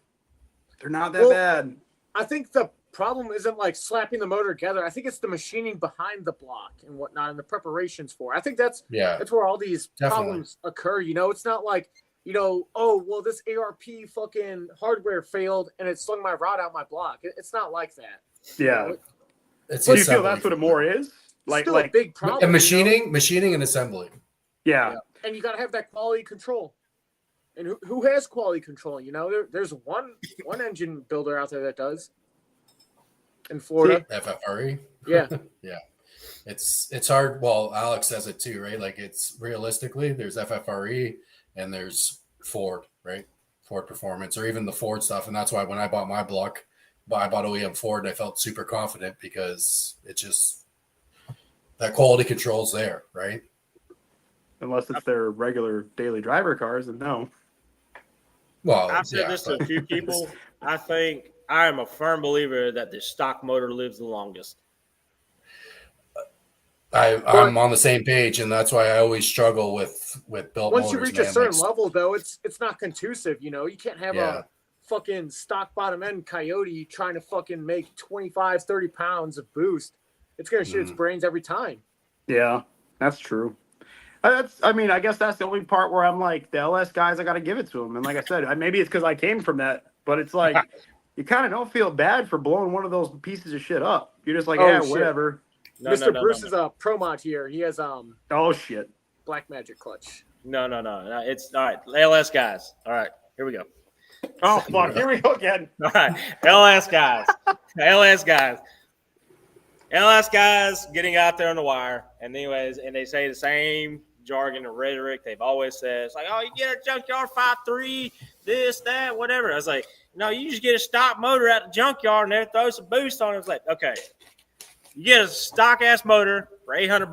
They're not that bad. I think the problem isn't like slapping the motor together. I think it's the machining behind the block and whatnot and the preparations for it. I think that's where all these problems occur. You know, it's not like, you know, oh, well, this ARP fucking hardware failed and it slung my rod out my block. It's not like that. Yeah. You know? Do you feel that's what it more is? Like a big problem. And machining and assembly. Yeah. And you got to have that quality control. And who has quality control? You know, there's one engine builder out there that does. In Florida. FFRE. Yeah. Yeah. It's hard. Well, Alex says it too, right? Like it's realistically, there's FFRE and there's Ford, right? Ford Performance or even the Ford stuff. And that's why when I bought my block, I bought OEM Ford, I felt super confident because it just, that quality control's there, right? Unless it's their regular daily driver cars, and no. Well, I've said this to a few people. I think I am a firm believer that the stock motor lives the longest. I'm on the same page, and that's why I always struggle with built once motors. You reach a certain level, though, it's not conducive. You know, you can't have a fucking stock bottom end Coyote trying to fucking make 25, 30 pounds of boost. It's gonna shit its brains every time. Yeah, that's true. I guess that's the only part where I'm like, the LS guys, I got to give it to them. And like I said, maybe it's because I came from that, but it's like, you kind of don't feel bad for blowing one of those pieces of shit up. You're just like, whatever. No, Mr. Bruce is a pro mod here. He has oh shit, Black Magic clutch. No. It's all right. LS guys. All right, here we go. Oh fuck, here we go again. All right, LS guys. LS guys getting out there on the wire, and anyways, and they say the same jargon and rhetoric they've always said. It's like, oh, you get a junkyard 5.3, this, that, whatever. I was like, no, you just get a stock motor at the junkyard and there throw some boost on it. It's like, okay, you get a stock ass motor for $800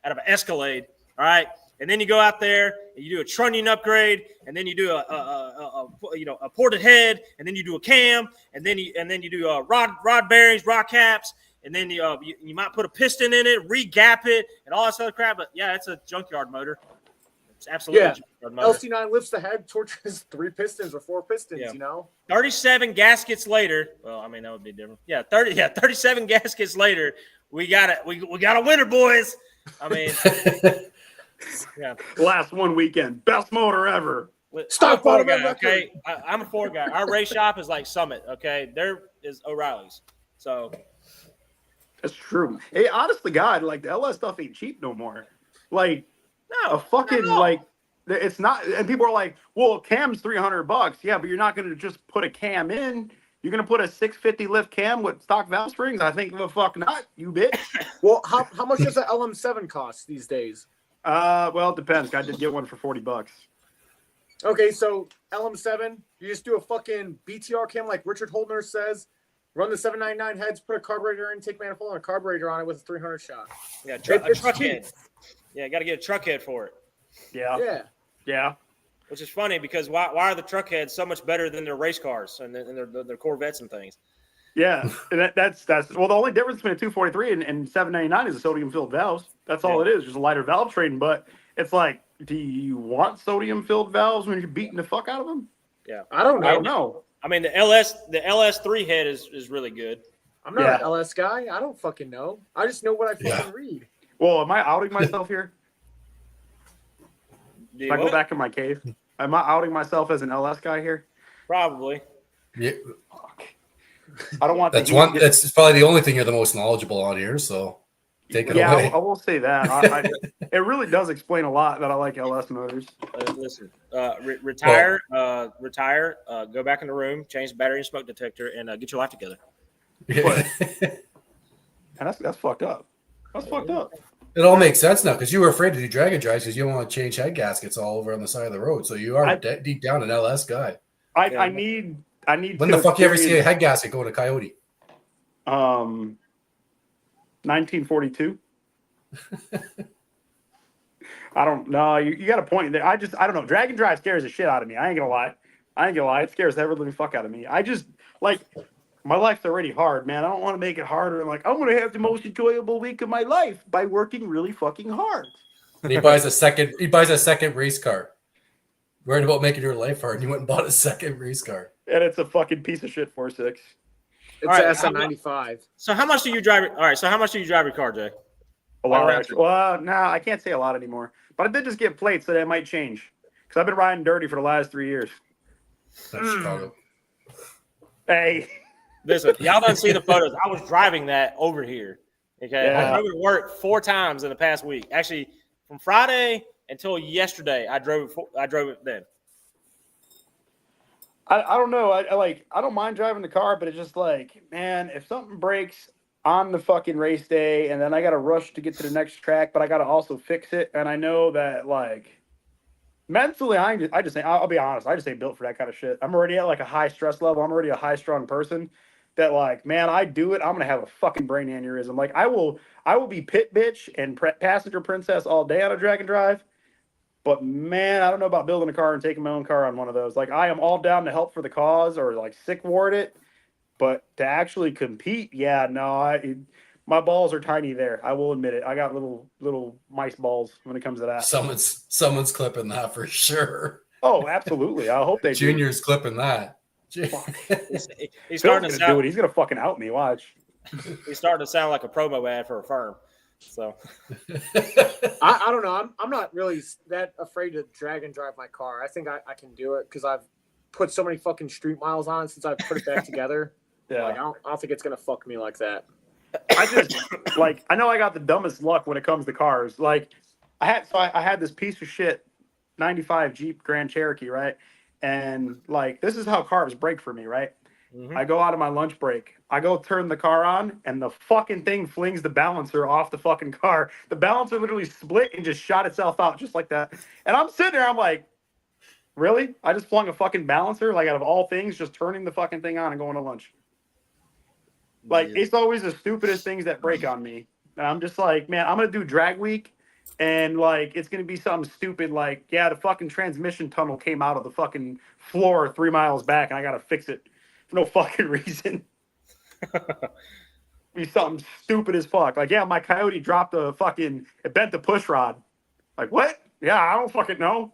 out of an Escalade, all right, and then you go out there and you do a trunnion upgrade, and then you do a ported head, and then you do a cam, and then you do rod bearings, rod caps. And then you might put a piston in it, re-gap it, and all this other crap. But yeah, it's a junkyard motor. It's absolutely a junkyard motor. LC9 lifts the head, torches 3 pistons or 4 pistons. You know, 37 gaskets later. Well, I mean that would be different. 37 gaskets later, we got it. We got a winner, boys. I mean, last one weekend, best motor ever. Stop Ford guy. Okay, I'm a Ford guy. Our race shop is like Summit. Okay, there is O'Reilly's. So. That's true. Hey, honest to God, like the LS stuff ain't cheap no more. Like, no, a fucking like, it's not. And people are like, "Well, cam's $300." Yeah, but you're not going to just put a cam in. You're going to put a 650 lift cam with stock valve springs. I think the fuck not, you bitch. Well, how much does an LM7 cost these days? Well, it depends. I did get one for $40. Okay, so LM7, you just do a fucking BTR cam like Richard Holdner says. Run the 799 heads, put a carburetor intake manifold and a carburetor on it with a 300 shot. Yeah, a truck head. Yeah, got to get a truck head for it. Yeah. Which is funny because why are the truck heads so much better than their race cars and their Corvettes and things? Yeah, and that's well, the only difference between a 243 and 799 is the sodium filled valves. That's all it is, just a lighter valve train. But it's like, do you want sodium filled valves when you're beating the fuck out of them? Yeah, I don't know. I mean, the LS3 head is really good. I'm not an LS guy. I don't fucking know. I just know what I fucking read. Well, am I outing myself here? If I go back in my cave, am I outing myself as an LS guy here? Probably. Yeah. I don't want that's probably the only thing you're the most knowledgeable on here. So Take it Yeah, away. I will say that. It really does explain a lot that I like LS motors. Listen, retire, go back in the room, change the battery and smoke detector, and get your life together. And that's fucked up. That's fucked up. It all makes sense now because you were afraid to do drag and drives because you don't want to change head gaskets all over on the side of the road. So you are deep down an LS guy. I need. When the fuck you ever see a head gasket go to Coyote? 1942. I don't know. You got a point there. I don't know. Drag and drive scares the shit out of me. I ain't gonna lie. It scares the ever living fuck out of me. I just like my life's already hard, man. I don't want to make it harder. I'm like, I'm gonna have the most enjoyable week of my life by working really fucking hard. And he buys a second race car. Worried about making your life hard, and he went and bought a second race car. And it's a fucking piece of shit 4.6. It's an SM95. So how much do you drive? All right. So how much do you drive your car, Jay? A lot, actually. Well, no, I can't say a lot anymore. But I did just get plates, so that might change. Because I've been riding dirty for the last 3 years. That's Chicago. Hey. Listen, y'all don't see the photos. I was driving that over here. Okay. Yeah. I drove it to work 4 times in the past week. Actually, from Friday until yesterday, I drove it then. I don't know. I don't mind driving the car, but it's just like, man, if something breaks on the fucking race day and then I got to rush to get to the next track, but I got to also fix it. And I know that like mentally, I'll be honest. I just ain't built for that kind of shit. I'm already at like a high stress level. I'm already a high strung person that like, man, I do it. I'm going to have a fucking brain aneurysm. Like I will be pit bitch and passenger princess all day on a drag and drive. But man, I don't know about building a car and taking my own car on one of those. Like I am all down to help for the cause or like sick ward it, but to actually compete, yeah, no, my balls are tiny there. I will admit it. I got little mice balls when it comes to that. Someone's clipping that for sure. Oh, absolutely. I hope they Junior's clipping that. He's starting to do it. He's gonna fucking out me. Watch. He's starting to sound like a promo ad for a firm. So I don't know. I'm not really that afraid to drag and drive my car. I think I can do it because I've put so many fucking street miles on since I've put it back together. Yeah. Like, I don't think it's gonna fuck me like that. I just like I know I got the dumbest luck when it comes to cars. Like I had this piece of shit 95 Jeep Grand Cherokee, right? And like this is how cars break for me, right? Mm-hmm. I go out of my lunch break. I go turn the car on, and the fucking thing flings the balancer off the fucking car. The balancer literally split and just shot itself out just like that. And I'm sitting there, I'm like, really? I just flung a fucking balancer, like out of all things, just turning the fucking thing on and going to lunch. Like, it's always the stupidest things that break on me. And I'm just like, man, I'm going to do drag week, and like, it's going to be something stupid like, yeah, the fucking transmission tunnel came out of the fucking floor 3 miles back, and I got to fix it. For no fucking reason. Be something stupid as fuck. Like, yeah, my Coyote dropped it bent the push rod. Like, what? Yeah, I don't fucking know.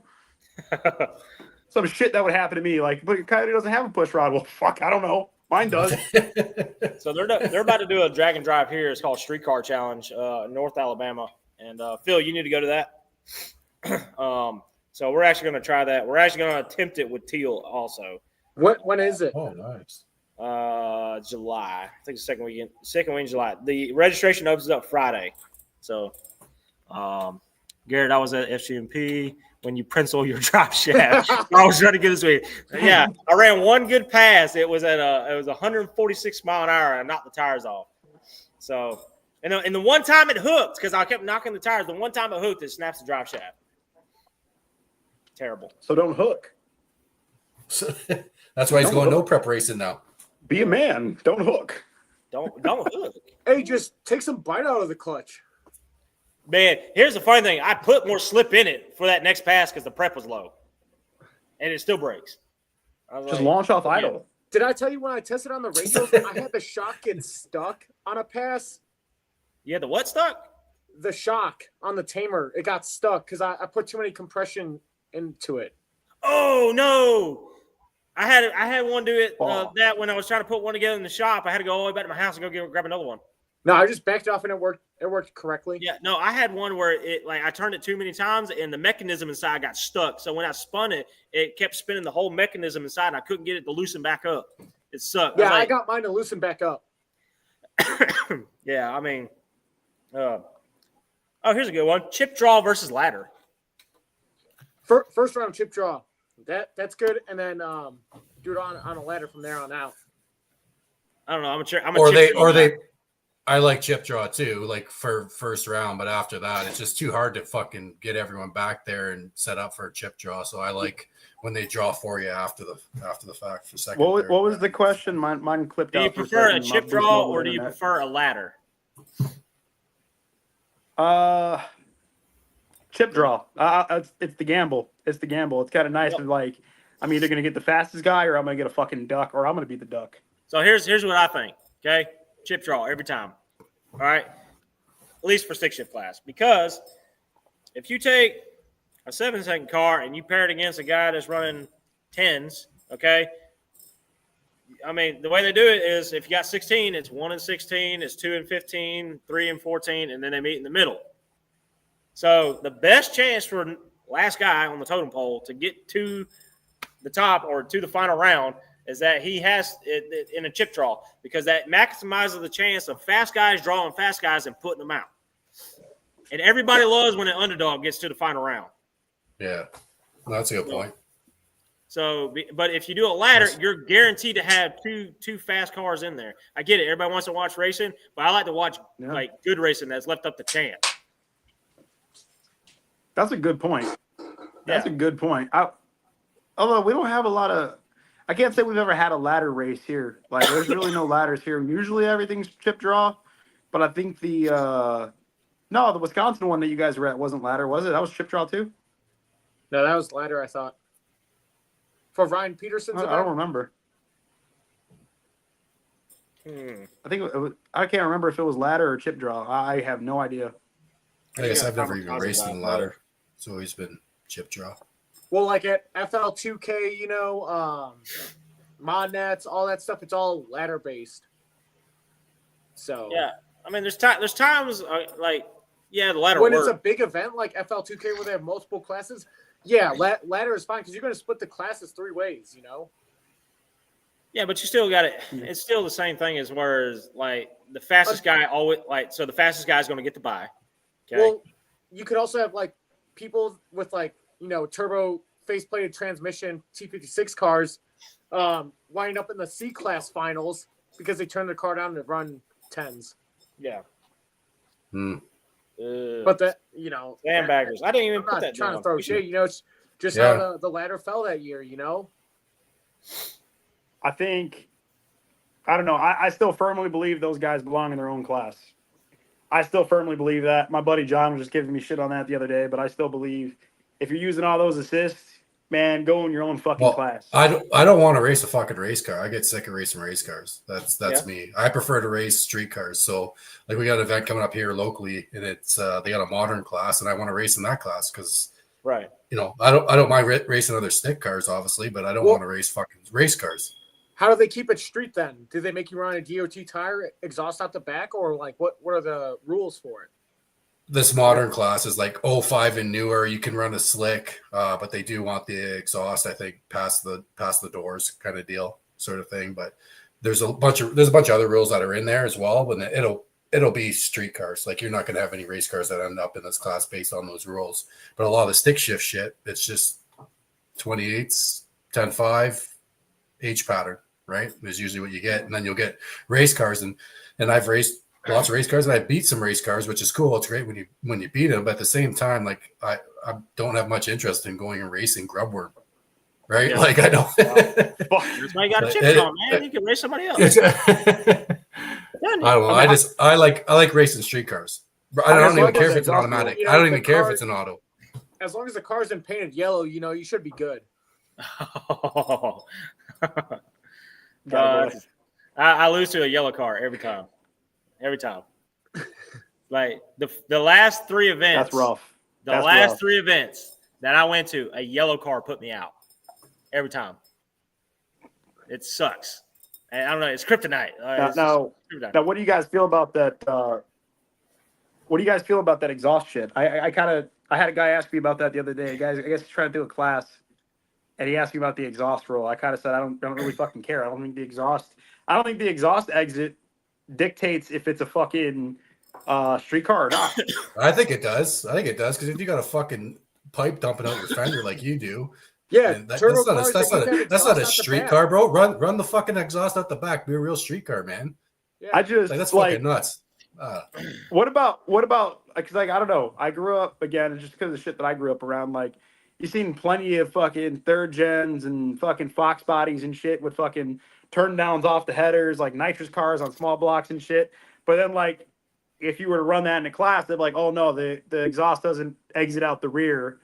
Some shit that would happen to me. Like, but your Coyote doesn't have a push rod. Well, fuck, I don't know. Mine does. So they're about to do a drag and drive here. It's called Streetcar Challenge, North Alabama. And Phil, you need to go to that. So we're actually going to try that. We're actually going to attempt it with Teal also. When is it? Oh, nice. July. I think the second week in July. The registration opens up Friday. So, Garrett, I was at FGMP when you pencil your drop shaft. I was trying to get this way. Yeah, I ran one good pass. It was at 146 mile an hour, and I knocked the tires off. So, and the one time it hooked because I kept knocking the tires. The one time it hooked, it snaps the drop shaft. Terrible. So don't hook. That's why he's going no prep racing now. Be a man. Don't hook. Don't hook. Hey, just take some bite out of the clutch. Man, here's the funny thing. I put more slip in it for that next pass because the prep was low. And it still breaks. Just launch off idle. Did I tell you when I tested on the radios, I had the shock get stuck on a pass? You had the what stuck? The shock on the tamer. It got stuck because I put too many compression into it. Oh, no. I had one do it that when I was trying to put one together in the shop. I had to go all the way back to my house and go grab another one. No, I just backed off and it worked. It worked correctly. Yeah, no, I had one where I turned it too many times and the mechanism inside got stuck. So when I spun it, it kept spinning the whole mechanism inside and I couldn't get it to loosen back up. It sucked. Yeah, I got mine to loosen back up. Yeah, I mean, Oh, here's a good one: chip draw versus ladder. First round chip draw. That's good, and then do it on a ladder from there on out. I don't know. I'm a chip Or draw guy. I like chip draw too, like for first round, but after that, it's just too hard to fucking get everyone back there and set up for a chip draw. So I like when they draw for you after the fact for second. What was the question? Mine clipped Do you out. for prefer a second. chip My draw mobile or do you internet. prefer a ladder? Chip draw. It's the gamble. It's the gamble. It's kind of nice. Like, I'm either gonna get the fastest guy, or I'm gonna get a fucking duck, or I'm gonna beat the duck. So here's what I think. Okay, chip draw every time. All right, at least for stick shift class, because if you take a 7-second car and you pair it against a guy that's running 10s, okay. I mean, the way they do it is if you got 16, it's 1 and 16, it's 2 and 15, 3 and 14, and then they meet in the middle. So the best chance for last guy on the totem pole to get to the top or to the final round is that he has it in a chip draw, because that maximizes the chance of fast guys drawing fast guys and putting them out. And everybody loves when an underdog gets to the final round. Yeah, that's a good point. So, but if you do a ladder, you're guaranteed to have two fast cars in there. I get it. Everybody wants to watch racing, but I like to watch like good racing that's left up to chance. That's a good point. That's a good point. Although we don't have a lot of, I can't say we've ever had a ladder race here. Like, there's really no ladders here. Usually everything's chip draw, but I think the Wisconsin one that you guys were at wasn't ladder, was it? That was chip draw too? No, that was ladder, I thought. For Ryan Peterson's I don't remember. I think I can't remember if it was ladder or chip draw. I have no idea. I guess I've never even raced in ladder. It's always been chip draw. Well, like at FL2K, mod nets, all that stuff, it's all ladder based. So yeah, I mean, there's times like the ladder when works. it's a big event like FL2K where they have multiple classes. Ladder is fine because you're going to split the classes 3 ways. Yeah, but you still got it. It's still the same thing as whereas like the fastest guy always so the fastest guy is going to get the buy. Okay? Well, you could also have like people with turbo faceplated transmission T56 cars winding up in the C class finals because they turned their car down to run 10s. Yeah. But that sandbaggers. I didn't even put that trying down. to throw shit. It's just how the ladder fell that year. I think, I don't know. I still firmly believe those guys belong in their own class. I still firmly believe that. My buddy John was just giving me shit on that the other day, but I still believe if you're using all those assists, man, go in your own fucking class. I don't want to race a fucking race car. I get sick of racing race cars. That's me. I prefer to race street cars. So like we got an event coming up here locally, and it's they got a modern class, and I want to race in that class because right. I don't mind racing other stick cars, obviously, but I don't want to race fucking race cars. How do they keep it street then? Do they make you run a DOT tire, exhaust out the back, or like what are the rules for it? This modern class is like 05 and newer. You can run a slick, but they do want the exhaust, I think, past the doors kind of deal, sort of thing. But there's a bunch of other rules that are in there as well. But it'll be street cars. Like you're not going to have any race cars that end up in this class based on those rules. But a lot of the stick shift shit, it's just 28s, 10.5, H pattern, right? Is usually what you get, and then you'll get race cars, and I've raced lots of race cars, and I beat some race cars, which is cool. It's great when you beat them, but at the same time, like I don't have much interest in going and racing grubworm, right? Yeah. Like I don't. That's why you got a chip on, man. You can race somebody else. I don't know. I like racing street cars. I don't even care if it's an automatic. I don't even care if it's an auto. As long as the car isn't painted yellow, you should be good. I lose to a yellow car every time. Every time. Like the last 3 events. That's rough. The last 3 events that I went to, a yellow car put me out. Every time. It sucks. And I don't know. It's kryptonite. Now, what do you guys feel about that? What do you guys feel about that exhaust shit? I had a guy ask me about that the other day. Guys, I guess he's trying to do a class, and he asked me about the exhaust roll. I kind of said I don't really fucking care. I don't think the exhaust exit dictates if it's a fucking streetcar or not. I think it does. Because if you got a fucking pipe dumping out your fender like you do, Yeah, then turbo cars, that's they keep that not exhaust a out the street back. car, bro. Run the fucking exhaust out the back. Be a real street car, man. Yeah. I just Like that's like fucking nuts. what about because like I don't know. I grew up again just because of the shit that I grew up around. Like you've seen plenty of fucking third gens and fucking Fox bodies and shit with fucking turn downs off the headers, like nitrous cars on small blocks and shit. But then like if you were to run that in a class, they're like, oh no, the exhaust doesn't exit out the rear.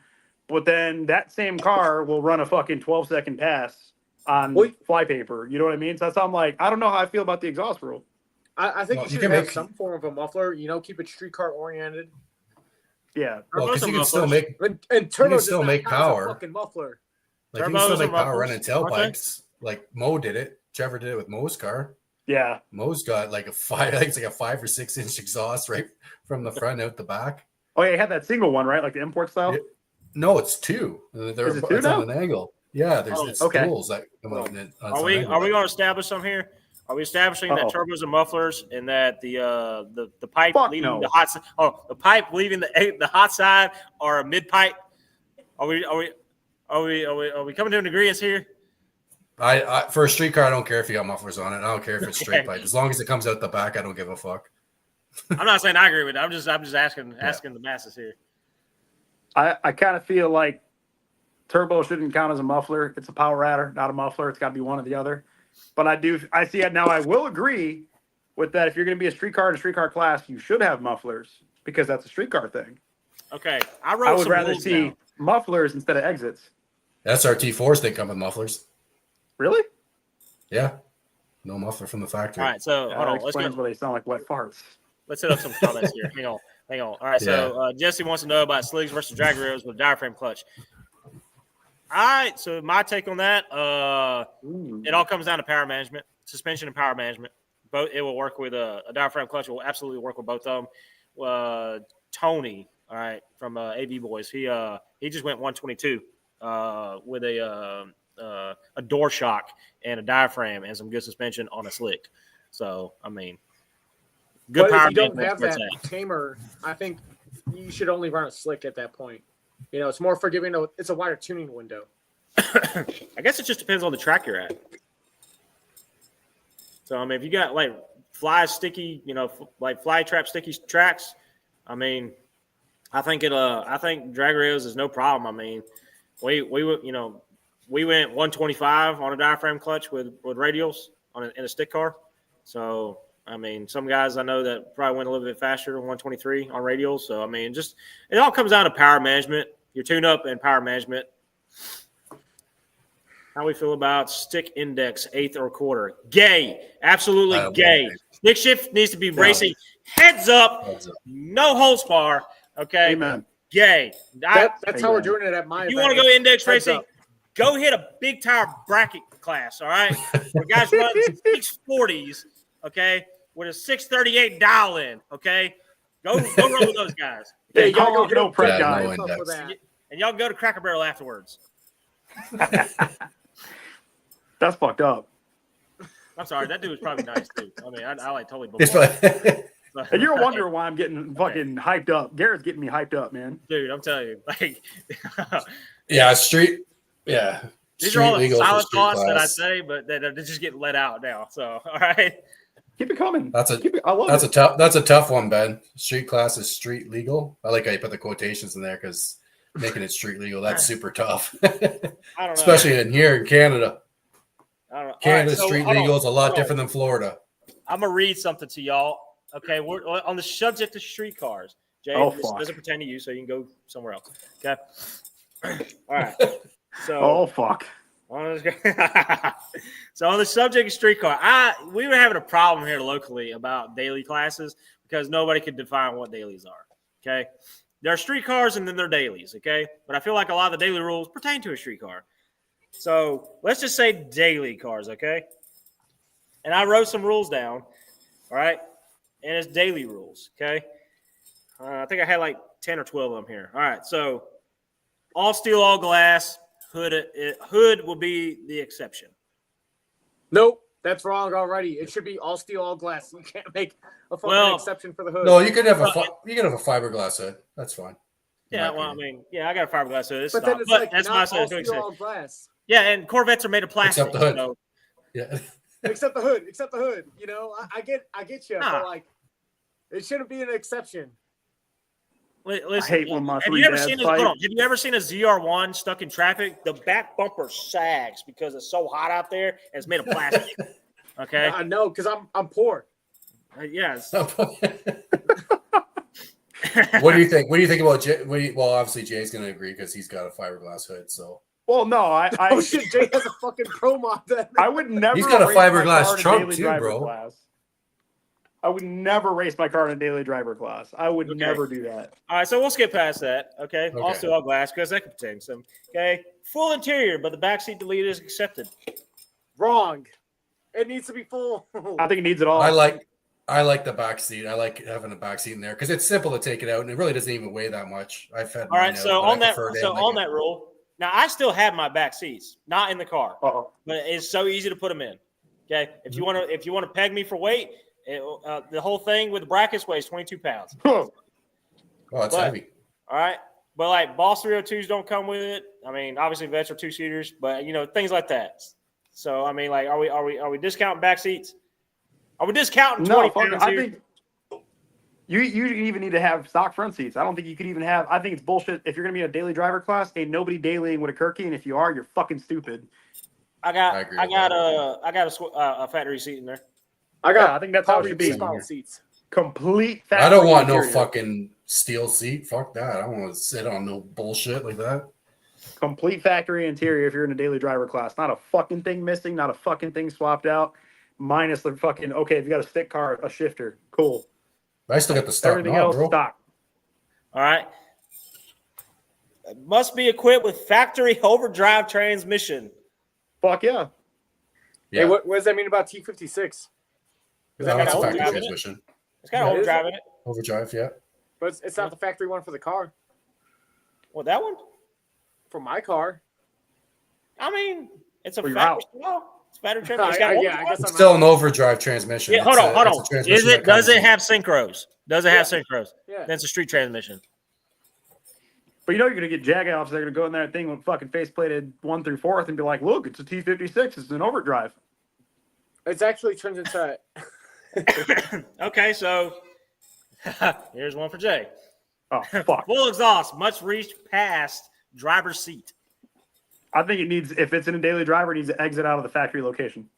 But then that same car will run a fucking 12-second pass on flypaper. You know what I mean? So that's how I'm like, I don't know how I feel about the exhaust rule. I think Well, you you should can have make- some form of a muffler. Keep it streetcar oriented. Yeah. Well, because you can Turbos still are make And turbo does still not make count as a power. fucking muffler. like you can still Turbos make and power running mufflers, aren't they? tailpipes. Like Mo did it. Trevor did it with Mo's car. Yeah. Mo's got like I think it's like a 5 or 6 inch exhaust right from the front out the back. Oh yeah, you had that single one, right? Like the import style. Yeah. No, it's 2. They're Is it 2 it's now? on an angle. Yeah, there's Oh, it's okay. duals that come out. Are we going to establish some here? Are we establishing that turbos and mufflers, and that the pipe Fuck leaving no. the hot side? Oh, the pipe leaving the hot side or a mid pipe? Are we coming to an agreement here? I for a street car, I don't care if you got mufflers on it. I don't care if it's straight pipe. As long as it comes out the back, I don't give a fuck. I'm not saying I agree with it. I'm just asking the masses here. I kind of feel like turbo shouldn't count as a muffler. It's a power adder, not a muffler. It's got to be one or the other. But I see it now. I will agree with that. If you're going to be a streetcar in a streetcar class, you should have mufflers because that's a streetcar thing. Okay, I wrote would some rather rules see down. mufflers instead of exits. SRT4s they come with mufflers. Really? Yeah, no muffler from the factory. All right, so Yeah, hold that on. Let's explains go. why they sound like wet farts. Let's hit up some comments here. Hang on. All right, so Jesse wants to know about sligs versus drag rails with diaphragm clutch. All right, so my take on that, it all comes down to power management, suspension and power management. Both it will work with a diaphragm clutch. Will absolutely work with both of them. Tony, all right, from AV Boys, he just went 122 with a door shock and a diaphragm and some good suspension on a slick. So I mean, good But power if you don't management. have that tamer, I think you should only run a slick at that point. It's more forgiving. It's a wider tuning window. I guess it just depends on the track you're at. So I mean, if you got like fly sticky, like fly trap sticky tracks, I mean, I think drag rails is no problem. I mean, we went 125 on a diaphragm clutch with radials in a stick car. So I mean, some guys I know that probably went a little bit faster, 123 on radials. So I mean, it all comes down to power management, your tune up and power management. How we feel about stick index, eighth or quarter? Gay, absolutely gay. Stick shift needs to be racing heads up, no hole spar. Okay, Amen. Gay. That's how we're doing it at my. If you want to go index Heads racing, up. go hit a big tire bracket class. All right, where guys run 640s. Okay, with a 638 dial in. Okay, go run with those guys. Yeah, Okay? you gotta go no prep Yeah, guys. no index. And y'all go to Cracker Barrel afterwards. That's fucked up. I'm sorry, that dude was probably nice too. I mean, I like totally. It's like- And you're wondering why I'm getting fucking hyped up. Garrett's getting me hyped up, man. Dude, I'm telling you, like, yeah, street. Yeah, these street are all the legal for silent street thoughts that I class. say, but they're just getting let out now. So, all right. Keep it coming. That's I love it. a tough one, Ben. Street class is street legal. I like how you put the quotations in there because making it street legal, that's super tough. I don't know. Especially in here in Canada. I don't know. Canada All right, so, street hold on. legal is a lot Hold on. different than Florida. I'm gonna read something to y'all. Okay, we're on the subject of street cars. Jay, Oh, this fuck. doesn't pertain to you, so you can go somewhere else. Okay. All right. So, Oh fuck. so on the subject of streetcar, we were having a problem here locally about daily classes because nobody could define what dailies are. Okay, there are streetcars and then there are dailies. Okay, but I feel like a lot of the daily rules pertain to a streetcar. So let's just say daily cars. Okay, and I wrote some rules down. All right, and it's daily rules. Okay, I think I had like 10 or 12 of them here. All right, so all steel, all glass. Hood will be the exception. Nope. That's wrong already. It should be all steel, all glass. You can't make a fucking Well, exception for the hood. No, you could have a fiberglass hood. That's fine. in Yeah, my well, I opinion. mean, yeah, I got a fiberglass hood. It's but not, then it's but like that's not why I said all it's steel, all glass. Yeah, and Corvettes are made of plastic. Except the hood. So, Yeah. Except the hood. Except the hood. You know, I get you, Nah. but like, it shouldn't be an exception. listen, I hate when my have three you ever dads seen a, fight. hold on, have you ever seen a ZR1 stuck in traffic? The back bumper sags because it's so hot out there and it's made of plastic. Okay. I know, because I'm poor. Yes. What do you think? What do you think about Jay? Well, obviously Jay's going to agree because he's got a fiberglass hood. So Well, no, Oh shit, Jay has a fucking pro mod then. I would never. He's got a race my fiberglass car in a trunk daily too, driver bro. Class. I would never race my car in a daily driver class. I would Okay. never do that. All right, so we'll skip past that. Okay. Okay. Also, all glass because that could contain some. Okay. Full interior, but the backseat delete is accepted. Wrong. It needs to be full. I think it needs it all. I like the back seat. I like having a back seat in there because it's simple to take it out and it really doesn't even weigh that much. I've had All right. mine So out, but I on that, prefer to so have on like that rule, now I still have my back seats, not in the car, Uh-oh. but it's so easy to put them in. Okay. If you want to peg me for weight, the whole thing with the brackets weighs 22 pounds. oh, it's But- heavy. All right. But like Boss 302s don't come with it. I mean, obviously vets are 2-seaters, but things like that. So I mean, like, are we discounting back seats? Are we discounting 20 No, fuck it. pounds I here? think you even need to have stock front seats. I don't think you could even have. I think it's bullshit. If you're gonna be in a daily driver class, ain't nobody dailying with a Kirky, and if you are, you're fucking stupid. I I got agree I with got that. a factory seat in there. I got Yeah, I think that's how it power should be. baseball seats. Complete. I don't want no interior. fucking steel seat. Fuck that. I don't want to sit on no bullshit like that. Complete factory interior if you're in a daily driver class. Not a fucking thing missing, not a fucking thing swapped out. Minus the fucking, okay, if you got a stick car, a shifter, cool. I still got the stock Everything knob, else, bro. stock. All right. It must be equipped with factory overdrive transmission. Fuck yeah. Yeah, Hey, what does that mean about T56? yeah, got that's a an factory overdrive in it? transmission. It's got Yeah, an it is. overdrive in it. Overdrive, yeah. But it's not the factory one for the car. What, that one? For my car. I mean, it's a For your factory. house. No, it's factory transmission. It's got I overdrive. guess It's I'm still out. an overdrive transmission. Yeah, hold It's on, a- hold it's a on. transmission that Does comes it in- have synchros? Does it have synchros? Yeah. Then it's a street transmission. But you're gonna get jag offs. They're gonna go in that thing with fucking face plated 1 through 4th and be like, look, it's a T56. It's an overdrive. It's actually turns into Okay, so here's one for Jay. Oh fuck. Full exhaust must reach past driver's seat. I think it needs, if it's in a daily driver, it needs to exit out of the factory location.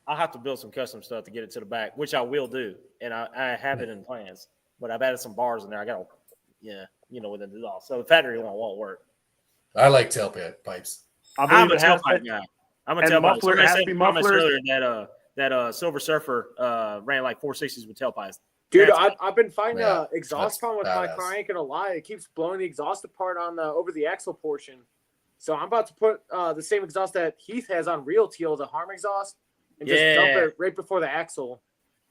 I'll have to build some custom stuff to get it to the back, which I will do, and I have it in plans. But I've added some bars in there. I got, with the exhaust. So the factory one won't work. I like tailpipe pipes. I I'm believe a it has tailpipe to, guy. I'm a and tailpipe. muffler, Somebody it has said to be in comments mufflers. earlier that Silver Surfer ran like 460s with tailpipes. Dude, That's- I've been finding Yeah, exhaust that's problem with my badass. car. I ain't gonna lie, it keeps blowing the exhaust apart on the over the axle portion. So I'm about to put the same exhaust that Heath has on Real Teal, the Harm exhaust, and just dump Yeah. it right before the axle.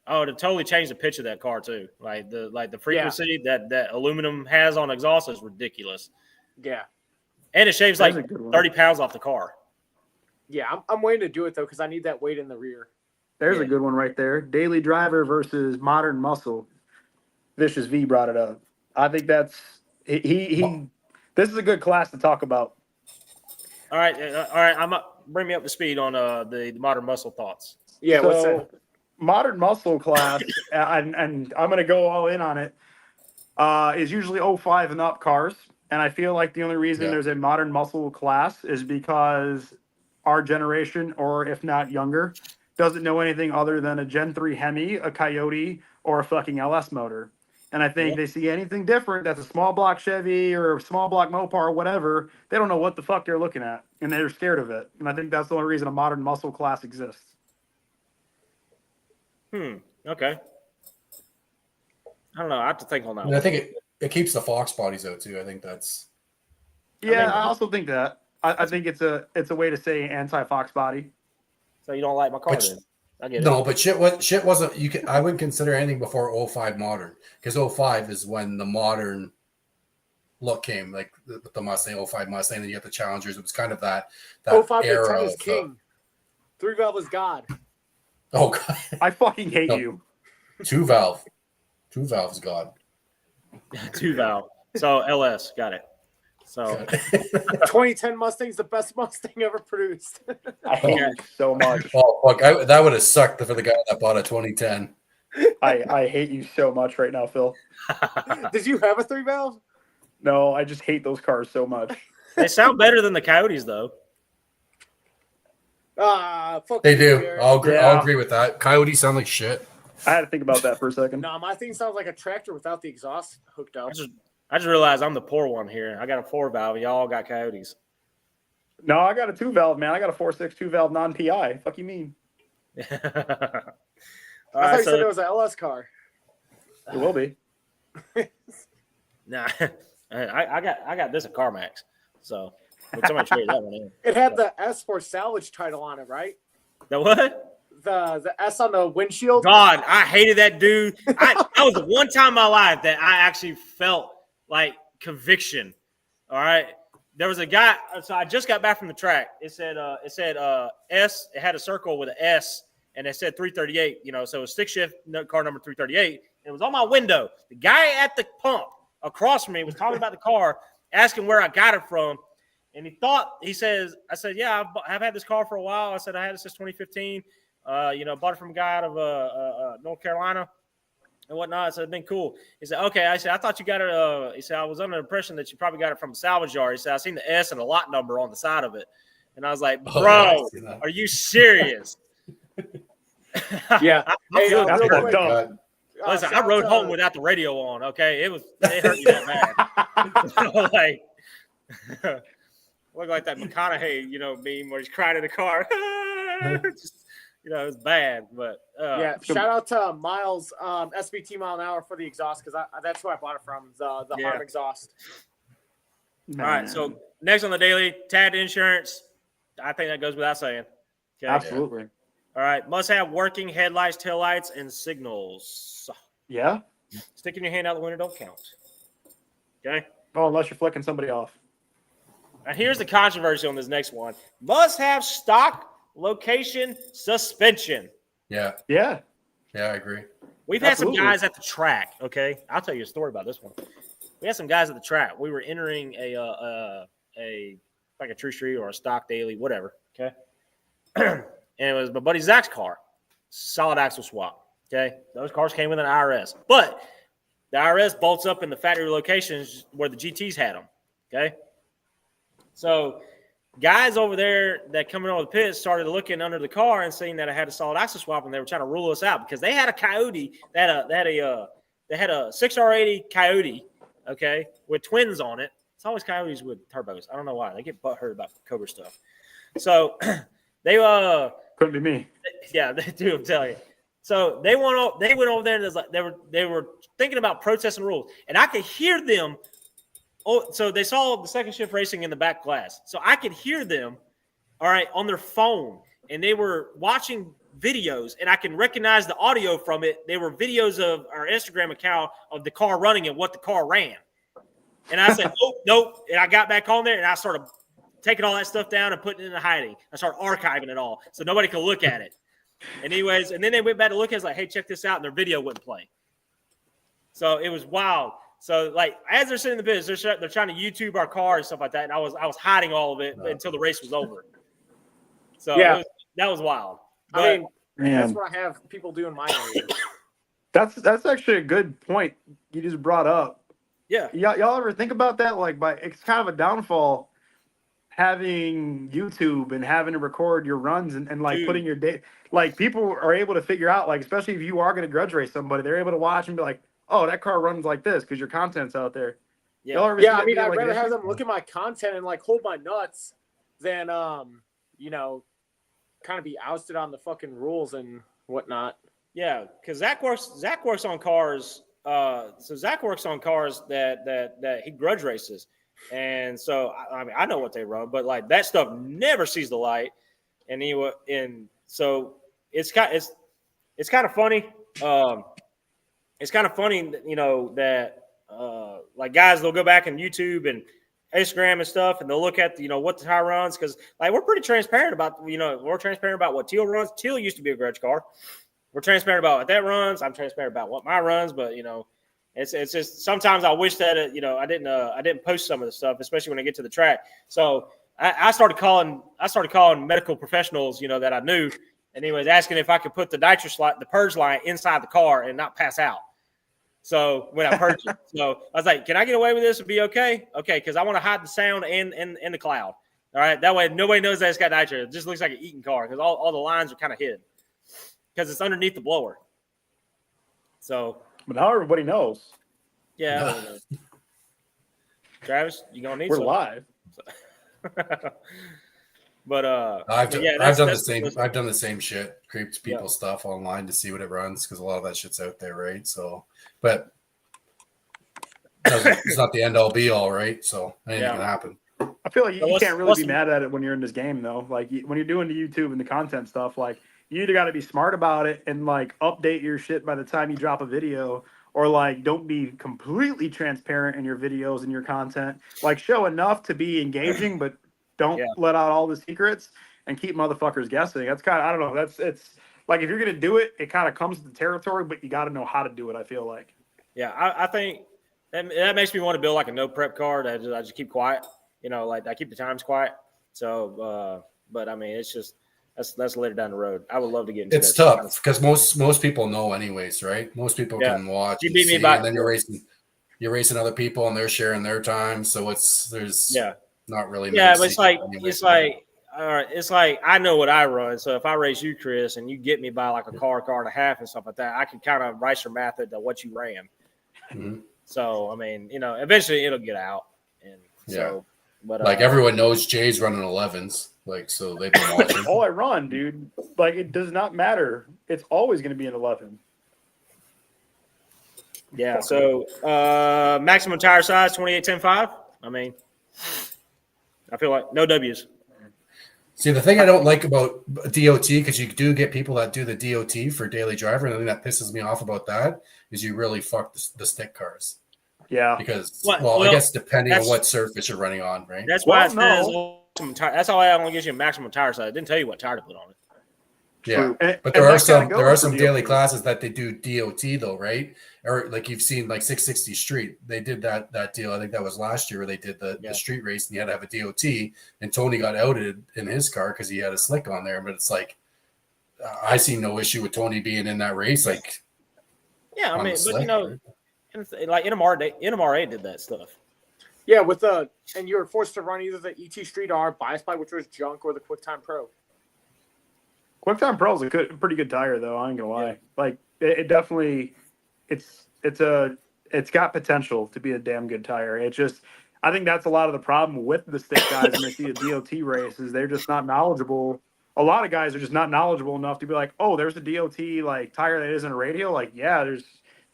Oh, to totally change the pitch of that car too. Like the frequency that aluminum has on exhaust is ridiculous, Yeah, and it shaves like That's a good one. 30 pounds off the car. yeah. I'm waiting to do it though because I need that weight in the rear. There's Yeah. a good one right there. Daily driver versus modern muscle. Vicious V brought it up. I think that's he. This is a good class to talk about. All right. I'm bring me up to speed on the modern muscle thoughts. Yeah, what's So, that? modern muscle class, and I'm going to go all in on it, is usually 05 and up cars. And I feel like the only reason Yeah. there's a modern muscle class is because our generation, or if not younger, doesn't know anything other than a Gen 3 Hemi, a Coyote, or a fucking LS motor. And I think they see anything different that's a small block Chevy or a small block Mopar or whatever, they don't know what the fuck they're looking at. And they're scared of it. And I think that's the only reason a modern muscle class exists. Okay. I don't know. I have to think on that And one. I think it keeps the Fox bodies out too. I think that's Yeah, mean- I also think that. I think it's a way to say anti-Fox body. So you don't like my car But- then? I get it. no, but shit wasn't I wouldn't consider anything before 05 modern because 05 is when the modern look came, like the Mustang, 05 Mustang, and you got the Challengers. It was kind of that 05 to era 10 is of, king. 3-valve is God. oh god, I fucking hate No. you. 2-valve is God. 2-valve. So LS got it. So 2010 Mustang's the best Mustang ever produced. I hate you so much. Oh fuck, that would have sucked for the guy that bought a 2010. I hate you so much right now, Phil. Did you have a 3-valve? No, I just hate those cars so much. they sound better than the Coyotes, though. Fuck They you, do. Garrett. I'll Yeah. agree with that. Coyotes sound like shit. I had to think about that for a second. No, my thing sounds like a tractor without the exhaust hooked up. I just realized I'm the poor one here. I got a 4-valve. Y'all got Coyotes. No, I got a 2-valve, man. I got a 4.6 2-valve non-PI. Fuck you mean? All I thought right, you said it so was an LS car. It will be. nah, I got this at CarMax. So would somebody trade that one in? It had the S for salvage title on it, right? The what? The S on the windshield. God, I hated that dude. That was the one time in my life that I actually felt like conviction. All right. There was a guy. So I just got back from the track. It said S. It had a circle with an S, and it said 338. So it was stick shift car number 338. And it was on my window. The guy at the pump across from me was talking about the car, asking where I got it from. And I said, yeah, I've had this car for a while. I said, I had it since 2015. Bought it from a guy out of North Carolina and whatnot. So it'd been cool. He said, okay. I said, I thought you got it. He said, I was under the impression that you probably got it from a salvage yard. He said, I seen the S and a lot number on the side of it. And I was like, bro, are you serious? Yeah. Hey, That's real fucked quick, up. Listen, I shout rode out home to- without the radio on. Okay. It hurt you that bad. Look like that McConaughey, meme where he's crying in the car. Just, it was bad, but shout out to Miles, SVT mile an hour for the exhaust because that's where I bought it from. The Harm exhaust. All right, so next on the daily, tagged insurance. I think that goes without saying. Okay. Absolutely. All right, must have working headlights, taillights, and signals. Yeah? Sticking your hand out the window don't count. Okay. Oh, unless you're flicking somebody off. Now here's the controversy on this next one. Must have stock location suspension. Yeah, Yeah. I agree. We've had Absolutely. some guys at the track. Okay, I'll tell you a story about this one. We had some guys at the track. We were entering a true street or a stock daily, whatever. Okay, and it was my buddy Zach's car, solid axle swap. Okay, those cars came with an IRS, but the IRS bolts up in the factory locations where the GTs had them. Okay, so guys over there that coming over the pit started looking under the car and seeing that I had a solid axle swap, and they were trying to rule us out because they had a Coyote that had a 6R80 Coyote, okay, with twins on it. It's always Coyotes with turbos. I don't know why they get butthurt about Cobra stuff. So they Couldn't be me. yeah, they do. I'm telling you. So they went over there and it was like they were thinking about protesting rules, and I could hear them. Oh, so they saw the second shift racing in the back glass. So I could hear them, all right, on their phone, and they were watching videos, and I can recognize the audio from it. They were videos of our Instagram account of the car running and what the car ran. And I said, oh, nope. And I got back on there, and I started taking all that stuff down and putting it into hiding. I started archiving it all so nobody could look at it. And anyways, and then they went back to look at it. It's like, hey, check this out. And their video wouldn't play. So it was wild. So, like, as they're sitting in the business, they're trying to YouTube our car and stuff like that. And I was hiding all of it until the race was over. So Yeah. that was wild. But, I mean, Man. that's what I have people do in my area. That's actually a good point you just brought up. yeah. Y'all ever think about that? Like, it's kind of a downfall having YouTube and having to record your runs and like Dude. putting your day. Like, people are able to figure out, like, especially if you are going to grudge race somebody, they're able to watch and be like, oh, that car runs like this because your content's out there. Yeah. Y'all ever see Yeah, that I mean, video I'd like rather this? have them look at my content and like hold my nuts than kind of be ousted on the fucking rules and whatnot. Yeah, because Zach works on cars. So Zach works on cars that he grudge races, and so I mean I know what they run, but like that stuff never sees the light. And so it's kind of funny. It's kind of funny, that like guys, they'll go back on YouTube and Instagram and stuff, and they'll look at what the tire runs, because like we're pretty transparent about what Teal runs. Teal used to be a Grudge car. We're transparent about what that runs. I'm transparent about what my runs, but it's just sometimes I wish that I didn't post some of the stuff, especially when I get to the track. So I started calling medical professionals that I knew, and anyways asking if I could put the the purge line inside the car and not pass out. So when I purged it, so I was like, "Can I get away with this and be okay?" Okay, because I want to hide the sound and the cloud. All right, that way nobody knows that it's got nitro. It just looks like an eating car because all the lines are kind of hid because it's underneath the blower. So, but now everybody knows. Yeah. Travis, you gonna need We're some. live. But I've that's done the same. I've done the same shit. Creeped people's stuff online to see what it runs because a lot of that shit's out there, right? So, but it's not the end all be all, right? So anything can happen. I feel like you can't really be mad at it when you're in this game, though. Like when you're doing the YouTube and the content stuff, like you either got to be smart about it and like update your shit by the time you drop a video, or like don't be completely transparent in your videos and your content. Like show enough to be engaging, but don't let out all the secrets and keep motherfuckers guessing. That's kind of, I don't know. It's like if you're gonna do it, it kind of comes to the territory, but you got to know how to do it. I feel like. Yeah, I think that makes me want to build like a no prep card. I just keep quiet. Like I keep the times quiet. So, but I mean, it's just that's later down the road. I would love to get into. It's tough because most people know anyways, right? Most people can watch. You beat me by, and then you're racing other people, and they're sharing their time. So there's not really. Yeah, but it's like I know what I run. So if I race you, Chris, and you get me by like a car and a half and stuff like that, I can kind of race your method to what you ran. Mm-hmm. So I mean, eventually it'll get out, and so. But like everyone knows Jay's running 11s, like so they've been watching. All I run, dude. Like it does not matter. It's always going to be an 11. Yeah. So maximum tire size 28.10.5. I mean, I feel like no W's. See, the thing I don't like about DOT, because you do get people that do the DOT for daily driver, and the thing that pisses me off about that is you really fuck the stick cars. Yeah, because I guess depending on what surface you're running on, right? That's why it says that's how I only gives you a maximum tire size. It didn't tell you what tire to put on it. Yeah, but there are some daily classes that they do DOT though, right? Or like you've seen like 660 Street, they did that deal. I think that was last year where they did the street race and you had to have a DOT, and Tony got outed in his car because he had a slick on there. But it's like I see no issue with Tony being in that race. Like, yeah, I mean, but like NMRA did that stuff. Yeah, and you were forced to run either the ET Street R, Bias By, which was junk, or the QuickTime Pro. QuickTime Pro is a pretty good tire, though. I ain't gonna lie. Like it definitely, it's got potential to be a damn good tire. It just, I think that's a lot of the problem with the stick guys when they see a DOT race is they're just not knowledgeable. A lot of guys are just not knowledgeable enough to be like, oh, there's a DOT like tire that isn't a radial. Like, yeah, there's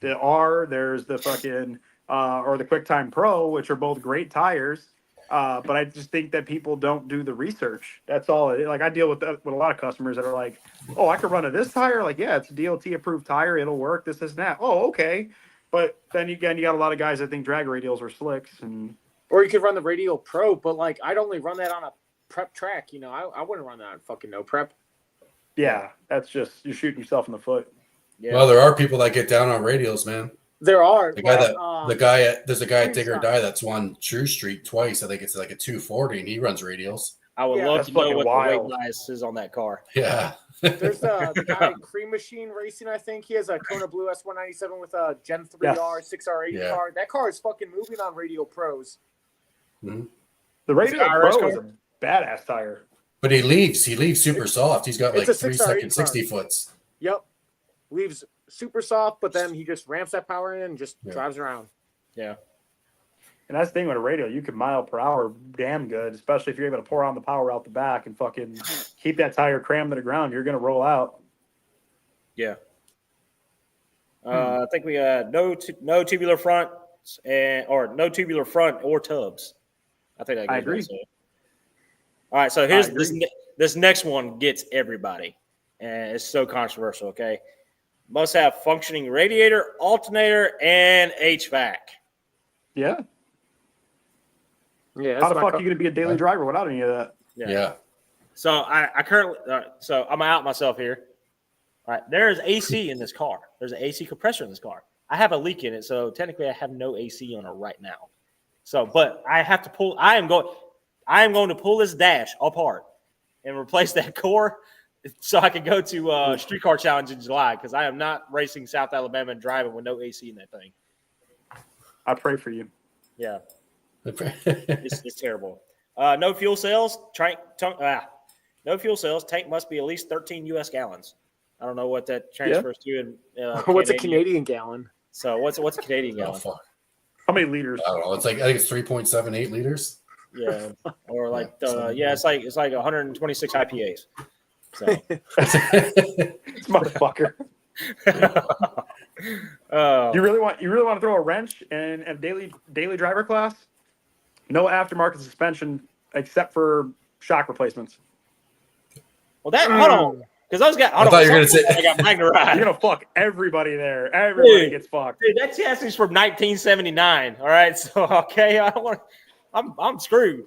the R, there's the fucking or the QuickTime Pro, which are both great tires. But I just think that people don't do the research. That's all. Like I deal with a lot of customers that are like, "Oh, I could run this tire." Like, yeah, it's a DOT approved tire. It'll work. This, and that. Oh, okay. But then again, you got a lot of guys that think drag radials are slicks, or you could run the Radial Pro. But like, I'd only run that on a prep track. I wouldn't run that on fucking no prep. Yeah, that's just you're shooting yourself in the foot. Yeah. Well, there are people that get down on radials, man. There are. There's a guy at Digger Die that's won True Street twice. I think it's like a 240, and he runs radials. I would love to know what the weight bias is on that car. Yeah. There's the guy Cream Machine Racing, I think. He has a Kona Blue S197 with a Gen 3R, 6R8 car. That car is fucking moving on Radial Pros. Mm-hmm. The Radial Pro is a badass tire. But he leaves super soft. He's got like 3 second 60 foots. Yep. Leaves super soft, but then he just ramps that power in and just drives around. Yeah. And that's the thing with a radial, you can mile per hour damn good, especially if you're able to pour on the power out the back and fucking keep that tire crammed to the ground. You're going to roll out. Yeah. I think we got no tubular front or no tubular front or tubs. I think I agree. All right, so here's this next one gets everybody, and it's so controversial. Okay, must have functioning radiator, alternator, and HVAC. Yeah. Yeah. How the fuck are you going to be a daily driver without any of that? Yeah. So I currently, so I'm out myself here. All right, there is AC in this car. There's an AC compressor in this car. I have a leak in it, so technically I have no AC on it right now. So, but I have to pull. I am going to pull this dash apart and replace that core, so I can go to Streetcar Challenge in July, because I am not racing South Alabama and driving with no AC in that thing. I pray for you. Yeah, it's terrible. No fuel cells. No fuel cells. Tank must be at least 13 U.S. gallons. I don't know what that transfers to. In What's a Canadian gallon? So what's a Canadian Oh, gallon? fuck. How many liters? I don't know. It's like, I think it's 3.78 liters. Yeah, or like it's like 126 IPAs. So Motherfucker. You really want to throw a wrench in a daily driver class? No aftermarket suspension except for shock replacements. well, hold on, because those guys. I thought you were gonna say- I got Magna Ride. You're gonna fuck everybody there. Everybody Dude. gets fucked. Dude, that chassis's from 1979. All right, so okay, I'm screwed.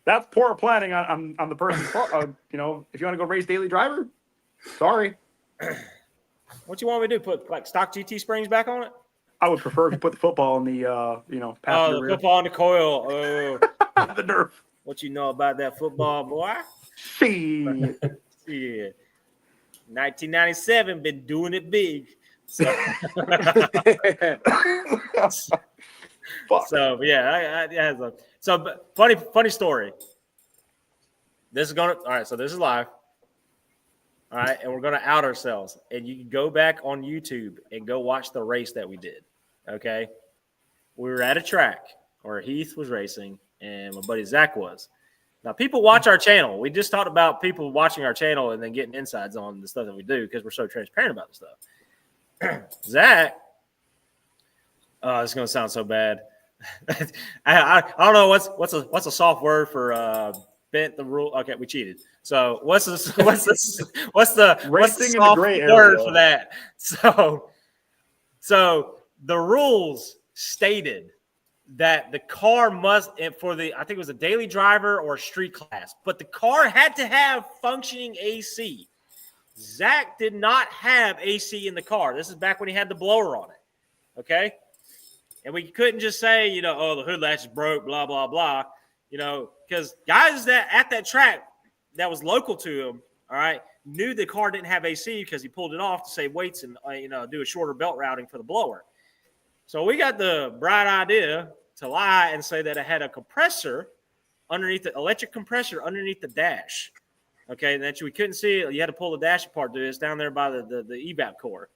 That's poor planning on the person's part. If you want to go race daily driver, sorry. What you want me to do? Put like stock GT springs back on it? I would prefer if you put the football in the passenger The rear. football on the coil. Oh, The nerf. what you know about that football, boy? Shit. Yeah. 1997, been doing it big. So, Fuck. so yeah, but funny story. This is all right. So this is live. All right, and we're gonna out ourselves, and you can go back on YouTube and go watch the race that we did. Okay, we were at a track where Heath was racing, and my buddy Zach was. Now, people watch our channel. We just talked about people watching our channel and then getting insights on the stuff that we do because we're so transparent about the stuff. Zach, it's going to sound so bad. I don't know what's a soft word for bent the rule. Okay, we cheated. So what's the Racing in the soft gray word area. for that? So the rules stated that the car must, for the, I think it was a daily driver or a street class, but the car had to have functioning AC. Zach did not have AC in the car. This is back when he had the blower on it. Okay. And we couldn't just say, the hood latch is broke, blah, blah, blah, because guys that at that track that was local to him, all right, knew the car didn't have AC because he pulled it off to save weights and, do a shorter belt routing for the blower. So we got the bright idea to lie and say that it had a compressor underneath the electric compressor underneath the dash. Okay, and that we couldn't see it. You had to pull the dash apart to this down there by the evap core.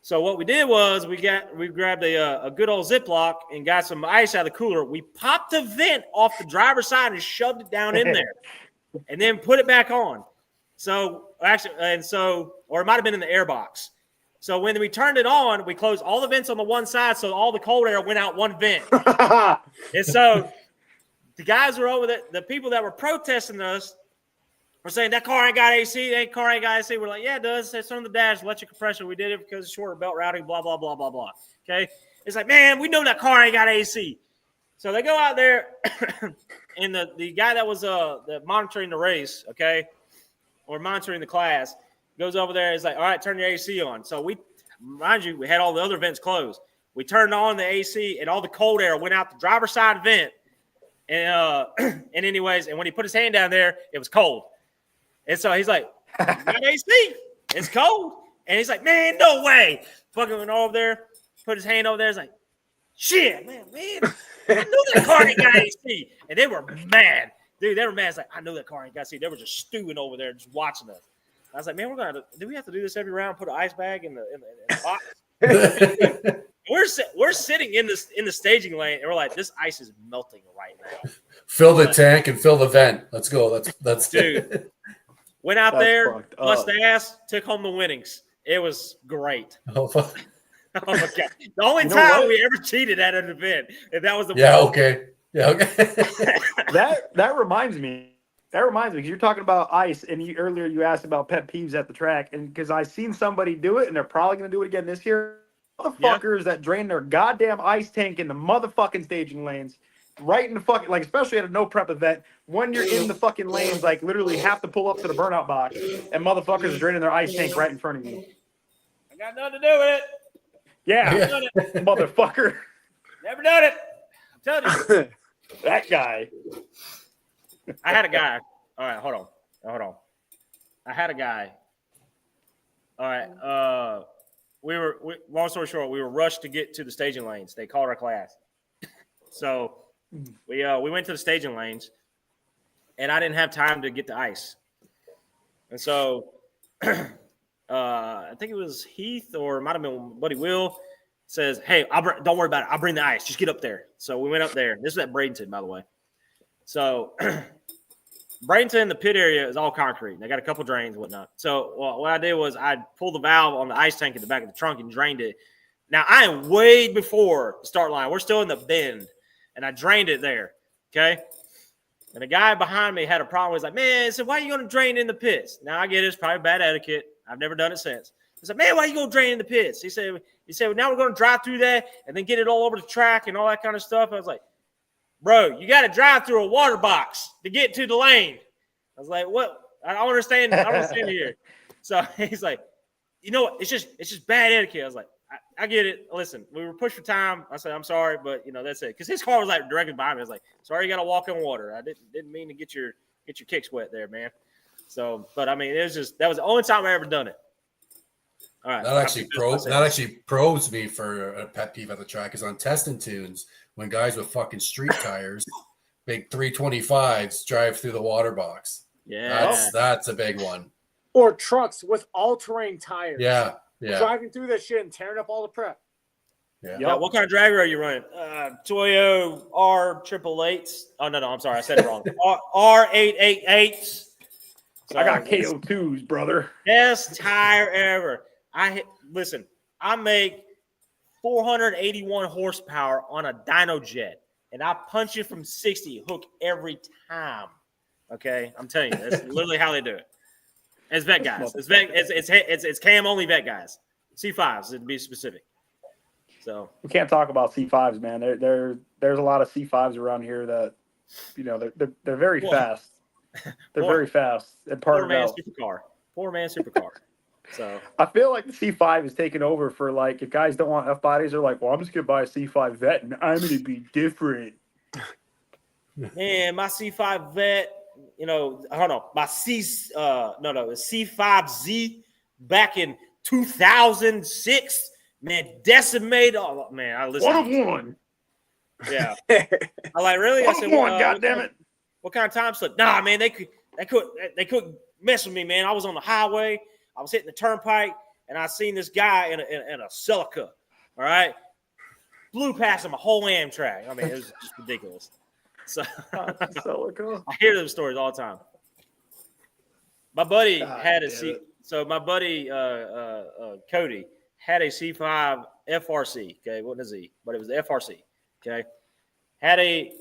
So what we did was we grabbed a good old Ziploc and got some ice out of the cooler. We popped the vent off the driver's side and shoved it down in there, and then put it back on. So actually, or it might have been in the air box. So when we turned it on, we closed all the vents on the one side, so all the cold air went out one vent. And so the guys were over there, the people that were protesting us were saying, that car ain't got AC, that car ain't got AC. We're like, yeah, it does. It's on the dash, electric compressor. We did it because of shorter belt routing, blah, blah, blah, blah, blah. Okay? It's like, man, we know that car ain't got AC. So they go out there, and the guy that was monitoring the race, okay, or monitoring the class, goes over there and is like, all right, turn your AC on. So we had all the other vents closed. We turned on the AC, and all the cold air went out the driver's side vent. And anyways, and when he put his hand down there, it was cold. And so he's like, got AC? It's cold. And he's like, man, no way. Fucking went over there, put his hand over there. He's like, shit, man. I knew that car ain't got AC. And they were mad. Dude, they were mad. It's like, I knew that car ain't got AC. They were just stewing over there, just watching us. I was like, man, do we have to do this every round? Put an ice bag in the box? We're sitting in the staging lane, and we're like, this ice is melting right now. Fill the tank and fill the vent. Let's go. That's Dude. Went out there, fucked bust up. ass, took home the winnings. It was great. Oh, fuck. Oh my god! The only You know time what? we ever cheated at an event, and that was the Yeah, okay. Yeah, okay. That reminds me. That reminds me, because you're talking about ice, and earlier you asked about pet peeves at the track, and because I seen somebody do it, and they're probably going to do it again this year. Motherfuckers that drain their goddamn ice tank in the motherfucking staging lanes, right in the fucking, like, especially at a no prep event, when you're in the fucking lanes, like, literally have to pull up to the burnout box, and motherfuckers are draining their ice tank right in front of you. I got nothing to do with it. Yeah, Done it. motherfucker. Never done it. I'm telling you. That guy. I had a guy. All right, hold on. I had a guy. All right. Long story short, we were rushed to get to the staging lanes. They called our class. So we went to the staging lanes, and I didn't have time to get the ice. And so I think it was Heath or it might have been Buddy Will says, hey, don't worry about it. I'll bring the ice. Just get up there. So we went up there. This is at Bradenton, by the way. So Bradenton, the pit area is all concrete. They got a couple drains and whatnot. So what I did was I pulled the valve on the ice tank at the back of the trunk and drained it. Now, I am way before the start line. We're still in the bend, and I drained it there, okay? And the guy behind me had a problem. He was like, man, so why are you going to drain in the pits? Now, I get it. It's probably bad etiquette. I've never done it since. I said, man, why are you going to drain in the pits? He said, well, now we're going to drive through that and then get it all over the track and all that kind of stuff. I was like, bro, you got to drive through a water box to get to the lane. I was like, what? I don't understand. I don't understand here. So he's like, you know what? It's just bad etiquette. I was like, I get it. Listen, we were pushed for time. I said, I'm sorry, but that's it. Because his car was like directly behind me. I was like, sorry, you got to walk on water. I didn't mean to get your kicks wet there, man. So, but I mean, that was the only time I ever done it. All right. That actually probes me for a pet peeve at the track is on testing tunes when guys with fucking street tires, big 325s, drive through the water box. Yeah, that's a big one. Or trucks with all-terrain tires. Yeah. Driving through that shit and tearing up all the prep. Yeah. What kind of dragger are you running? Toyo R888s. Oh no, I'm sorry, I said it wrong. R888s. I got KO2s, brother. Best tire ever. Listen, I make 481 horsepower on a dyno jet, and I punch it from 60 hook every time. Okay, I'm telling you, that's literally how they do it. It's vet guys. It's cam only vet guys. C5s to be specific. So we can't talk about C5s, man. There's a lot of C5s around here that they're very fast. They're very fast and poor man supercar. So I feel like the C5 is taking over for, like, if guys don't want F bodies, they're like, well, I'm just gonna buy a C5 vet and I'm gonna be different. Man, my C5 vet, hold on, my the C5Z back in 2006, man, decimated. Oh man, I listened. One of one. Yeah, I like really. I said, one, God damn it. What kind of time slip? Nah, man, they couldn't mess with me, man. I was on the highway. I was hitting the turnpike, and I seen this guy in a Celica, all right? Blew past him a whole Amtrak. I mean, it was just ridiculous. So Celica. I hear those stories all the time. My buddy had a C. So my buddy Cody had a C5 FRC. Okay, what is he? But it was the FRC. Okay, had a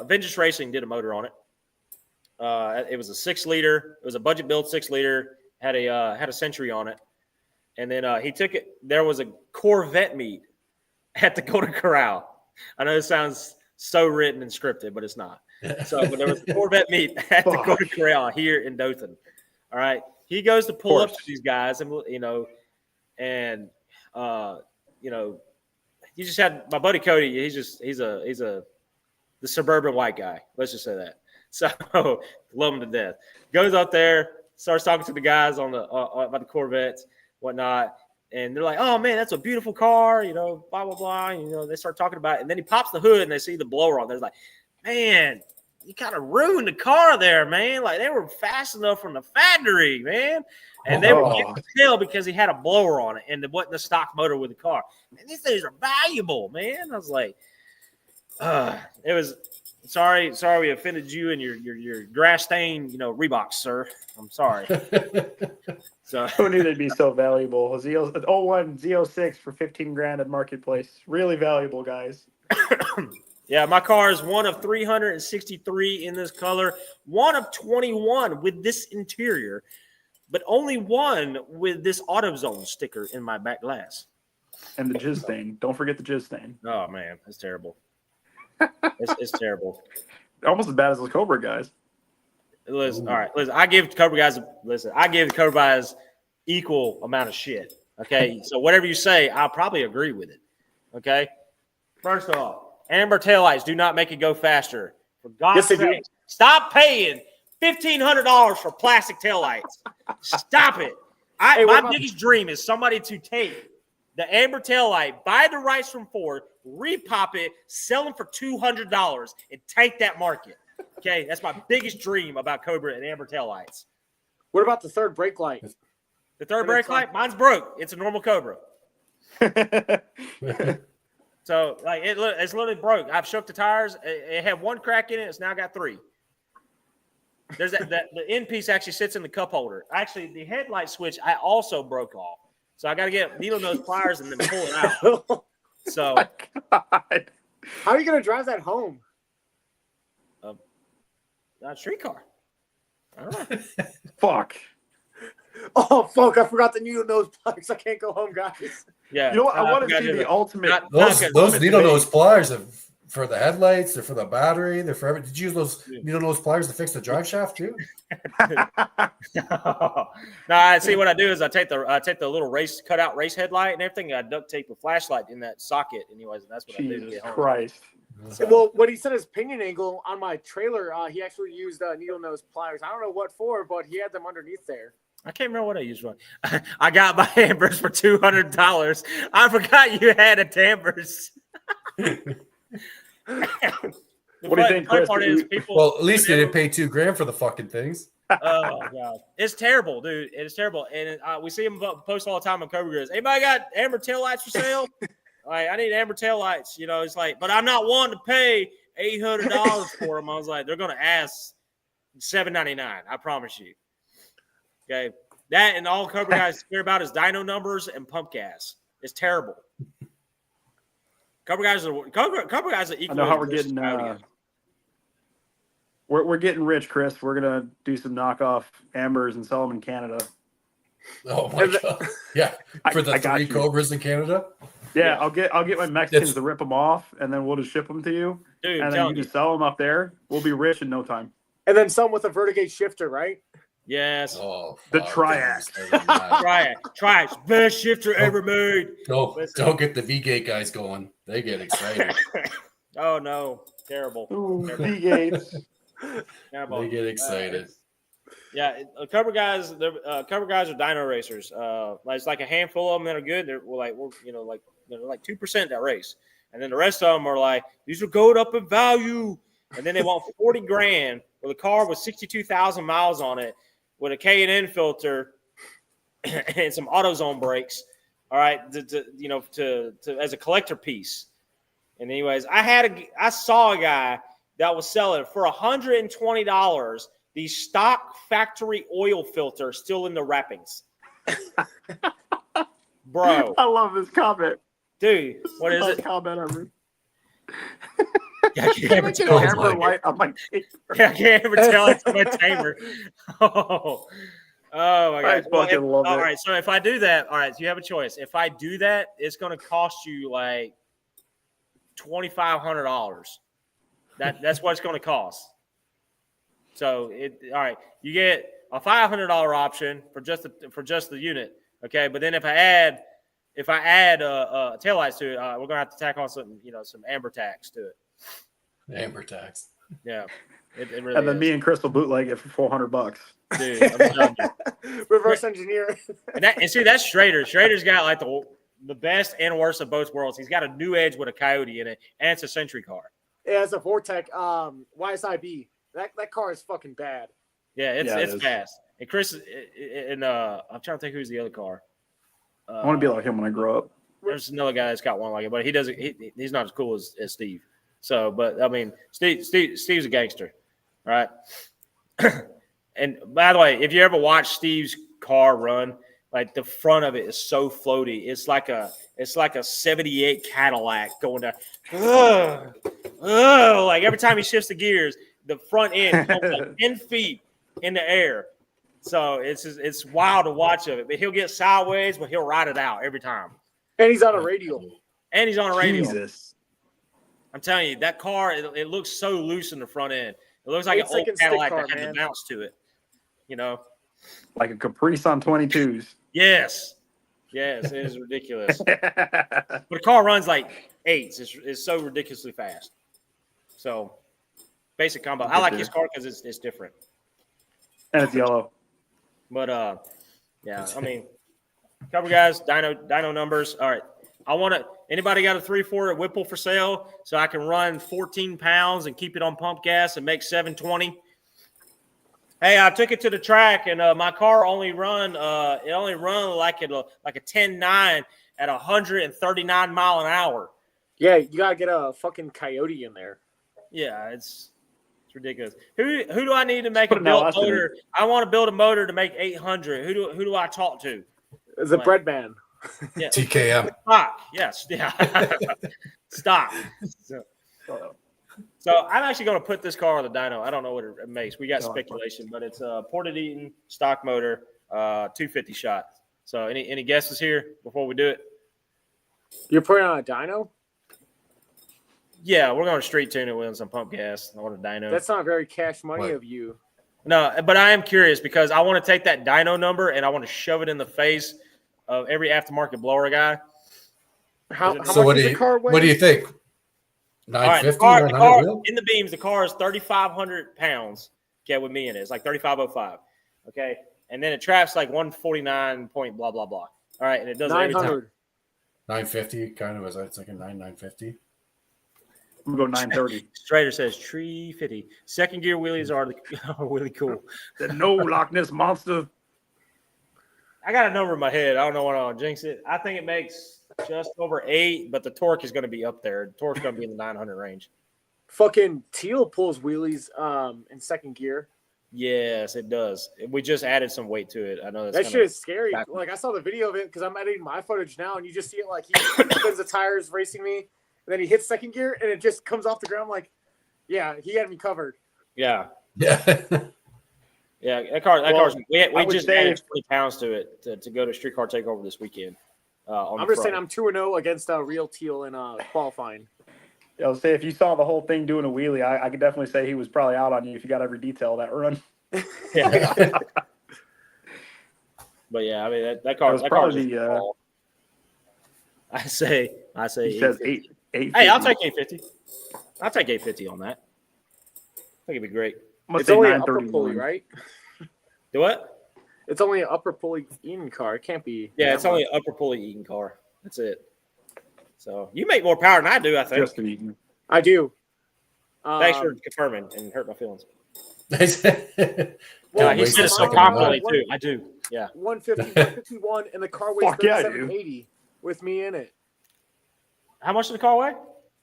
Vengeance Racing did a motor on it. It was a 6-liter. It was a budget build 6-liter. Had a Century on it, and then he took it. There was a Corvette meet at the Golden Corral. I know it sounds so written and scripted, but it's not. So, but there was a Corvette meet at the Golden Corral here in Dothan. All right, he goes to pull up to these guys, and you just had my buddy Cody. He's the suburban white guy. Let's just say that. So love him to death. Goes up there. Starts talking to the guys on about the Corvettes, whatnot, and they're like, "Oh man, that's a beautiful car," blah blah blah. They start talking about it, and then he pops the hood and they see the blower on. They're like, "Man, you kind of ruined the car there, man. Like they were fast enough from the factory, man." And they were getting to tell because he had a blower on it, and it wasn't a stock motor with the car. Man, these things are valuable, man. I was like, it was. Sorry, we offended you and your grass stained, Reeboks, sir. I'm sorry. So who knew they'd be so valuable? A 01 Z06 for $15,000 at Marketplace. Really valuable, guys. Yeah, my car is one of 363 in this color, one of 21 with this interior, but only one with this AutoZone sticker in my back glass. And the jizz stain. Don't forget the jizz stain. Oh man, that's terrible. It's terrible. Almost as bad as those Cobra guys. Listen, all right. Listen, I give Cobra guys equal amount of shit. Okay, so whatever you say, I'll probably agree with it. Okay. First off, amber taillights do not make it go faster. For God's sake, stop paying $1,500 for plastic taillights. Stop it. My biggest dream is somebody to take the amber taillight, buy the rights from Ford, repop it, sell them for $200, and take that market. Okay, that's my biggest dream about Cobra and amber taillights. What about the third brake light? The third brake light, mine's broke. It's a normal Cobra. So, like, it's literally broke. I've shook the tires. It had one crack in it. It's now got 3. There's the end piece actually sits in the cup holder. Actually, the headlight switch I also broke off. So I got to get needle nose pliers and then pull it out. So, God. How are you going to drive that home? Not a streetcar. I don't know. Fuck. Oh, fuck. I forgot the needle nose pliers. I can't go home, guys. Yeah. You know what? I want to see the ultimate. Those needle nose pliers are for the headlights. They're for the battery. They're for everything. Did you use those needle nose pliers to fix the drive shaft too? No, I see. What I do is I take the little cutout race headlight and everything. I duct tape a flashlight in that socket, anyways, and that's what I do to Jesus get home. Christ. So, Well, when he said his pinion angle on my trailer, he actually used needle nose pliers. I don't know what for, but he had them underneath there. I can't remember what I used for. I got my Ambers for $200. I forgot you had a Ambers. What do you think, Chris? Well, at least they didn't pay $2,000 for the fucking things. Oh god, it's terrible, dude. It is terrible, and we see them post all the time on Cobra Grizz. Anybody got amber taillights for sale? Like, I need amber taillights. You know, it's like, but I'm not wanting to pay $800 for them. I was like, they're gonna ask $799. I promise you. Okay, that and all Cobra guys care about is dyno numbers and pump gas. It's terrible. Cobra guys are equal. I know how we're getting. We're getting rich, Chris. We're gonna do some knockoff Ambers and sell them in Canada. Oh my god! Yeah, for the 3 Cobras in Canada. Yeah, I'll get my Mexicans to rip them off, and then we'll just ship them to you. Dude, and then you just sell them up there. We'll be rich in no time. And then some with a vertigate shifter, right? Yes. Oh, the Triax. Triax, best shifter ever made. Don't get the V-gate guys going. They get excited. Oh no, terrible. Ooh, V-gates. They get excited. Yeah, Cobra guys. Cobra guys are dyno racers. It's like a handful of them that are good. They're like 2% that race, and then the rest of them are like, these are going up in value, and then they want $40,000 with a car with 62,000 miles on it, with a K&N filter and some AutoZone brakes. All right, to as a collector piece. And anyways, I saw a guy that was selling for $120 the stock factory oil filter still in the wrappings. Bro. I love this comment. Dude, what is it? Comment ever. Yeah, I can't ever tell. I can't ever tell it's my tamer. Oh my god. All right, so if I do that, all right, so you have a choice. If I do that, it's going to cost you like $2,500. That's what it's going to cost. So all right, you get a $500 option for just the unit, okay? But then if I add taillights to it, we're gonna have to tack on some amber tax to it. Amber tax. Yeah, it really. And then is. me and Chris will bootleg it for $400. Dude, I'm telling you. Reverse engineer. And see, that's Schrader. Schrader's got like the best and worst of both worlds. He's got a new Edge with a Coyote in it, and it's a Century car. Yeah, it's a Vortec YSIB. That car is fucking bad. Yeah, it's fast. And Chris, and I'm trying to think who's the other car. I want to be like him when I grow up. There's another guy that's got one like it, but he doesn't. He's not as cool as Steve. So, but I mean, Steve's a gangster, all right? And by the way, if you ever watch Steve's car run, like the front of it is so floaty. It's like a 78 Cadillac going down. Like every time he shifts the gears, the front end comes like 10 feet in the air. So it's wild to watch of it. But he'll get sideways, but he'll ride it out every time. And he's on a radial. And he's on a radio. Jesus. I'm telling you, that car, it looks so loose in the front end. It looks like an old Cadillac that had the bounce to it. You know? Like a Caprice on 22s. Yes. Yes, it is ridiculous. But the car runs like 8s. It's so ridiculously fast. So, basic combo. I like his car because it's different. And it's yellow. But, yeah, I mean, cover guys, dyno numbers. All right. I want to – anybody got a 3.4 at Whipple for sale so I can run 14 pounds and keep it on pump gas and make 720? Hey, I took it to the track and my car only run like a 10.9 at 139 mile an hour. Yeah, you got to get a fucking Coyote in there. Yeah, it's ridiculous. Who do I need to make a build motor? I want to build a motor to make 800. Who do I talk to? The bread man. Yeah. TKM. Stock. Yes. Yeah. Stock. So I'm actually going to put this car on the dyno. I don't know what it makes. We got speculation, but it's a Ported Eaton stock motor, 250 shot. So any guesses here before we do it? You're putting on a dyno? Yeah, we're going to street tune it with some pump gas on a dyno. That's not very cash money of you. No, but I am curious because I want to take that dyno number and I want to shove it in the face of every aftermarket blower guy. How much what does the car weigh? What do you think? All right, the car in the beams, the car is 3,500 pounds. Okay, with me in it. It's like 3,505. Okay. And then it traps like 149 point blah, blah, blah. All right. And it does it every time. 950, kind of. It's like a 950. I'm going to go 930. Strader says tree 50. Second gear wheelies are really cool. The no Loch Ness monster. I got a number in my head. I don't know what I'll jinx it. I think it makes just over 8, but the torque is going to be up there. The torque's going to be in the 900 range. Fucking Teal pulls wheelies in second gear. Yes, it does. We just added some weight to it. I know that shit is scary. Like I saw the video of it because I'm editing my footage now, and you just see it like he spins the tires racing me, and then he hits second gear, and it just comes off the ground. Like, yeah, he had me covered. Yeah. Yeah. Yeah, that car's we just added 20 pounds to it to go to Street Car Takeover this weekend. I'm just saying I'm 2-0 against real Teal in qualifying. Yeah, I was say if you saw the whole thing doing a wheelie, I could definitely say he was probably out on you if you got every detail of that run. Yeah. But yeah, I mean that car. That probably I say. He says 8. Hey, I'll take 850. I'll take 850 on that. I think it'd be great. Must it's only an upper pulley, right? Do what? It's only an upper pulley Eaton car. It can't be. Yeah, it's only an upper pulley Eaton car. That's it. So you make more power than I do, I think. Just an Eaton. I do. Thanks for confirming and hurt my feelings. Well, he said it so confidently too. I do. Yeah. 150, 151, and the car weighs 3780 with me in it. How much does the car weigh?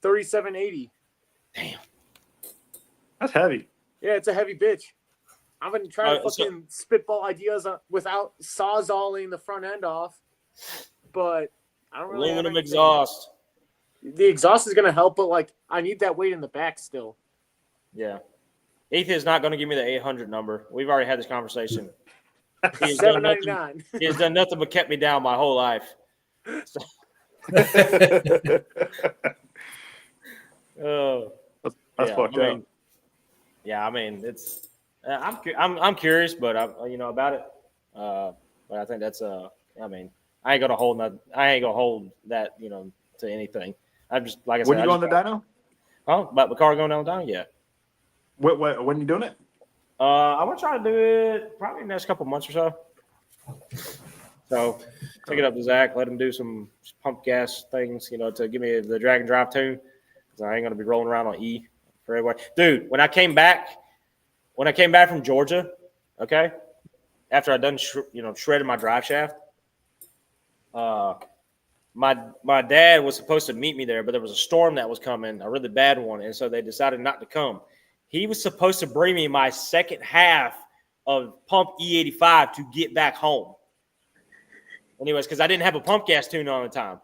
3780. Damn. That's heavy. Yeah, it's a heavy bitch. I've been trying to fucking spitball ideas without sawzalling the front end off, but I don't really. Aluminum exhaust. The exhaust is going to help, but like I need that weight in the back still. Yeah. Ethan is not going to give me the 800 number. We've already had this conversation. $799. He has done nothing but kept me down my whole life. So. That's fucked up. Yeah, I mean it's. I'm curious, but about it. But I think that's I mean, I ain't gonna hold that to anything. I'm just like I said. When you go on the dyno? Oh, about the car going down the dyno? Yeah. When you doing it? I'm gonna try to do it probably in the next couple months or so. So take it up to Zach, let him do some pump gas things, to give me the drag and drive tune. Because I ain't gonna be rolling around on E for everybody. Dude, when I came back from Georgia, okay, after I done shredded my drive shaft, my dad was supposed to meet me there, but there was a storm that was coming, a really bad one, and so they decided not to come. He was supposed to bring me my second half of pump E85 to get back home. Anyways, because I didn't have a pump gas tune on the time.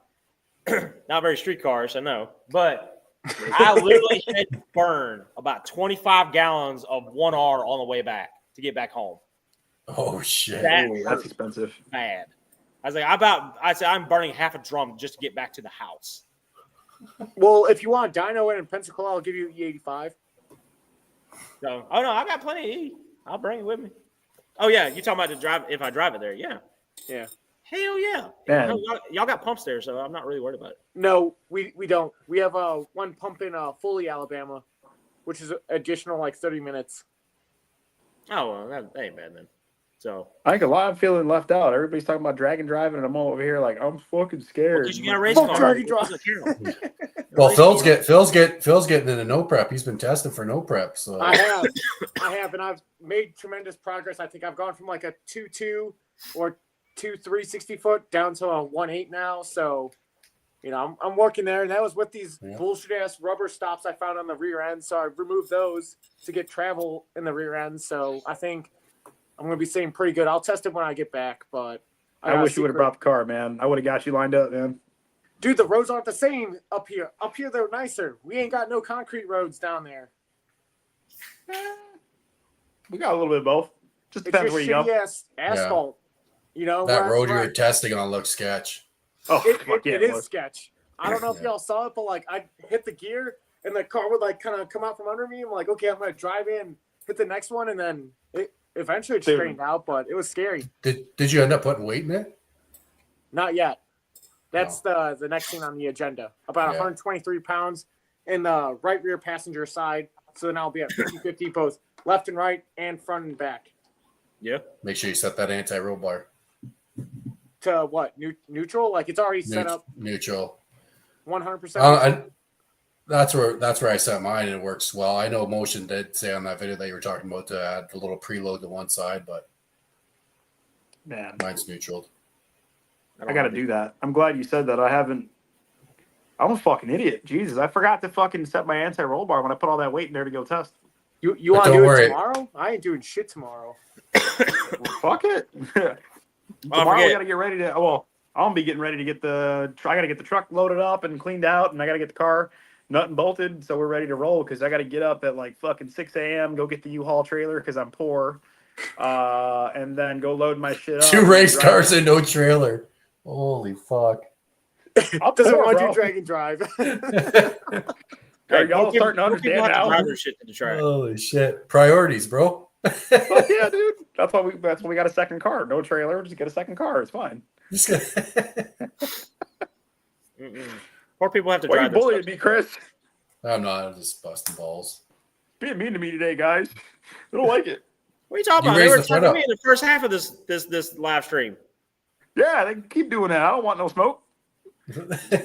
Not very street cars, I know. But I literally had to burn about 25 gallons of 1R on the way back to get back home. Oh, shit. That's expensive. Bad. I was like, I said I'm burning half a drum just to get back to the house. Well, if you want dyno in Pensacola, I'll give you E85. So, oh no, I got plenty of E. I'll bring it with me. Oh yeah, you talking about to drive if I drive it there? Yeah. Yeah. Hell yeah. Man. Hell, y'all got pumps there, so I'm not really worried about it. No, we don't. We have one pump in Foley, Alabama, which is additional like 30 minutes. Oh well, that ain't bad then. So I think a lot of feeling left out. Everybody's talking about drag and driving, and I'm all over here like I'm fucking scared. because you got a race Fuck car. drag and drive. Well, Phil's getting into no prep. He's been testing for no prep. So I have, and I've made tremendous progress. I think I've gone from like a 2.2 or 2.3 60 foot down to a 1.8 now. So, I'm working there, and that was with these bullshit ass rubber stops I found on the rear end. So I removed those to get travel in the rear end. So I think I'm going to be staying pretty good. I'll test it when I get back, but I wish you would have brought the car, man. I would have got you lined up, man. Dude, the roads aren't the same up here. Up here, they're nicer. We ain't got no concrete roads down there. We got a little bit of both. Just It's depends just where you go. shitty ass asphalt. that road you were testing on looks sketch. Oh, fuck yeah, it it is was. sketch. I don't know if y'all saw it, but like I hit the gear and the car would like kind of come out from under me. I'm like, okay, I'm gonna drive in, hit the next one, and then it eventually Dude. straightened out, but it was scary. Did you end up putting weight in it? Not yet. That's the next thing on the agenda. About 123 pounds in the right rear passenger side. So then I'll be at 50-50 both left and right and front and back. Yeah. Make sure you set that anti-roll bar. To what? Neutral? Like it's already set up Neutral. 100%. That's where I set mine, and it works well. I know Motion did say on that video that you were talking about to add a little preload to one side, but Man, mine's neutral. I got to do that. I'm glad you said that. I'm a fucking idiot. Jesus, I forgot to fucking set my anti-roll bar when I put all that weight in there to go test. You But want to don't do worry. it tomorrow? I ain't doing shit tomorrow. Fuck it. Tomorrow we got to get ready to. Well, I'm gonna be getting ready to get the. I got to get the truck loaded up and cleaned out, and I got to get the car nut and bolted, so we're ready to roll. Because I got to get up at like fucking 6 a.m. Go get the U-Haul trailer because I'm poor, and then go load my shit up. 2 race cars and no trailer. Holy fuck. I'm Doesn't poor, want to bro. do drag and drive. Are y'all starting to understand now? Drive their shit to the track. Holy shit. Priorities, bro. Fuck yeah, dude. That's why we got a second car. No trailer, just get a second car. It's fine. Poor people have to Why are you drive. their bullying stuff. me, Chris? I'm not. I'm just busting balls. Being mean to me today, guys. I don't like it. What are you talking You about? They raised were the front talking to up. me in the first half of this live stream. Yeah, they keep doing that. I don't want no smoke.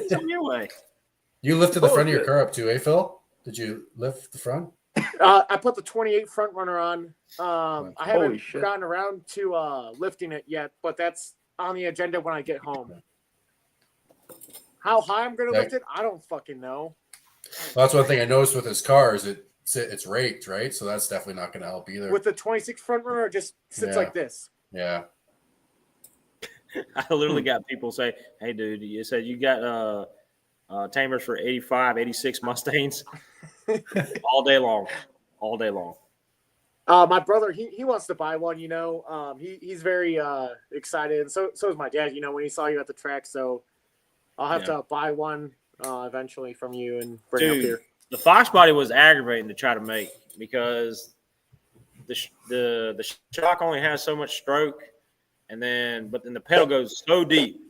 Tell me your way. You lifted the front of your shit. car up too, eh, Phil? Did you lift the front? I put the 28 front runner on. I Holy haven't shit. gotten around to lifting it yet, but that's on the agenda when I get home. How high I'm going to lift it, I don't fucking know. Well, that's one thing I noticed with his car is it's raked, right? So that's definitely not going to help either. With the 26 front runner, it just sits Yeah. like this. Yeah. I literally got people say, "Hey, dude, you said you got tamers for 85, 86 Mustangs all day long, all day long." My brother, he wants to buy one. He's very excited, and so is my dad. When he saw you at the track, so I'll have to buy one eventually from you and bring it up Dude, here. the Fox body was aggravating to try to make because the shock only has so much stroke, but then the pedal goes so deep,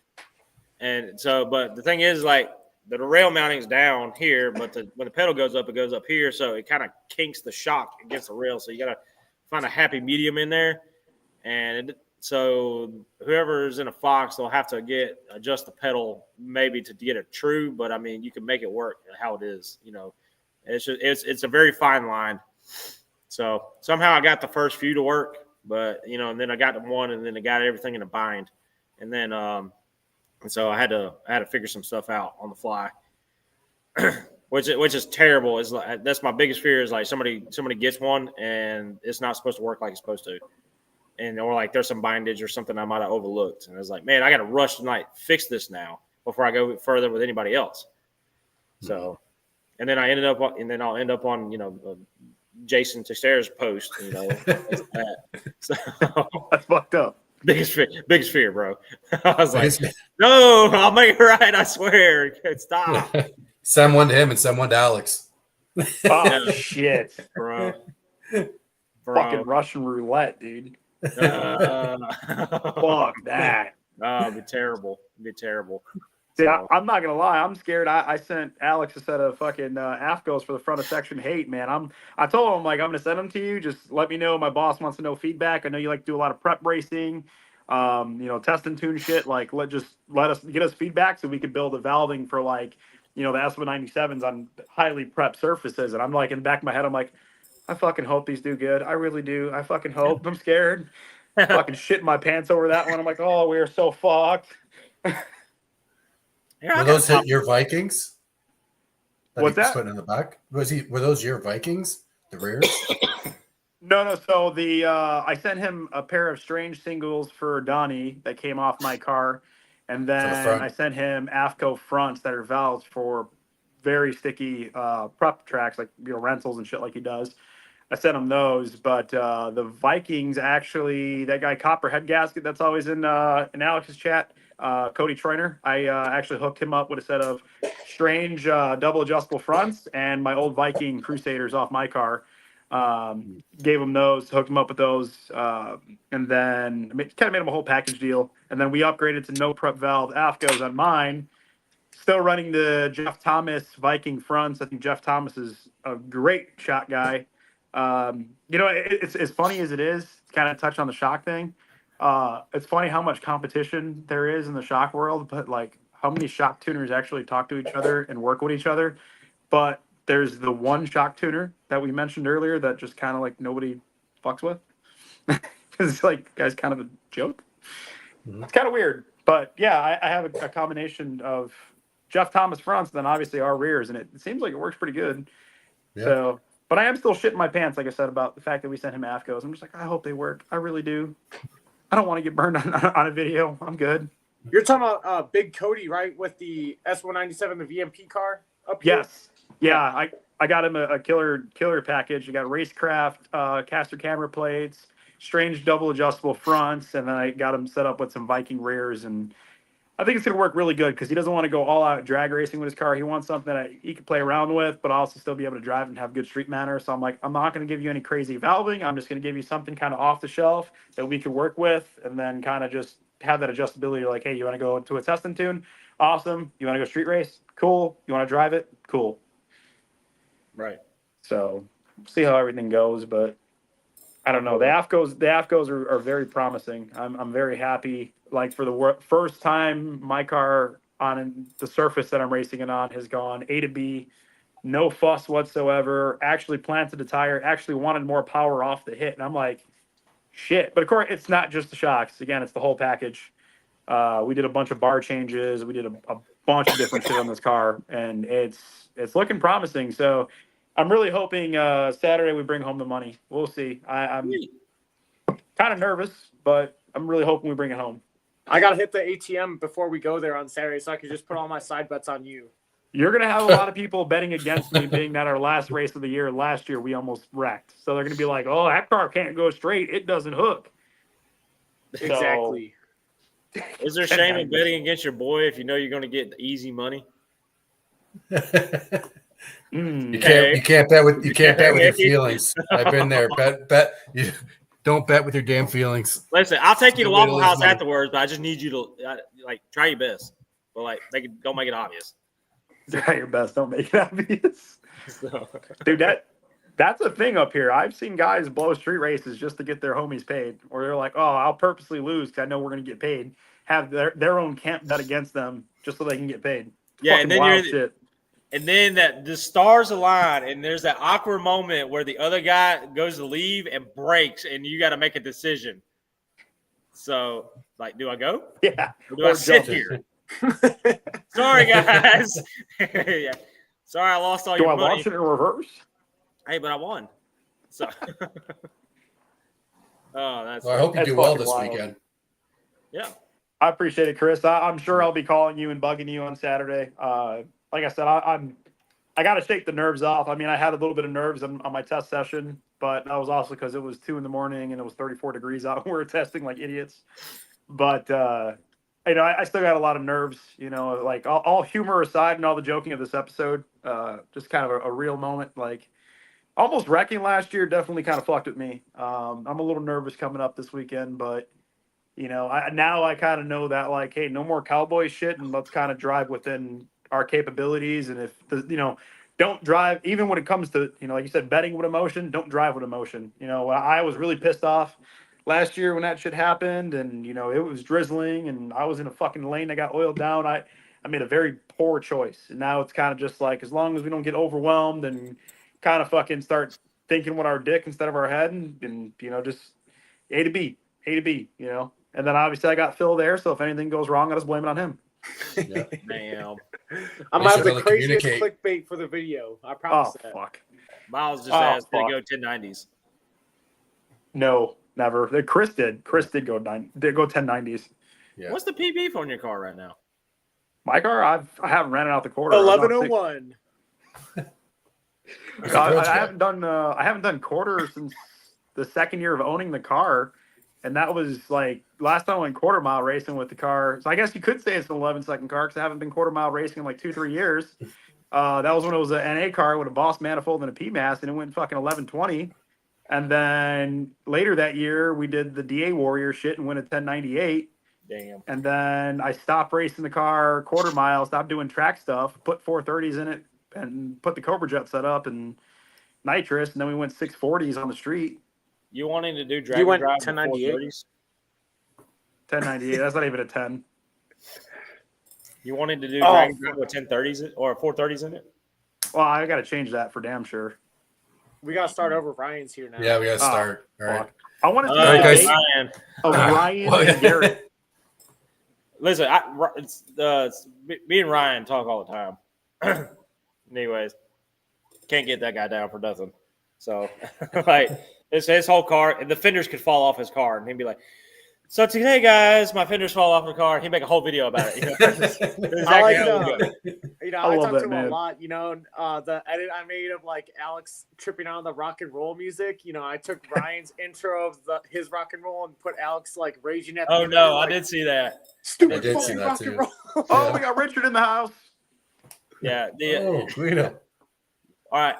and so but the thing is like the rail mounting's down here, but when the pedal goes up, it goes up here, so it kind of kinks the shock against the rail. So you got to find a happy medium in there, and so whoever's in a Fox, they'll have to adjust the pedal maybe to get it true. But I mean, you can make it work how it is. It's a very fine line. So somehow I got the first few to work, but and then I got the one, and then I got everything in a bind, and then and so I had to figure some stuff out on the fly, which is terrible. Is like that's my biggest fear is like somebody gets one and it's not supposed to work like it's supposed to, or like there's some bindage or something I might have overlooked, and I was like, man, I got to rush tonight, fix this now before I go further with anybody else. So, and then I'll end up on Jason Teixeira's post, So That's fucked up. Biggest fear, bro. I was like, no, I'll make it right. I swear. Stop, Send one to him and send one to Alex. Oh shit, bro. fucking Russian roulette, dude. Uh, Fuck that. Oh, it'd be terrible. It'd be terrible. See, I'm not gonna lie. I'm scared. I sent Alex a set of fucking AFCOs for the front of section hate, man. I told him like I'm gonna send them to you. Just let me know. My boss wants to know feedback. I know you like to do a lot of prep racing, test and tune shit. Like let us get us feedback so we could build a valving for like the S197s on highly prepped surfaces. And I'm like in the back of my head, I'm like, I fucking hope these do good. I really do. I fucking hope. I'm scared. Fucking shitting my pants over that one. I'm like, oh, we are so fucked. Were those your Vikings? What's that? Put in the back. Were those your Vikings? The rears? No. So I sent him a pair of strange singles for Donnie that came off my car, and then I sent him AFCO fronts that are valves for very sticky prep tracks like rentals and shit like he does. I sent him those, but the Vikings actually, that guy Copperhead Gasket that's always in Alex's chat, Cody Troiner, I actually hooked him up with a set of strange double adjustable fronts and my old Viking Crusaders off my car. Gave him those, hooked him up with those, and then kind of made him a whole package deal. And then we upgraded to no prep valve AFCOs on mine. Still running the Jeff Thomas Viking fronts. I think Jeff Thomas is a great shot guy. It's as funny as it is, kind of touch on the shock thing. It's funny how much competition there is in the shock world, but like how many shock tuners actually talk to each other and work with each other. But there's the one shock tuner that we mentioned earlier that just kind of like nobody fucks with. It's like, guy's kind of a joke. Mm-hmm. It's kind of weird, but yeah, I have a combination of Jeff Thomas fronts, then obviously our rears, and it seems like it works pretty good. Yeah. So, but I am still shitting my pants, like I said, about the fact that we sent him AFCOs. I'm just like, I hope they work. I really do. I don't want to get burned on a video. I'm good. You're talking about Big Cody, right? With the S197, the VMP car up here? Yes. Yeah, I got him a killer package. I got racecraft, caster camera plates, strange double adjustable fronts, and then I got him set up with some Viking rears. And I think it's going to work really good because he doesn't want to go all out drag racing with his car. He wants something that he can play around with, but also still be able to drive and have good street manner. So I'm like, I'm not going to give you any crazy valving. I'm just going to give you something kind of off the shelf that we can work with, and then kind of just have that adjustability. Like, hey, you want to go to a test and tune? Awesome. You want to go street race? Cool. You want to drive it? Cool. Right. So see how everything goes, but I don't know. The AFCOs are very promising. I'm very happy. Like for the first time, my car on the surface that I'm racing it on has gone A to B, no fuss whatsoever. Actually planted the tire. Actually wanted more power off the hit, and I'm like, shit. But of course, it's not just the shocks. Again, it's the whole package. We did a bunch of bar changes. We did a bunch of different shit on this car, and it's looking promising. So I'm really hoping Saturday we bring home the money. We'll see. I'm kind of nervous, but I'm really hoping we bring it home. I got to hit the ATM before we go there on Saturday so I can just put all my side bets on you. You're going to have a lot of people betting against me, being that our last race of the year, last year, we almost wrecked. So they're going to be like, oh, that car can't go straight. It doesn't hook. Exactly. So, is there shame in betting against your boy if you know you're going to get easy money? You can't bet with your feelings. I've been there. Bet you don't bet with your damn feelings. Listen, I'll take you to Waffle House afterwards, but I just need you to try your best. But don't make it obvious. Try your best. Don't make it obvious. Dude, that's a thing up here. I've seen guys blow street races just to get their homies paid, or they're like, "Oh, I'll purposely lose because I know we're going to get paid." Have their own camp bet against them just so they can get paid. Yeah, and then shit. And then the stars align, and there's that awkward moment where the other guy goes to leave and breaks, and you got to make a decision. So, do I go? Yeah. Or do I sit here? Sorry, guys. Yeah. Sorry, I lost all your money. Do I launch it in reverse? Hey, but I won. So. I hope you do well this weekend. Yeah. I appreciate it, Chris. I'm sure I'll be calling you and bugging you on Saturday. Like I said, I got to shake the nerves off. I mean, I had a little bit of nerves on my test session. but that was also because it was 2 a.m. and it was 34 degrees out. We were testing like idiots. But I still got a lot of nerves. Like all humor aside and all the joking of this episode, just kind of a real moment. Like almost wrecking last year definitely kind of fucked with me. I'm a little nervous coming up this weekend, but I kind of know that like, hey, no more cowboy shit, and let's kind of drive within our capabilities. And if don't drive, even when it comes to, like you said, betting with emotion, don't drive with emotion. I was really pissed off last year when that shit happened, and it was drizzling, and I was in a fucking lane that got oiled down. I made a very poor choice, and now it's kind of just like, as long as we don't get overwhelmed and kind of fucking start thinking with our dick instead of our head, and just A to B, And then obviously I got Phil there, so if anything goes wrong, I just blame it on him. Yeah. Damn. I'm We out should the really craziest communicate. clickbait for the video. I Oh promise that. fuck. Miles just Oh, asked fuck. to go 1090s. No, never. Chris did. Chris did go 1090s. Yeah. What's the PB on your car right now? My car, I haven't ran it out the quarter. 1101. What's the Grudge I guy? haven't done quarter since the second year of owning the car, and that was like last time I went quarter mile racing with the car. So I guess you could say it's an 11-second car because I haven't been quarter mile racing in like 2-3 years. That was when it was an NA car with a Boss manifold and a PMAS, and it went fucking 1120. And then later that year, we did the DA Warrior shit and went a 1098. Damn. And then I stopped racing the car quarter mile, stopped doing track stuff, put 430s in it, and put the Cobra Jet set up and nitrous. And then we went 640s on the street. You wanting to do Dragon went Drive with 1098? 430s? 1098. That's not even a 10. You wanting to do Oh, Dragon Drive with 1030s or 430s in it? Well, I got to change that for damn sure. We got to start over. Ryan's here now. Yeah, we gotta start. All right. Fuck. I want to see All right, the guys. date Ryan. of Ryan Well, yeah. and Garrett. Listen, me and Ryan talk all the time. Anyways, can't get that guy down for nothing. So, like, it's his whole car, and the fenders could fall off his car, and he'd be like, "So today, guys, my fenders fall off the car." He'd make a whole video about it. Exactly I like how it would go. I I love talk that, to him man. a lot. The edit I made of like Alex tripping on the rock and roll music. I took Ryan's intro of his rock and roll and put Alex like raging at the Oh end, no, like, I did see that. stupid I did see fucking that rock too. and roll. Oh, we got Richard in the house. Yeah. Oh, Guido. All right.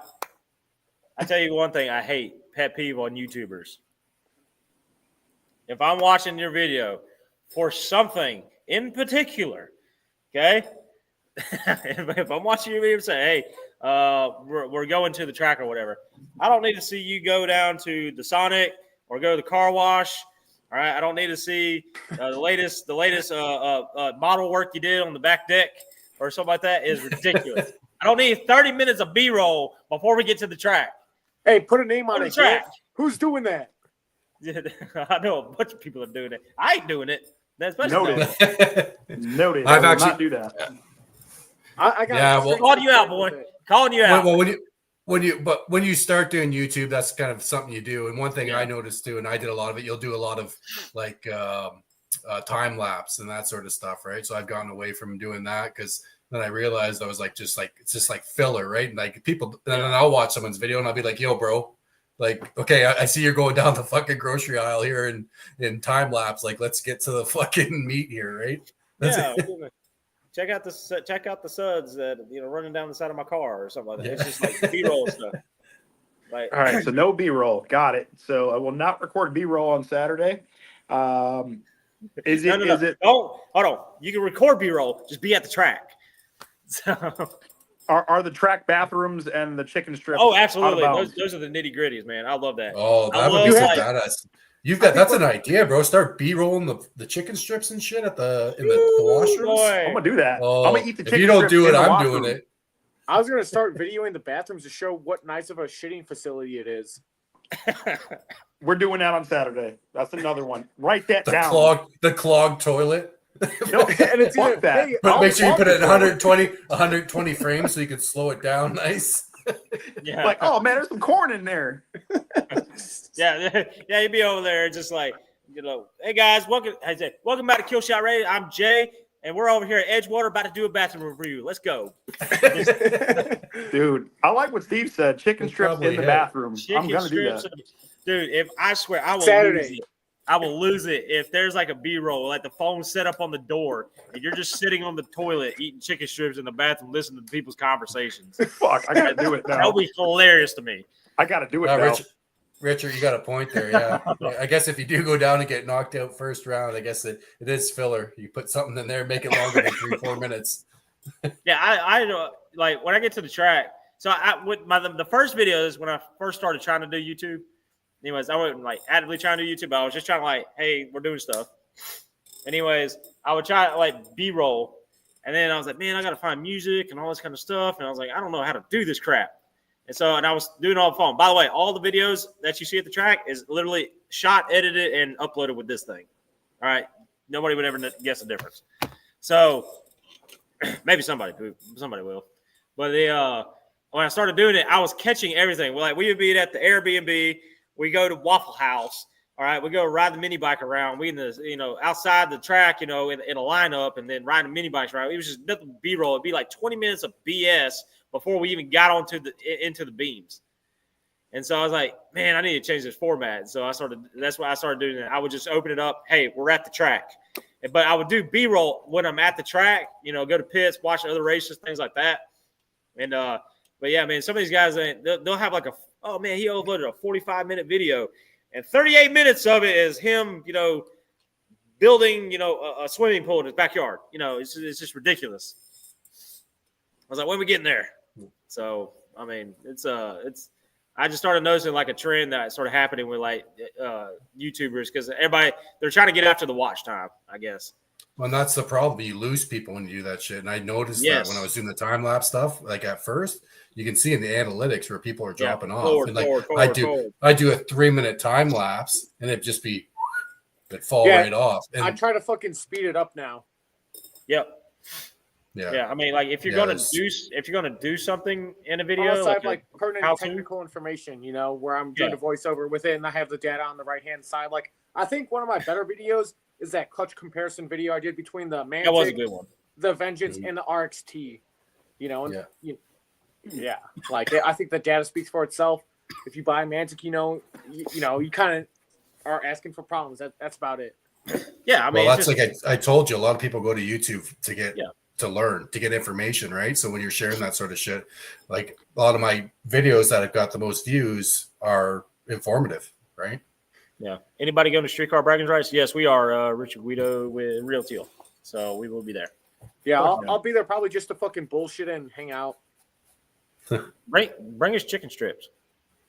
I tell you one thing I hate, pet peeve on YouTubers. If I'm watching your video for something in particular, okay? if I'm watching your video and say, hey, we're going to the track or whatever, I don't need to see you go down to the Sonic or go to the car wash. All right, I don't need to see the latest model work you did on the back deck or something like that. Is ridiculous. I don't need 30 minutes of B-roll before we get to the track. Hey, put a name on On the it. track. Garrett. Who's doing that? I know a bunch of people are doing it. I ain't doing it. Especially Noted. Noted. I've I will actually- not do that. I got Yeah, well- calling you out, boy. Calling you out. Well, when you start doing YouTube, that's kind of something you do. And one thing I noticed too, and I did a lot of it, you'll do a lot of like time lapse and that sort of stuff, right? So I've gotten away from doing that because then I realized I was like, it's just like filler, right? And like people, and then I'll watch someone's video and I'll be like, yo, bro, like, okay, I see you're going down the fucking grocery aisle here in time lapse. Like, let's get to the fucking meat here, right? Yeah, check out the suds that running down the side of my car or something like that. It's just like B-roll stuff. Like, All right, so no B-roll. Got it. So I will not record B-roll on Saturday. Is it? no. Is it? Oh, hold on. You can record B-roll. Just be at the track. So, Are the track bathrooms and the chicken strips? oh, out of absolutely. bounds? Those are the nitty gritties, man. I love that. Oh, I that would love, be so like- badass. That's an idea, bro. Start B-rolling the chicken strips and shit in the washrooms. Boy. I'm gonna do that. Oh, I'm gonna eat the if chicken. you don't strips do in it, the I'm washroom. doing it. I was gonna start videoing the bathrooms to show what nice of a shitting facility it is. We're doing that on Saturday. That's another one. Write that down. The clogged toilet. No, And it's fuck either, that. hey, But make sure you I'll put it at record 120 frames so you can slow it down nice. Yeah. Like, oh man, there's some corn in there. Yeah, you'd be over there just like, hey guys, welcome back to Kill Shot Radio. I'm Jay, and we're over here at Edgewater about to do a bathroom review. Let's go. Dude, I like what Steve said. Chicken It's strips probably in the it. bathroom. Chicken I'm gonna do strips. that. Dude, if I swear I will lose Saturday. it. I will lose it if there's like a B-roll, like the phone set up on the door, and you're just sitting on the toilet eating chicken strips in the bathroom, listening to people's conversations. Fuck, I gotta do it now. That would be hilarious to me. I gotta do it now. Richard, you got a point there. Yeah. I guess if you do go down and get knocked out first round, I guess it is filler. You put something in there, make it longer than 3-4 minutes. Yeah, I like when I get to the track. So the first video is when I first started trying to do YouTube. Anyways, I wasn't like actively trying to do YouTube. I was just trying to like, hey, we're doing stuff. Anyways, I would try like B-roll, and then I was like, man, I gotta find music and all this kind of stuff. And I was like, I don't know how to do this crap. And I was doing it on the phone. By the way, all the videos that you see at the track is literally shot, edited, and uploaded with this thing. All right, nobody would ever guess the difference. So maybe somebody will. But when I started doing it, I was catching everything. Well, like we would be at the Airbnb. We go to Waffle House. All right, we go ride the mini bike around. We in the outside the track, in a lineup, and then riding mini bikes around. It was just nothing B-roll. It'd be like 20 minutes of BS before we even got into the beams. And so I was like, man, I need to change this format. So that's why I started doing it. I would just open it up. Hey, we're at the track. But I would do B-roll when I'm at the track, go to pits, watch other races, things like that. And but yeah, man, some of these guys, they'll have like oh man, he uploaded a 45-minute video, and 38 minutes of it is him, building, a swimming pool in his backyard. It's just ridiculous. I was like, when are we getting there? So I mean, it's I just started noticing like a trend that started happening with like YouTubers, because everybody, they're trying to get after the watch time, I guess. Well, and that's the problem. You lose people when you do that shit. And I noticed that when I was doing the time lapse stuff, like at first, you can see in the analytics where people are dropping off. And like I do a 3-minute time lapse, and it'd fall right off. And I try to fucking speed it up now. Yep. Yeah. I mean, like if you're gonna do something in a video, Unless I have like pertinent how-to. technical information, where I'm doing a voiceover with it, and I have the data on the right hand side. Like I think one of my better videos is that clutch comparison video I did between the Mantic, that was a good one, the Vengeance, and the RXT. Like I think the data speaks for itself. If you buy a Mantic, you kind of are asking for problems. That's about it. Yeah, I mean, well, that's like I told you, a lot of people go to YouTube to get to learn, to get information, right? So when you're sharing that sort of shit, like a lot of my videos that have got the most views are informative, right? Yeah. Anybody going to Streetcar Bragging Rights? Yes, we are. Richard Guido with Real Teal, so we will be there. Yeah, I'll be there probably just to fucking bullshit and hang out. Bring us chicken strips.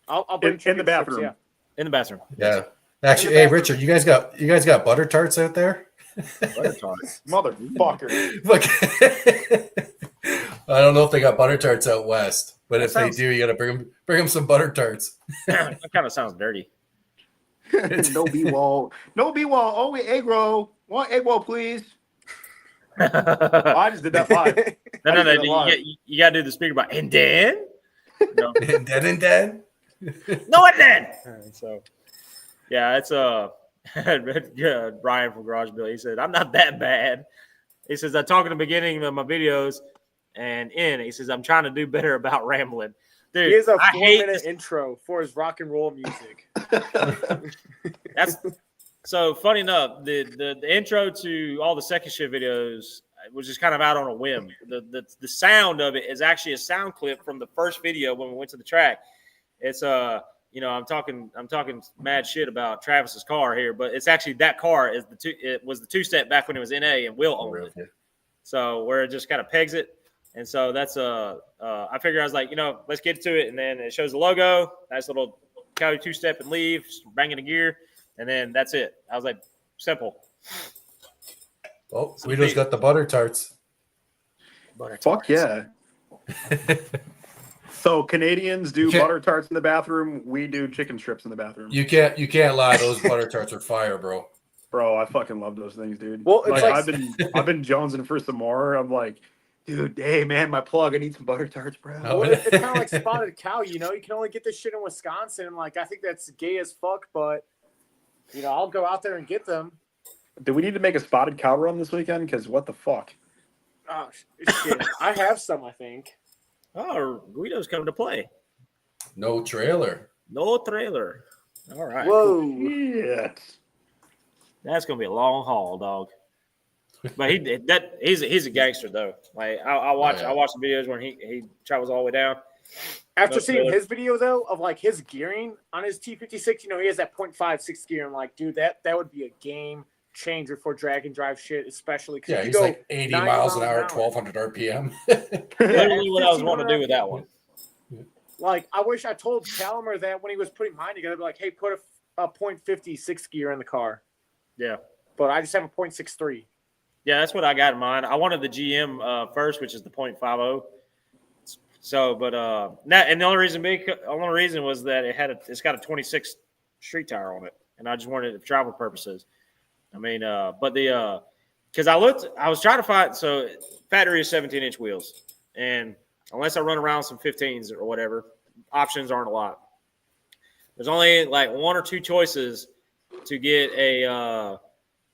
I'll bring in the bathroom. Strips, in the bathroom. Yeah. Actually, hey Richard, you guys got butter tarts out there? Butter tarts, motherfucker. Look, I don't know if they got butter tarts out west, but if they do, you got to bring them some butter tarts. That kind of sounds dirty. No B-wall. No B-wall. Only egg roll. One egg roll, please. I just did that live. No. You got to do the speaker box. And then? No. and then? No, and then. So, yeah, it's Brian from Garage Bill. He said, I'm not that bad. He says, I talk in the beginning of my videos and he says, I'm trying to do better about rambling. Dude, he has a 4-minute intro for his rock and roll music. That's so funny enough. The intro to all the second shift videos was just kind of out on a whim. The sound of it is actually a sound clip from the first video when we went to the track. It's I'm talking mad shit about Travis's car here, but it's actually that car it was the 2-step back when it was NA and Will owned it. So where it just kind of pegs it. And so that's I figured I was like, let's get to it. And then it shows the logo, nice little Coyote 2-step and leave, banging the gear. And then that's it. I was like, simple. Oh, Guido's got the butter tarts. Fuck yeah. So Canadians do butter tarts in the bathroom. We do chicken strips in the bathroom. You can't lie. Those butter tarts are fire, bro. Bro, I fucking love those things, dude. Well, it's I've been jonesing for some more. I'm like, dude, hey man, my plug. I need some butter tarts, bro. Well, it's kind of like Spotted Cow. You can only get this shit in Wisconsin. Like I think that's gay as fuck, but I'll go out there and get them. Do we need to make a spotted cow run this weekend? Because what the fuck? Oh shit! I have some. I think. Oh, Guido's coming to play. No trailer. No trailer. All right. Whoa! Yeah. That's gonna be a long haul, dog. But he's a gangster though. Like I watch the videos when he travels all the way down. After seeing his video though of like his gearing on his T56, he has that 0.56 gear. I'm like, dude, that would be a game changer for drag and drive shit, especially because He's like 80 miles an hour, 1,200 RPM. Literally what I was wanting to do with that one. Like, I wish I told Calimer that when he was putting mine together, be like, hey, put a 0.56 gear in the car. Yeah. But I just have a 0.63. Yeah, that's what I got in mind. I wanted the GM first, which is the 0.50. So, but and the only reason was that it's got a 26 street tire on it, and I just wanted it for travel purposes. I mean, because I was trying to find, so factory is 17-inch wheels, and unless I run around some 15s or whatever, options aren't a lot. There's only like one or two choices to get a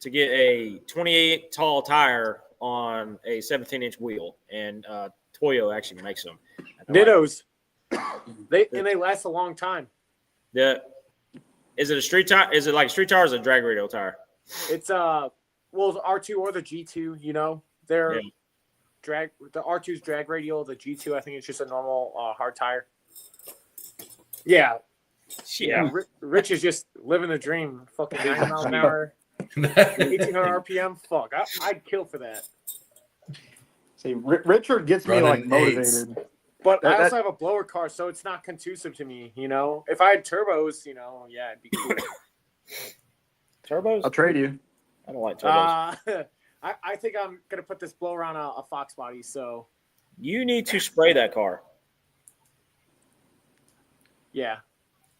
28 tall tire on a 17-inch wheel, and Toyo actually makes them. Nittos. They last a long time. Is it a street tire? Is it like a street tire or is it a drag radial tire? It's the R2 or the G2, they're the R2's drag radial, the G2 I think it's just a normal hard tire. Yeah. Rich is just living the dream. Fucking 90 miles an hour, 1,800 RPM. Fuck, I'd kill for that. See, Richard gets me like motivated. But I also have a blower car, so it's not conducive to me, If I had turbos, it'd be cool. Turbos? I'll trade you. I don't like turbos. I think I'm going to put this blower on a Fox body, so. You need to spray that car. Yeah.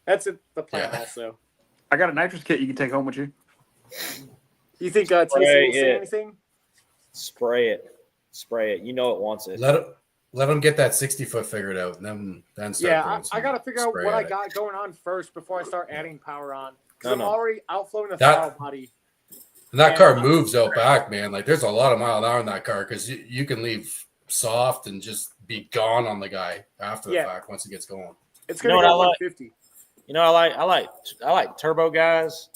That's the plan also. I got a nitrous kit you can take home with you. You think TC will say anything? Spray it. You know it wants it. Let them get that 60-foot figured out, and then start. Yeah, I got to figure out what I got going on first before I start adding power on. Because I'm already outflowing the throttle body. And that car moves out back, man. Like, there's a lot of mile an hour in that car because you can leave soft and just be gone on the guy after the fact once it gets going. It's going to go 150. I like turbo guys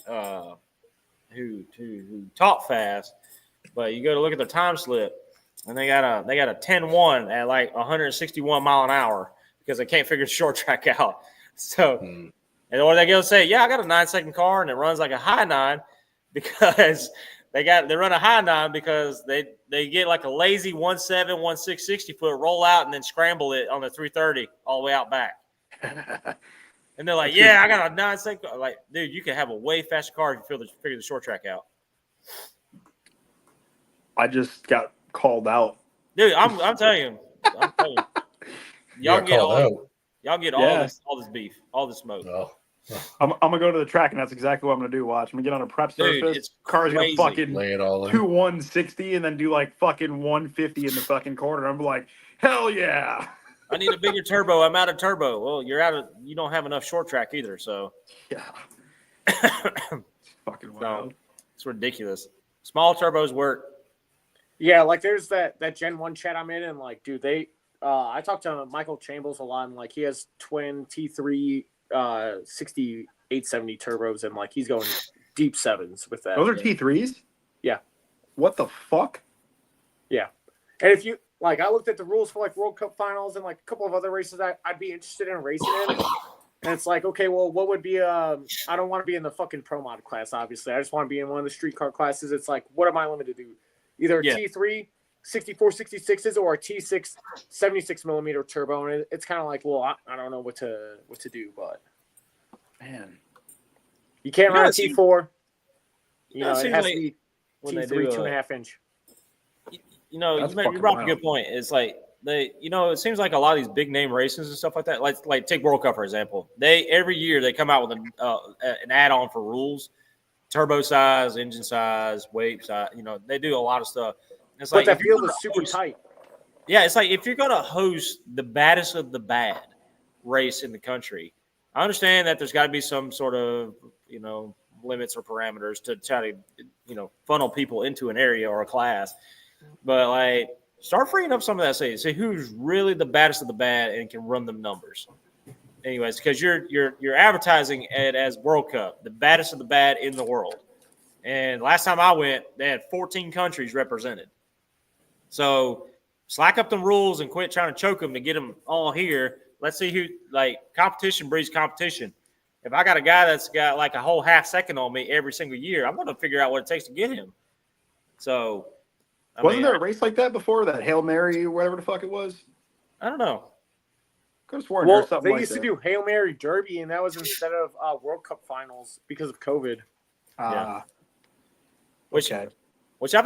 who talk fast, but you go to look at their time slip. And they got a 10-1 at like 161 mile an hour because they can't figure the short track out. So, and or they go say, I got a 9-second car and it runs like a high 9 because they run a high 9 because they get like a lazy 1.7, 1.6, 60 foot roll out and then scramble it on the 330 all the way out back. And they're like, I got a 9-second car. Like, dude, you can have a way faster car if you figure the short track out. I just got called out, dude. I'm telling you, y'all get all this beef, all this smoke. Oh. I'm gonna go to the track, and that's exactly what I'm gonna do. Watch, I'm gonna get on a prep surface. Car's gonna fucking lay it all in. 160, and then do like fucking 150 in the fucking corner. I'm like, hell yeah! I need a bigger turbo. I'm out of turbo. Well, you don't have enough short track either. So yeah, fucking wild. It's ridiculous. Small turbos work. Yeah, like there's that Gen 1 chat I'm in, and like, dude, I talked to Michael Chambers a lot, and like he has twin T3 6870 turbos, and like he's going deep sevens with that. Those are T3s? Yeah. What the fuck? Yeah. And if you like, I looked at the rules for like World Cup finals and like a couple of other races I'd be interested in racing in. And it's like, okay, well, what would be I don't want to be in the fucking pro mod class, obviously. I just want to be in one of the street car classes. It's like, what am I limited to do? Either a T3 64 66s or a T6 76 millimeter turbo, and it's kind of like, well, I don't know what to do, but man, you can't run a T4. It has like to be T3 2.5 inch. You brought up a good point. It's like it seems like a lot of these big name races and stuff like that. Like take World Cup for example. Every year they come out with an add on for rules. Turbo size, engine size, weight size, they do a lot of stuff. It's but that field is super tight. Yeah, it's like if you're going to host the baddest of the bad race in the country, I understand that there's got to be some sort of, limits or parameters to try to funnel people into an area or a class. But like, start freeing up some of that. Say who's really the baddest of the bad and can run them numbers. Anyways, because you're advertising it as World Cup, the baddest of the bad in the world. And last time I went, they had 14 countries represented. So slack up the rules and quit trying to choke them to get them all here. Let's see who, like, competition breeds competition. If I got a guy that's got like a whole half second on me every single year, I'm going to figure out what it takes to get him. So, Wasn't there a race like that before, that Hail Mary or whatever the fuck it was? I don't know. Could have sworn there Well, was something they like used to that. do Hail Mary Derby, and that was instead of World Cup finals because of COVID. Which Okay. I've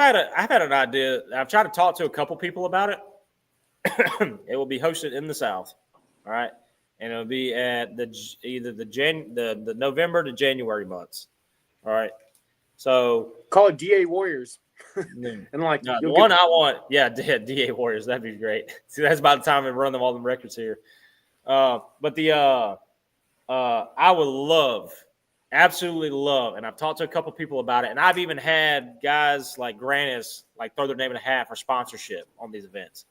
had an idea. I've tried to talk to a couple people about it. It will be hosted in the South, all right, and it'll be at the November to January months, all right. So Call it DA Warriors. and like the one I want, DA Warriors, that'd be great. See, that's about the time we run them all the records here. But I would love. Absolutely love, and I've talked to a couple people about it, and I've even had guys like Grannis like throw their name in a hat for sponsorship on these events.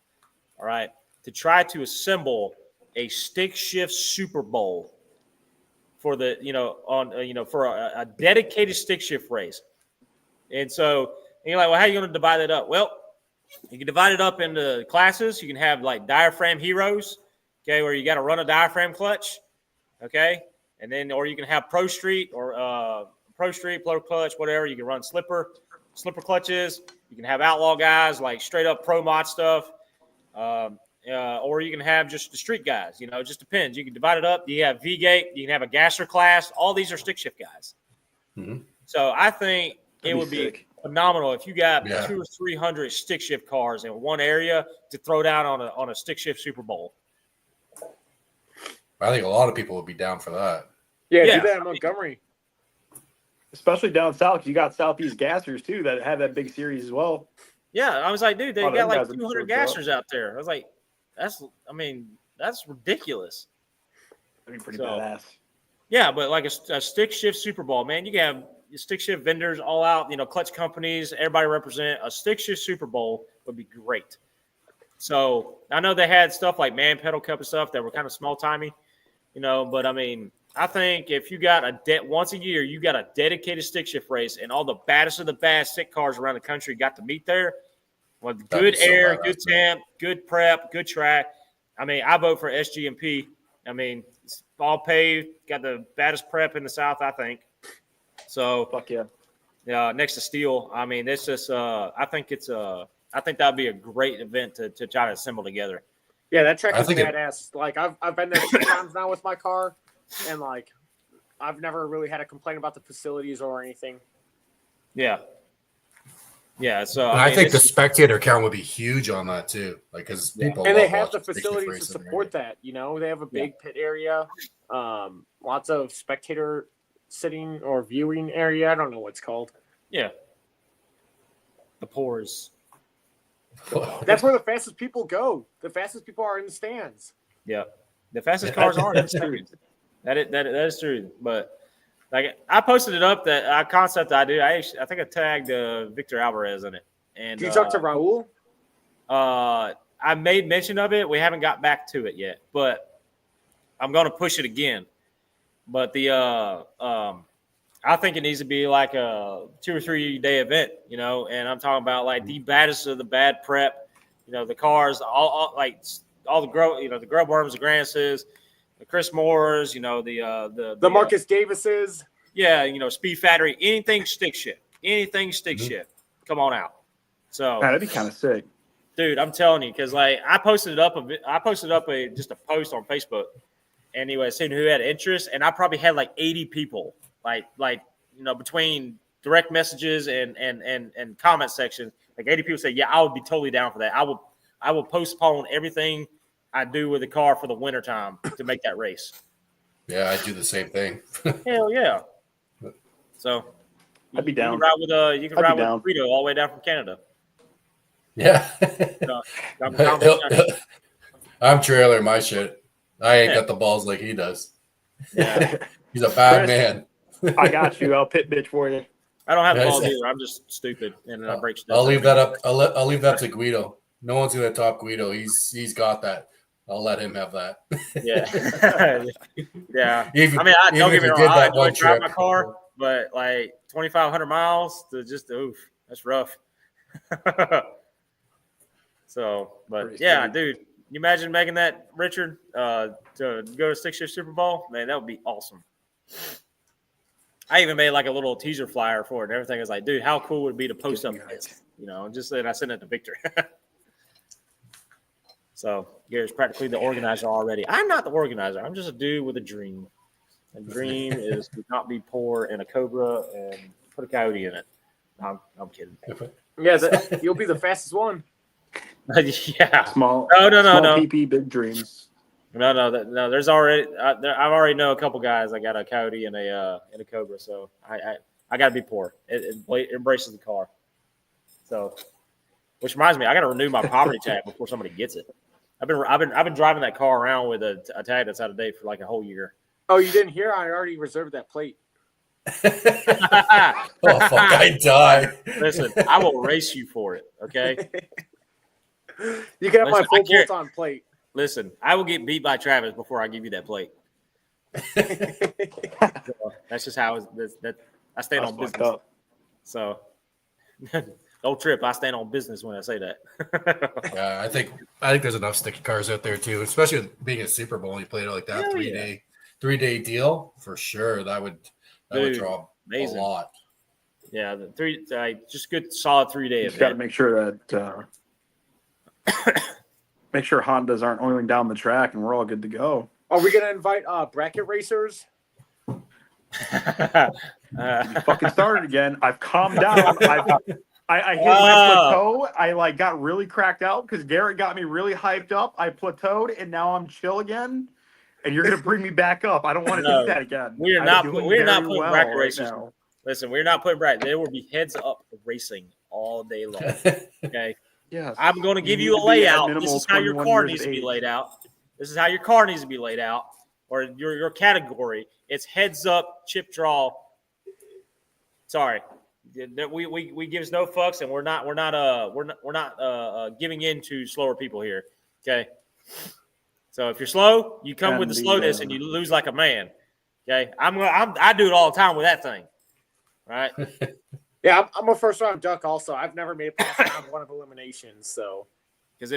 All right, to try to assemble a stick shift Super Bowl for the for a dedicated stick shift race, and so you're like, well, how are you going to divide it up? Well, you can divide it up into classes. You can have like diaphragm heroes, okay, where you got to run a diaphragm clutch, okay. And then, or you can have Pro Street or Pro Clutch, whatever. You can run slipper clutches. You can have outlaw guys like straight up pro mod stuff, or you can have just the street guys. It just depends. You can divide it up. You have V-Gate. You can have a gasser class. All these are stick shift guys. Mhm. So I think it would be phenomenal if you got 200 or 300 stick shift cars in one area to throw down on a stick shift Super Bowl. I think a lot of people would be down for that. Yeah, Yeah. do that in Montgomery. Especially down south, 'cause you got Southeast Gassers too that have that big series as well. Yeah, I was like, dude, they Oh, them got like guys would 200 show up. gassers out there. I was like, that's ridiculous. That'd be pretty So- badass. Yeah, but like a stick shift Super Bowl, man, you can have stick shift vendors all out, clutch companies, everybody represent. A stick shift Super Bowl would be great. So I know they had stuff like Man Pedal Cup and stuff that were kind of small timey, but I mean, I think if you got once a year, you got a dedicated stick shift race, and all the baddest of the bad stick cars around the country got to meet there. With That'd good be so air, badass, good temp, good prep, good track. I mean, I vote for SGMP. I mean, it's all paved, got the baddest prep in the South, I think. So, Fuck yeah. next to Steel. I mean, it's just. I think that'd be a great event to try to assemble together. Yeah, that track I is think it- badass. Like I've been there 2 times now with my car, and like I've never really had a complaint about the facilities or anything. Yeah. Yeah. So And I think the it's- spectator count would be huge on that too, like because people And they love have the watching stick shift facilities to racing, right? support that. They have a big pit area, lots of spectator sitting or viewing area. I don't know what it's called. yeah. The pores. That's where the fastest people go. The fastest people are in the stands. Yeah. The fastest cars are. That's true. That is true. But like I posted it up that concept I do. I think I tagged Victor Alvarez in it. And Did you talk to Raul? I made mention of it. We haven't got back to it yet, but I'm going to push it again. But I think it needs to be like a 2 or 3 day event, and I'm talking about like the baddest of the bad prep, the cars, all the grub worms, the Grances, the Chris Moores, the Marcus Davises. Speed Factory, anything stick shift, come on out. So Man, that'd be kind of sick. dude, I'm telling you, because like I posted up just a post on Facebook, and anyway, seeing who had interest, and I probably had like 80 people, between direct messages and comment section, like 80 people say, yeah, I would be totally down for that. I will postpone everything I do with the car for the wintertime to make that race. Yeah, I do the same thing. Hell yeah! So I'd be down. You can ride with Frito all the way down from Canada. Yeah. I'm I'm trailer my shit. I ain't got the balls like he does. Yeah. He's a bad Chris, man. I got you. I'll pit bitch for you. I don't have Guys, balls either. I'm just stupid, and I break stuff. I'll leave that up. I'll leave that to Guido. No one's gonna top Guido. He's got that. I'll let him have that. Yeah, yeah. Even, I mean, don't even get me if wrong. you did I that enjoy one driving trip. my car, but like 2,500 miles to just that's rough. So, but Pretty yeah, sweet. dude, you imagine making that, Richard, to go to 6-shift Super Bowl? Man, that would be awesome. I even made like a little teaser flyer for it and everything. I was like, dude, how cool would it be to post up this? You know, just then I sent it to Victor. So Garrett's practically the organizer already. I'm not the organizer. I'm just a dude with a dream. A dream is to not be poor in a Cobra and put a Coyote in it. I'm kidding. Yeah, you'll be the fastest one. Yeah. Small. No. PP, big dreams. No. There's already. I've already know a couple guys. I got a Coyote and a Cobra, so I got to be poor. It embraces the car. So, which reminds me, I got to renew my poverty tag before somebody gets it. I've been driving that car around with a tag that's out of date for like a whole year. Oh, you didn't hear? I already reserved that plate. Oh fuck! I die. Listen, I will race you for it. Okay. You can have my Listen, full I can't- bolt-on plate. Listen, I will get beat by Travis before I give you that plate. So, that's just how I stand on That's fucked business. up. So don't trip. I stand on business when I say that. Yeah, I think there's enough sticky cars out there too, especially with being a Super Bowl. You played it like that Hell 3-day deal for sure. That would Dude, draw amazing. a lot. Yeah, the just good solid 3-day Just got to event. make sure that make sure Hondas aren't oiling down the track and we're all good to go. Are we going to invite bracket racers? You fucking started again. I've calmed down. I hit my plateau. I like got really cracked out because Garrett got me really hyped up. I plateaued and now I'm chill again. And you're gonna bring me back up. I don't want to No, do that again. we are I'm not. doing We're not very putting well bracket right racers. now. Listen, we're not putting bracket. There will be heads up racing all day long. Okay. Yes. I'm going to give need you a to be at layout. minimal This is how your 21 car years needs of to be age. laid out. This is how your car needs to be laid out, or your category. It's heads up, chip draw. Sorry, we gives no fucks, and we're not giving in to slower people here. Okay, so if you're slow, you come with the slowness, and you lose like a man. Okay, I do it all the time with that thing. All right. Yeah, I'm a first-round duck also. I've never made it past round one of eliminations, so. Because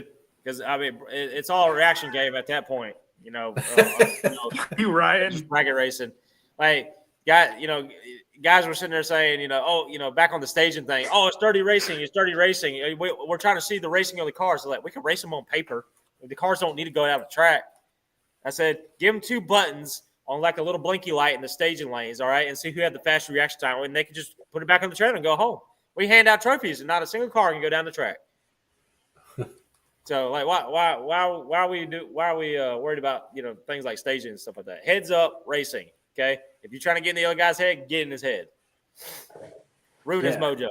I mean, it's all a reaction game at that point. You know, You Ryan. just bracket racing. Like, guys were sitting there saying, back on the staging thing. Oh, it's dirty racing. It's dirty racing. We're trying to see the racing of the cars. So like, we can race them on paper. The cars don't need to go down the track. I said, give them 2 buttons on like a little blinky light in the staging lanes, all right, and see who had the fast reaction time, and they can just put it back on the trailer and go home. We hand out trophies, and not a single car can go down the track. So, like, why are we worried about things like staging and stuff like that? Heads up racing, okay? If you're trying to get in the other guy's head, get in his head, ruin his mojo.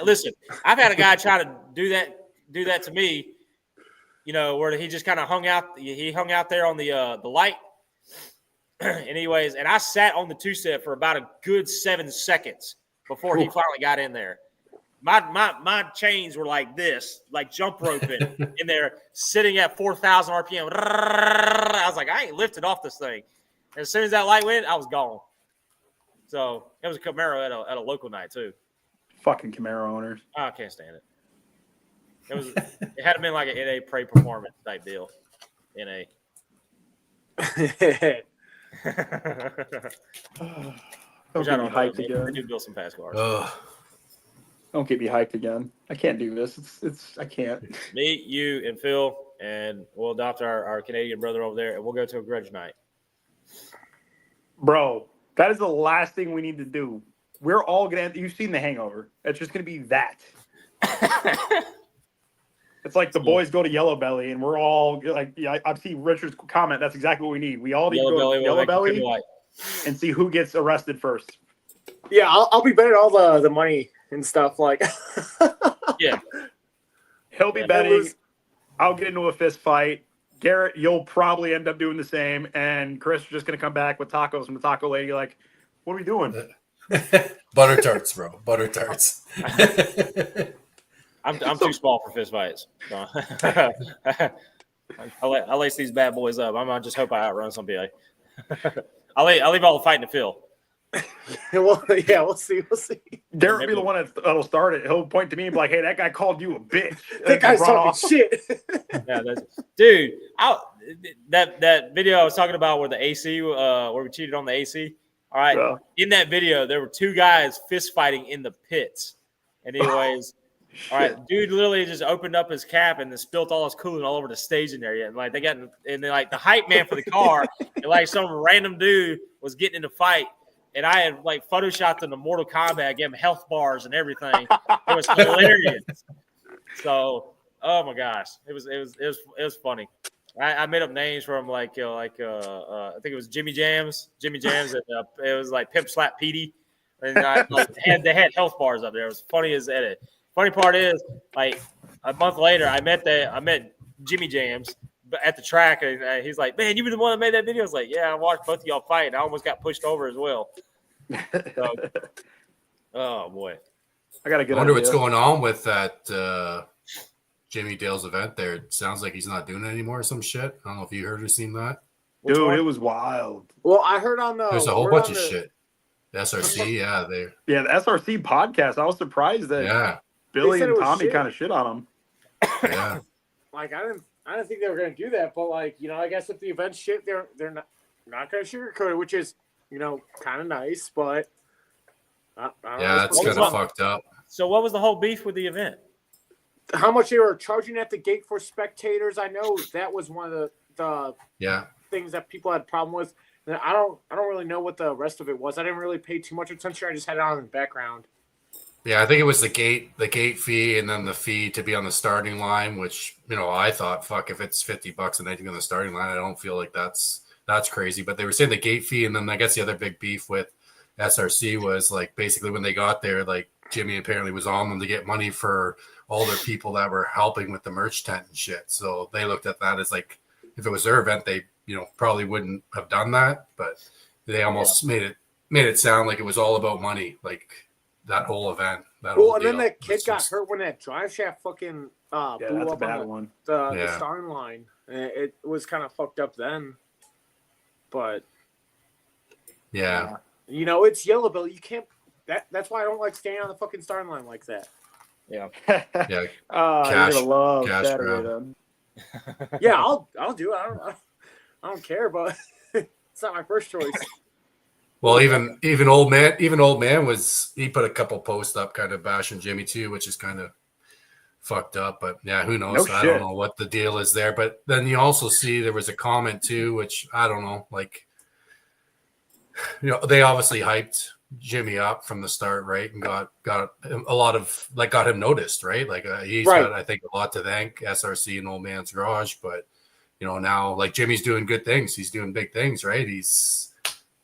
Listen, I've had a guy try to do that to me. Where he just kind of hung out. He hung out there on the light. Anyways, and I sat on the 2-step for about a good 7 seconds before he finally got in there. My chains were like this, like jump roping in there, sitting at 4,000 RPM. I was like, I ain't lifted off this thing. And as soon as that light went, I was gone. So it was a Camaro at a local night too. Fucking Camaro owners. I can't stand it. It had been like an NA Prey performance type deal. NA. Don't get me hyped They again. do build some fast cars. Don't get me hyped again. I can't do this. I can't. Me, you, and Phil, and we'll adopt our Canadian brother over there, and we'll go to a grudge night. Bro, that is the last thing we need to do. We're all gonna. You've seen The Hangover. It's just gonna be that. It's like the boys go to Yellow Belly, and we're all like, yeah, I see Richard's comment. That's exactly what we need. We all need to go to Yellow Belly and see who gets arrested first. Yeah, I'll be betting all the money and stuff. Like, Yeah. He'll be betting. I'll get into a fist fight. Garrett, you'll probably end up doing the same. And Chris is just going to come back with tacos from the taco lady. Like, what are we doing? Butter tarts, bro. Butter tarts. I'm too small for fist fights. So. I lace these bad boys up. I'm gonna just hope I outrun somebody. I'll leave all the fighting to Phil. Well, yeah, we'll see. Garrett will be the one that'll start it. He'll point to me and be like, "Hey, that guy called you a bitch." That guy's Run talking off. shit. Yeah, dude. That video I was talking about where the AC, where we cheated on the AC. All right, Yeah. in that video there were two guys fist fighting in the pits. Anyways, all right, dude literally just opened up his cap and then spilt all his coolant all over the staging area. And like then like the hype man for the car and like some random dude was getting in a fight. And I had like photoshopped in the Mortal Kombat, gave him health bars and everything. It was hilarious. So, oh my gosh, it was funny. I made up names for him I think it was Jimmy Jams, and it was like Pimp Slap Petey, and they had health bars up there. It was funny as edit. Funny part is, like a month later, I met Jimmy Jams at the track, and he's like, "Man, you were the one that made that video." I was like, "Yeah, I watched both of y'all fight, and I almost got pushed over as well." So, oh boy, I got a good. I wonder idea. what's going on with that Jimmy Dale's event there. It sounds like he's not doing it anymore or some shit. I don't know if you heard or seen that. Dude, it was wild. Well, I heard on the There's a whole bunch of shit. The SRC, yeah, they. Yeah, the SRC podcast. I was surprised that Billy said and it was Tommy shit. kind of shit on him. Yeah. Like I didn't think they were gonna do that, but like I guess if the event's shit, they're not gonna sugarcoat it, which is kind of nice, but I don't know. That's kind of fucked up. So what was the whole beef with the event? How much they were charging at the gate for spectators? I know that was one of the things that people had a problem with. And I don't really know what the rest of it was. I didn't really pay too much attention. I just had it on in the background. Yeah, I think it was the gate fee, and then the fee to be on the starting line. Which I thought, fuck, if it's $50 and anything on the starting line, I don't feel like that's crazy. But they were saying the gate fee, and then I guess the other big beef with SRC was like basically when they got there, like Jimmy apparently was on them to get money for all their people that were helping with the merch tent and shit. So they looked at that as like if it was their event, they probably wouldn't have done that, but they almost made it sound like it was all about money, like that whole event. Then that kid got hurt when that drive shaft fucking blew that's up a bad on one. the starting line. And it was kind of fucked up then. But it's yellow bill. You can't. That's why I don't like staying on the fucking starting line like that. Yeah. Yeah. You're gonna love Saturday then. Yeah, I'll do it. I don't care, but it's not my first choice. Well, even old man was he put a couple posts up kind of bashing Jimmy too, which is kind of fucked up. But yeah, who knows? I don't know what the deal is there. But then you also see there was a comment too, which I don't know. Like, they obviously hyped Jimmy up from the start, right? And got a lot of got him noticed, right? Like he's got, I think, a lot to thank SRC and Old Man's Garage. But now like Jimmy's doing good things. He's doing big things, right? He's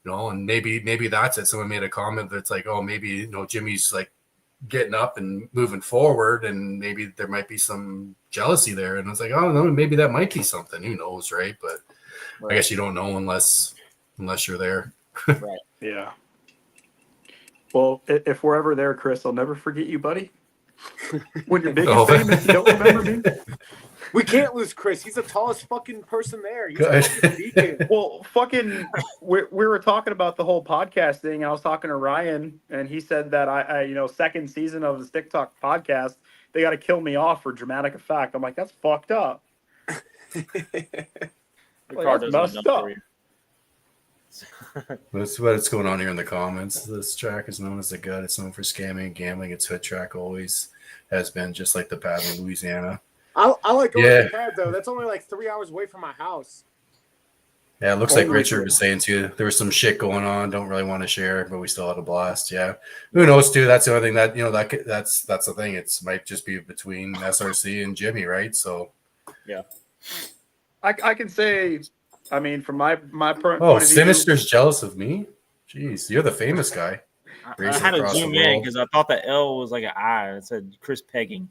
and maybe that's it. Someone made a comment that's like, oh, maybe Jimmy's like getting up and moving forward, and maybe there might be some jealousy there. And it's like, oh no, maybe that might be something. Who knows, right? But I guess you don't know unless you're there. Right. Yeah. Well, if we're ever there, Chris, I'll never forget you, buddy. When you're big and famous, you don't remember me. We can't lose Chris. He's the tallest fucking person there. He's Good. a fucking beacon. Well, fucking, we were talking about the whole podcast thing. I was talking to Ryan, and he said that I second season of the Stick Talk podcast, they got to kill me off for dramatic effect. I'm like, that's fucked up. That's messed up. That's what's going on here in the comments. This track is known as the Gut. It's known for scamming and gambling. Its hood track always has been, just like the pad in Louisiana. I like going to the pad, though. That's only like 3 hours away from my house. Yeah, it looks like Richard was saying too. There was some shit going on. Don't really want to share, but we still had a blast. Yeah, who knows too? That's the only thing that that's the thing. It might just be between SRC and Jimmy, right? So yeah, I can say, I mean, from my point oh, of view, Sinister's jealous of me. Jeez, you're the famous guy. I had to zoom in because I thought the L was like an I. It said Chris Pegging.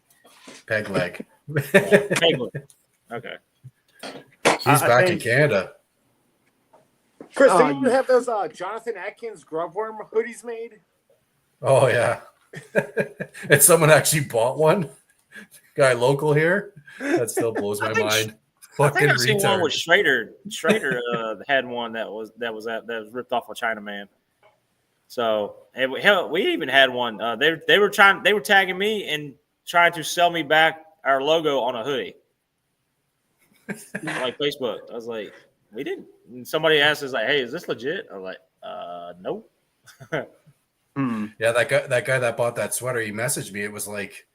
Peg leg. Peg leg. Okay. He's back in Canada. Chris, didn't you have those Jonathan Atkins Grubworm hoodies made? Oh yeah. And someone actually bought one. Guy local here. That still blows my mind. I think Fucking I've seen one with retard. Schrader. Schrader had one that was ripped off a Chinaman. So hell, we even had one. They were tagging me and trying to sell me back our logo on a hoodie, like Facebook. I was like, we didn't. And somebody asked us like, hey, is this legit? I was like, nope. Yeah, that guy that bought that sweater, he messaged me. It was like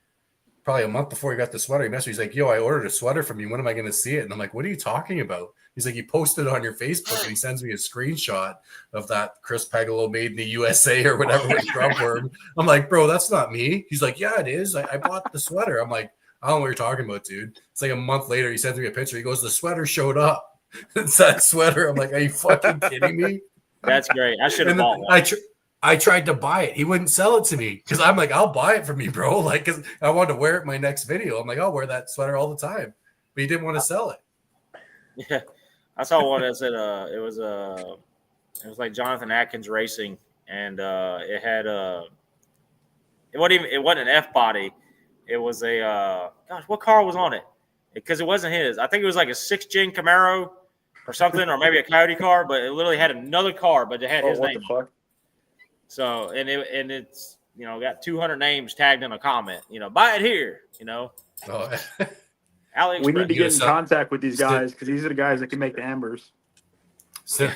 probably a month before he got the sweater. He messaged me. He's like, yo, I ordered a sweater from you. When am I going to see it? And I'm like, what are you talking about? He's like, you posted it on your Facebook, and he sends me a screenshot of that Chris Pegelo made in the USA or whatever with Trump worm. I'm like, bro, that's not me. He's like, yeah, it is. I bought the sweater. I'm like, I don't know what you're talking about, dude. It's like a month later, he sends me a picture. He goes, the sweater showed up. It's that sweater. I'm like, are you fucking kidding me? That's great. I should have bought one. I tried to buy it. He wouldn't sell it to me because I'm like, I'll buy it from you, bro. Like, because I wanted to wear it in my next video. I'm like, I'll wear that sweater all the time. But he didn't want to sell it. Yeah, I saw one that said it was like Jonathan Atkins Racing, and it had it wasn't an F body. It was a gosh, what car was on it? Because it wasn't his. I think it was like a 6th gen Camaro or something, or maybe a Coyote car. But it literally had another car, but it had his name. What the fuck? So it's got 200 names tagged in a comment. Buy it here. Oh, AliExpress. We need to get in contact with these guys because these are the guys that can make the Ambers.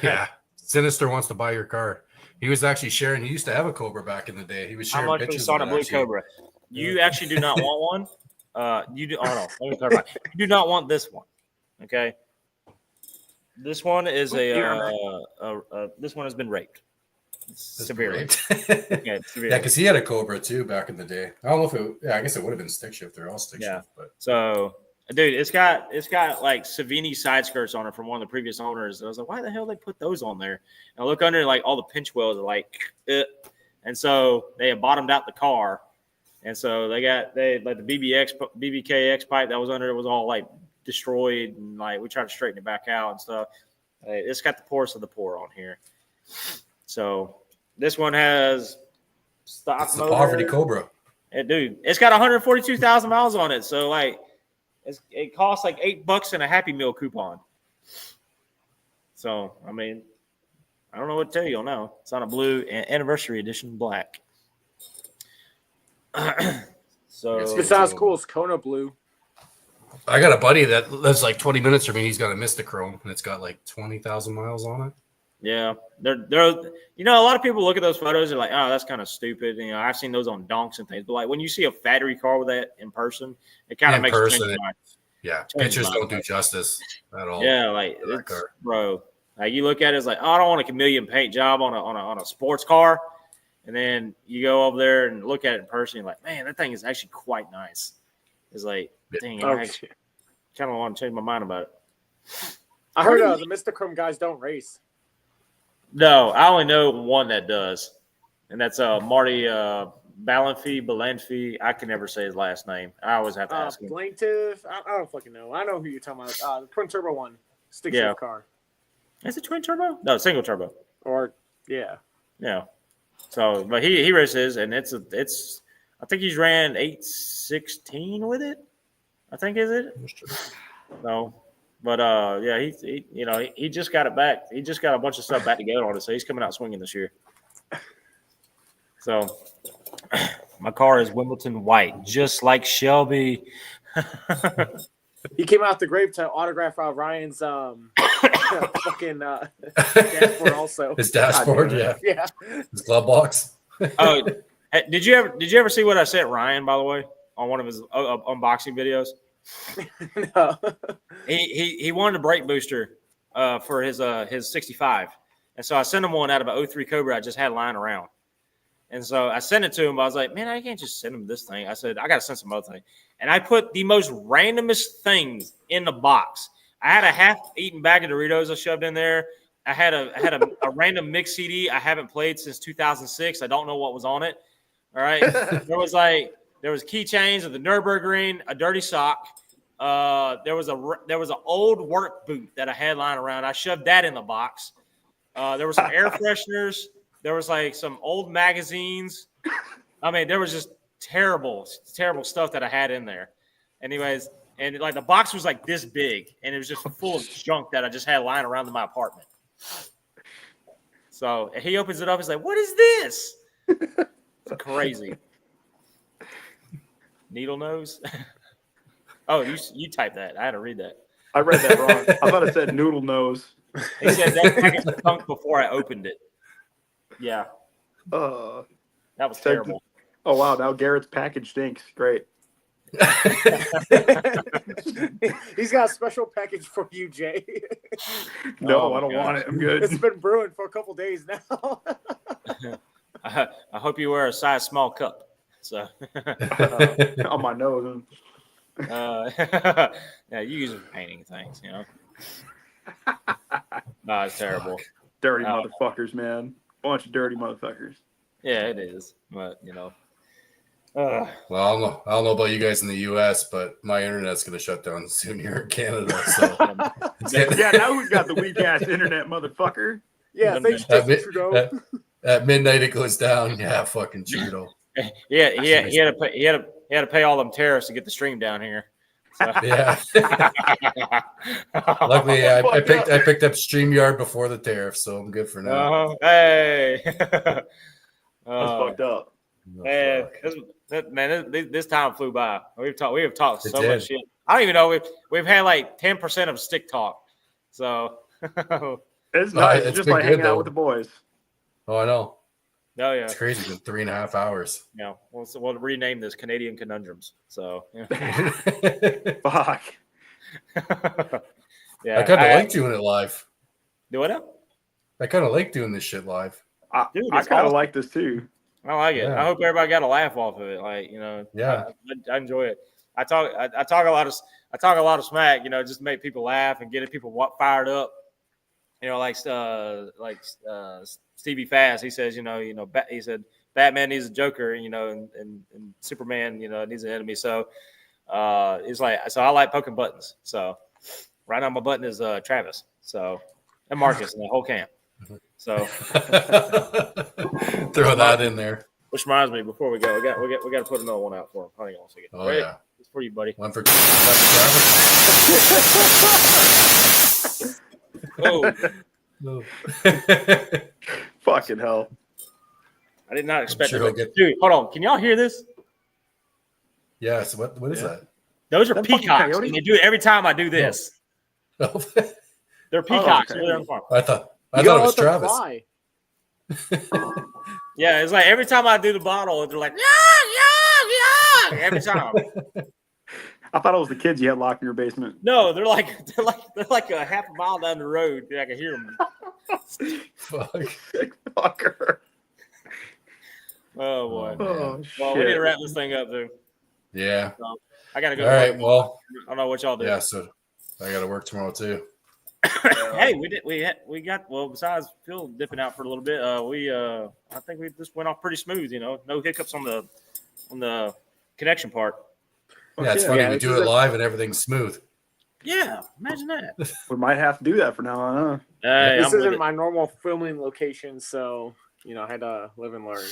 yeah. Sinister wants to buy your car. He was actually sharing. He used to have a Cobra back in the day. He was sharing How much pictures we saw of a it, blue actually. Cobra? You actually do not want one. You do. Oh no, let me clarify. You do not want this one. Okay. This one is this one has been raped. Severely. Yeah, because he had a Cobra too back in the day. I don't know if it. Yeah, I guess it would have been stick shift. They're all stick shift. But So, dude, it's got like Savini side skirts on it from one of the previous owners. And I was like, why the hell they put those on there? And I look under, like all the pinch wells are like, and so they had bottomed out the car, and so they like the BBKX pipe that was under it was all like destroyed, and like we tried to straighten it back out and stuff. It's got the poorest of the poor on here. So this one has stock it's the motor. poverty Cobra. Dude, it's got 142,000 miles on it. So like, it costs like $8 in a Happy Meal coupon. So I mean, I don't know what to tell you now. It's on a blue anniversary edition black. So It sounds cool. It's Kona blue. I got a buddy that lives like 20 minutes from me. He's got a Mistachrome, and it's got like 20,000 miles on it. Yeah, they're a lot of people look at those photos and like, oh, that's kind of stupid. I've seen those on donks and things, but like when you see a factory car with that in person, it kind of makes sense. Yeah, pictures don't do justice at all. Yeah, like bro, like you look at it, it's like, oh, I don't want a chameleon paint job on a sports car, and then you go over there and look at it in person, you're like, man, that thing is actually quite nice. It's like, dang, I actually kind of want to change my mind about it. I heard the Mr. Chrome guys don't race. No, I only know one that does, and that's Marty Balanfi. I can never say his last name. I always have to ask him. Plaintiff. I don't fucking know. I know who you're talking about. The twin turbo one, stick shift car. Is it twin turbo? No, single turbo. Or yeah. So, but he races, and it's. I think he's ran 816 with it. I think is it. No. But he just got it back. He just got a bunch of stuff back together on it, so he's coming out swinging this year. So my car is Wimbledon white, just like Shelby. He came out the grave to autograph Ryan's fucking dashboard also. His dashboard, yeah. His glove box. Oh, did you ever see what I sent Ryan, by the way, on one of his unboxing videos? No. He wanted a brake booster for his 65, and so I sent him one out of an 03 Cobra I just had lying around, and so I sent it to him. I was like, man, I can't just send him this thing. I said, I got to send some other thing, and I put the most randomest things in the box. I had a half-eaten bag of Doritos I shoved in there. I had a random mix CD I haven't played since 2006. I don't know what was on it. All right, there was keychains of the Nürburgring, a dirty sock. There was an old work boot that I had lying around. I shoved that in the box. There were some air fresheners. There was like some old magazines. I mean, there was just terrible stuff that I had in there. Anyways, and like the box was like this big, and it was just full of junk that I just had lying around in my apartment. So he opens it up. He's like, "What is this?" It's crazy. Needle nose. Oh, you typed that. I had to read that. I read that wrong. I thought it said noodle nose. He said that package stunk before I opened it. Yeah, Uh, that was terrible. oh wow! Now Garrett's package stinks. Great. He's got a special package for you, Jay. No, Oh, I don't gosh. want it. I'm good. It's been brewing for a couple days now. I hope you wear a size small cup. So, On my nose. yeah, you use it for painting things, you know. No, it's terrible. Dirty motherfuckers, man. Bunch of dirty motherfuckers. Yeah, it is. But you know, Well, I don't know about you guys in the U.S., but my internet's going to shut down soon here in Canada. So Yeah, now who's got the weak ass internet, motherfucker? Yeah, thanks, Justin Trudeau. at midnight it goes down. Yeah, fucking Trudeau. yeah, he had to pay all them tariffs to get the stream down here. So. Yeah. Luckily, I picked up StreamYard before the tariff, so I'm good for now. Hey. That's fucked up. Man, this time flew by. We have talked so did. much shit. I don't even know we've had like 10% of stick talk. So It's nice. it's Just been like good, hanging out though. with the boys. Oh, I know. oh yeah, It's crazy. It's been 3.5 hours. yeah. We'll rename this Canadian Conundrums. So yeah. Fuck. Yeah, I kind of like doing it live. do it up. I kind of like doing this shit live. Dude, I it's kind of awesome. like this too. I like it. Yeah. I hope everybody got a laugh off of it. Like, you know, Yeah. I enjoy it. I talk a lot of smack, you know, just to make people laugh and get people fired up. You know, like Stevie Fast, he says, he said Batman needs a Joker, you know, and Superman, you know, needs an enemy. So he's like, so I like poking buttons. So right now my button is Travis. So and Marcus and the whole camp. So Throw that in there. which reminds me, before we go, we got to put another one out for him. Hang on a second. Oh, Ready? yeah. It's for you, buddy. One for Travis. Oh, Fucking hell. I did not expect sure it. he'll get- Dude, hold on. Can y'all hear this? Yeah. So what is Those are That fucking peacocks. coyote? And they do it every time I do this. that? They're peacocks. okay. Over there on the farm. I thought You it gotta was let them Travis. fly. Yeah, it's like every time I do the bottle, they're like, yeah, every time. I thought it was the kids you had locked in your basement. No, they're like a half a mile down the road. I can hear them. Fuck. Fucker. Oh boy. Oh, Well, we need to shit. wrap this thing up, dude. Yeah. I gotta go. All to right. work. Well. I don't know what y'all do. Yeah. So I got to work tomorrow too. Hey, we got besides Phil dipping out for a little bit, I think we just went off pretty smooth. You know, no hiccups on the connection part. Yeah, it's yeah. funny. Yeah, we it's do just it live and everything's smooth. Yeah, imagine that. We might have to do that for now on, huh? Hey, This I'm with isn't it. my normal filming location, so I had to live and learn.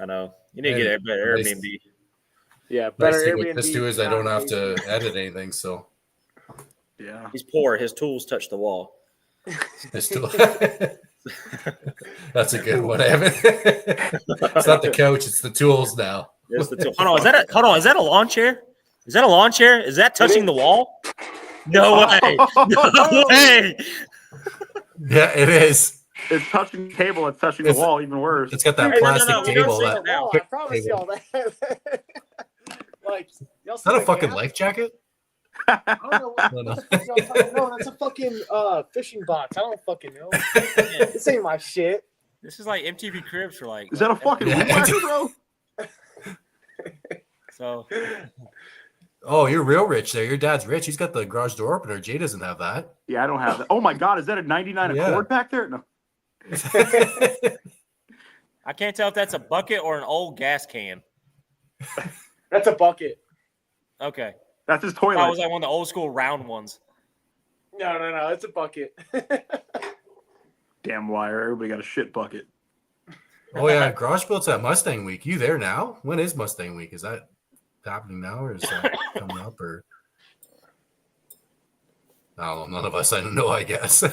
I know. You need to get a better Nice. Airbnb. Yeah, better Nice thing Airbnb. with this too is I don't have to edit anything, so Yeah. He's poor. His tools touch the wall. it's still. That's a good one, Evan. It's not the couch; it's the tools now. There's the tool. Hold on. Is that a lawn chair? Is that a lawn chair? Is that touching the wall? No way. No way. Yeah, it is. It's touching the table. It's touching the It's- wall. Even worse. It's got that Hey, no, plastic we don't table. see That, it now. Oh, I promise y'all that. Like, y'all is that see a the fucking gap? life jacket? I don't know what No, no. the fuck y'all talking- No, that's a fucking fishing box. I don't fucking know. This ain't my shit. This is like MTV Cribs for like. Is that a fucking Yeah. weed whacker, bro? So Oh, you're real rich there. Your dad's rich. He's got the garage door opener. Jay doesn't have that. Yeah, I don't have that. Oh my god, is that a 99 Yeah. Accord back there? No. I can't tell if that's a bucket or an old gas can. That's a bucket. Okay. That's his That toilet. was like one of the old school round ones. No, it's a bucket. Damn liar. Everybody got a shit bucket. Oh yeah, Garage Built's at Mustang Week. You there now? When is Mustang Week? Is that happening now, or is that coming up? Or I don't know. None of us. I don't know. I guess.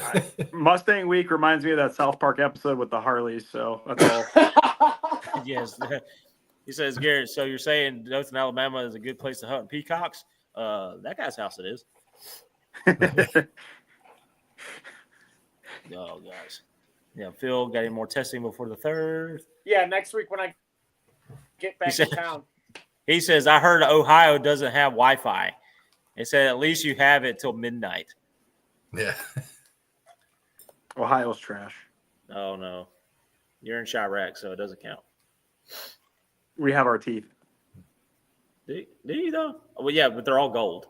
Mustang Week reminds me of that South Park episode with the Harleys. So that's all. Yes. He says, Garrett, so you're saying Dothan, Alabama is a good place to hunt peacocks? That guy's house it is. Oh, guys. Yeah, Phil, got any more testing before the 3rd? Yeah, next week when I get back to town. He says, I heard Ohio doesn't have Wi-Fi. He said, at least you have it till midnight. Yeah. Ohio's trash. Oh, no. You're in Chirac, so it doesn't count. We have our teeth. Do you, though? Well, yeah, but they're all gold.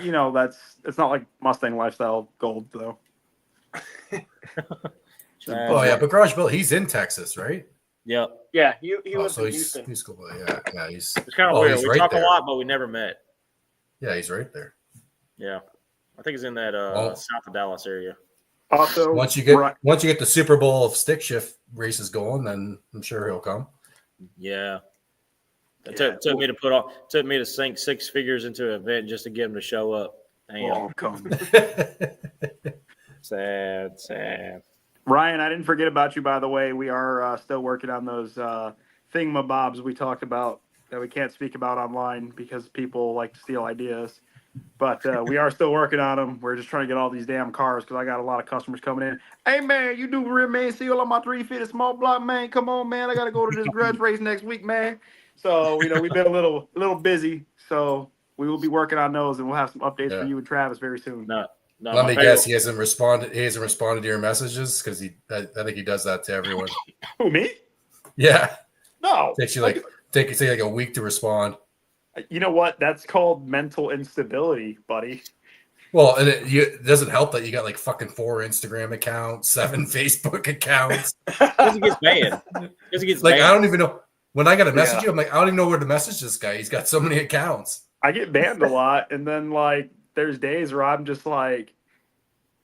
You know, it's not like Mustang lifestyle gold, though. Oh yeah, but Garage Built, he's in Texas, right? Yep. Yeah, he lives So in Houston. he's cool. Yeah, he's. It's kind of weird. He's We right talk there. a lot, but we never met. Yeah, he's right there. Yeah. I think he's in that south of Dallas area. Also, Once you get the Super Bowl of stick shift races going, then I'm sure he'll come. Yeah. It took me to sink 6 figures into an event just to get him to show up. Damn. Oh, come. Sad. Ryan, I didn't forget about you, by the way. We are still working on those thingamabobs we talked about that we can't speak about online because people like to steal ideas. But we are still working on them. We're just trying to get all these damn cars because I got a lot of customers coming in. Hey, man, you do rear main seal on my 350 small block, man. Come on, man. I got to go to this Grudge race next week, man. So, you know, we've been a little busy. So we will be working on those, and we'll have some updates for you and Travis very soon. No, Let me guess, he hasn't responded. He hasn't responded to your messages because I think he does that to everyone. Who, me? Yeah. No. Takes you like a week to respond. You know what? That's called mental instability, buddy. Well, and it doesn't help that you got like fucking 4 Instagram accounts, 7 Facebook accounts. Because he gets banned. I don't even know. When I got to message you, I'm like, I don't even know where to message this guy. He's got so many accounts. I get banned a lot, and then like there's days where I'm just like,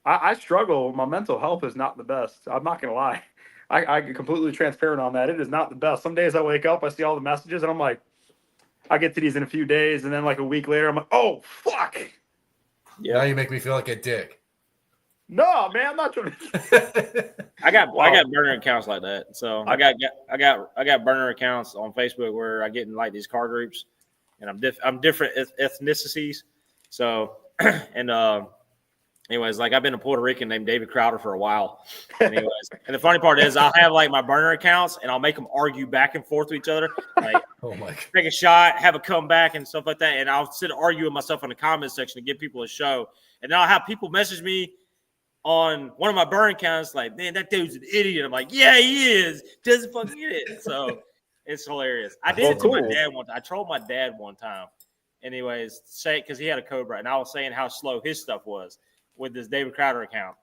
I struggle. My mental health is not the best. I'm not gonna lie. I get completely transparent on that. It is not the best. Some days I wake up, I see all the messages, and I'm like, I get to these in a few days, and then like a week later, I'm like, oh fuck. Yeah, now you make me feel like a dick. No, man, I'm not trying to. I got burner accounts like that. So I got burner accounts on Facebook where I get in like these car groups, and I'm different ethnicities. So and anyways, like I've been a Puerto Rican named David Crowder for a while. Anyways, and the funny part is I'll have like my burner accounts and I'll make them argue back and forth with each other. Like oh my God. Take a shot, have a comeback and stuff like that. And I'll sit and argue with myself in the comment section to give people a show. And then I'll have people message me on one of my burn accounts like, man, that dude's an idiot. I'm like, yeah, he is. Doesn't fucking get it. So it's hilarious. I did it to my dad one time. I trolled my dad one time. Anyways, because he had a Cobra, and I was saying how slow his stuff was with this David Crowder account.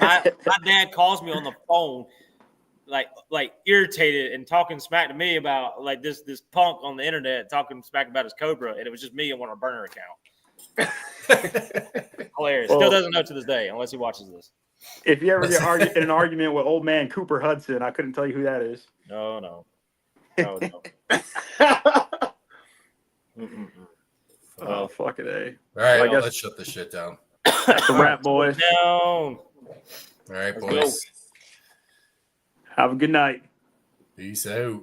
My dad calls me on the phone, like irritated and talking smack to me about like this punk on the internet talking smack about his Cobra, and it was just me on a burner account. Hilarious. Well, still doesn't know to this day unless he watches this. If you ever get in an argument with old man Cooper Hudson, I couldn't tell you who that is. No. Oh, fucking A. All right, I guess let's shut this shit down. That's a wrap, boys. Down. All right, Let's boys. Have a good night. Peace out.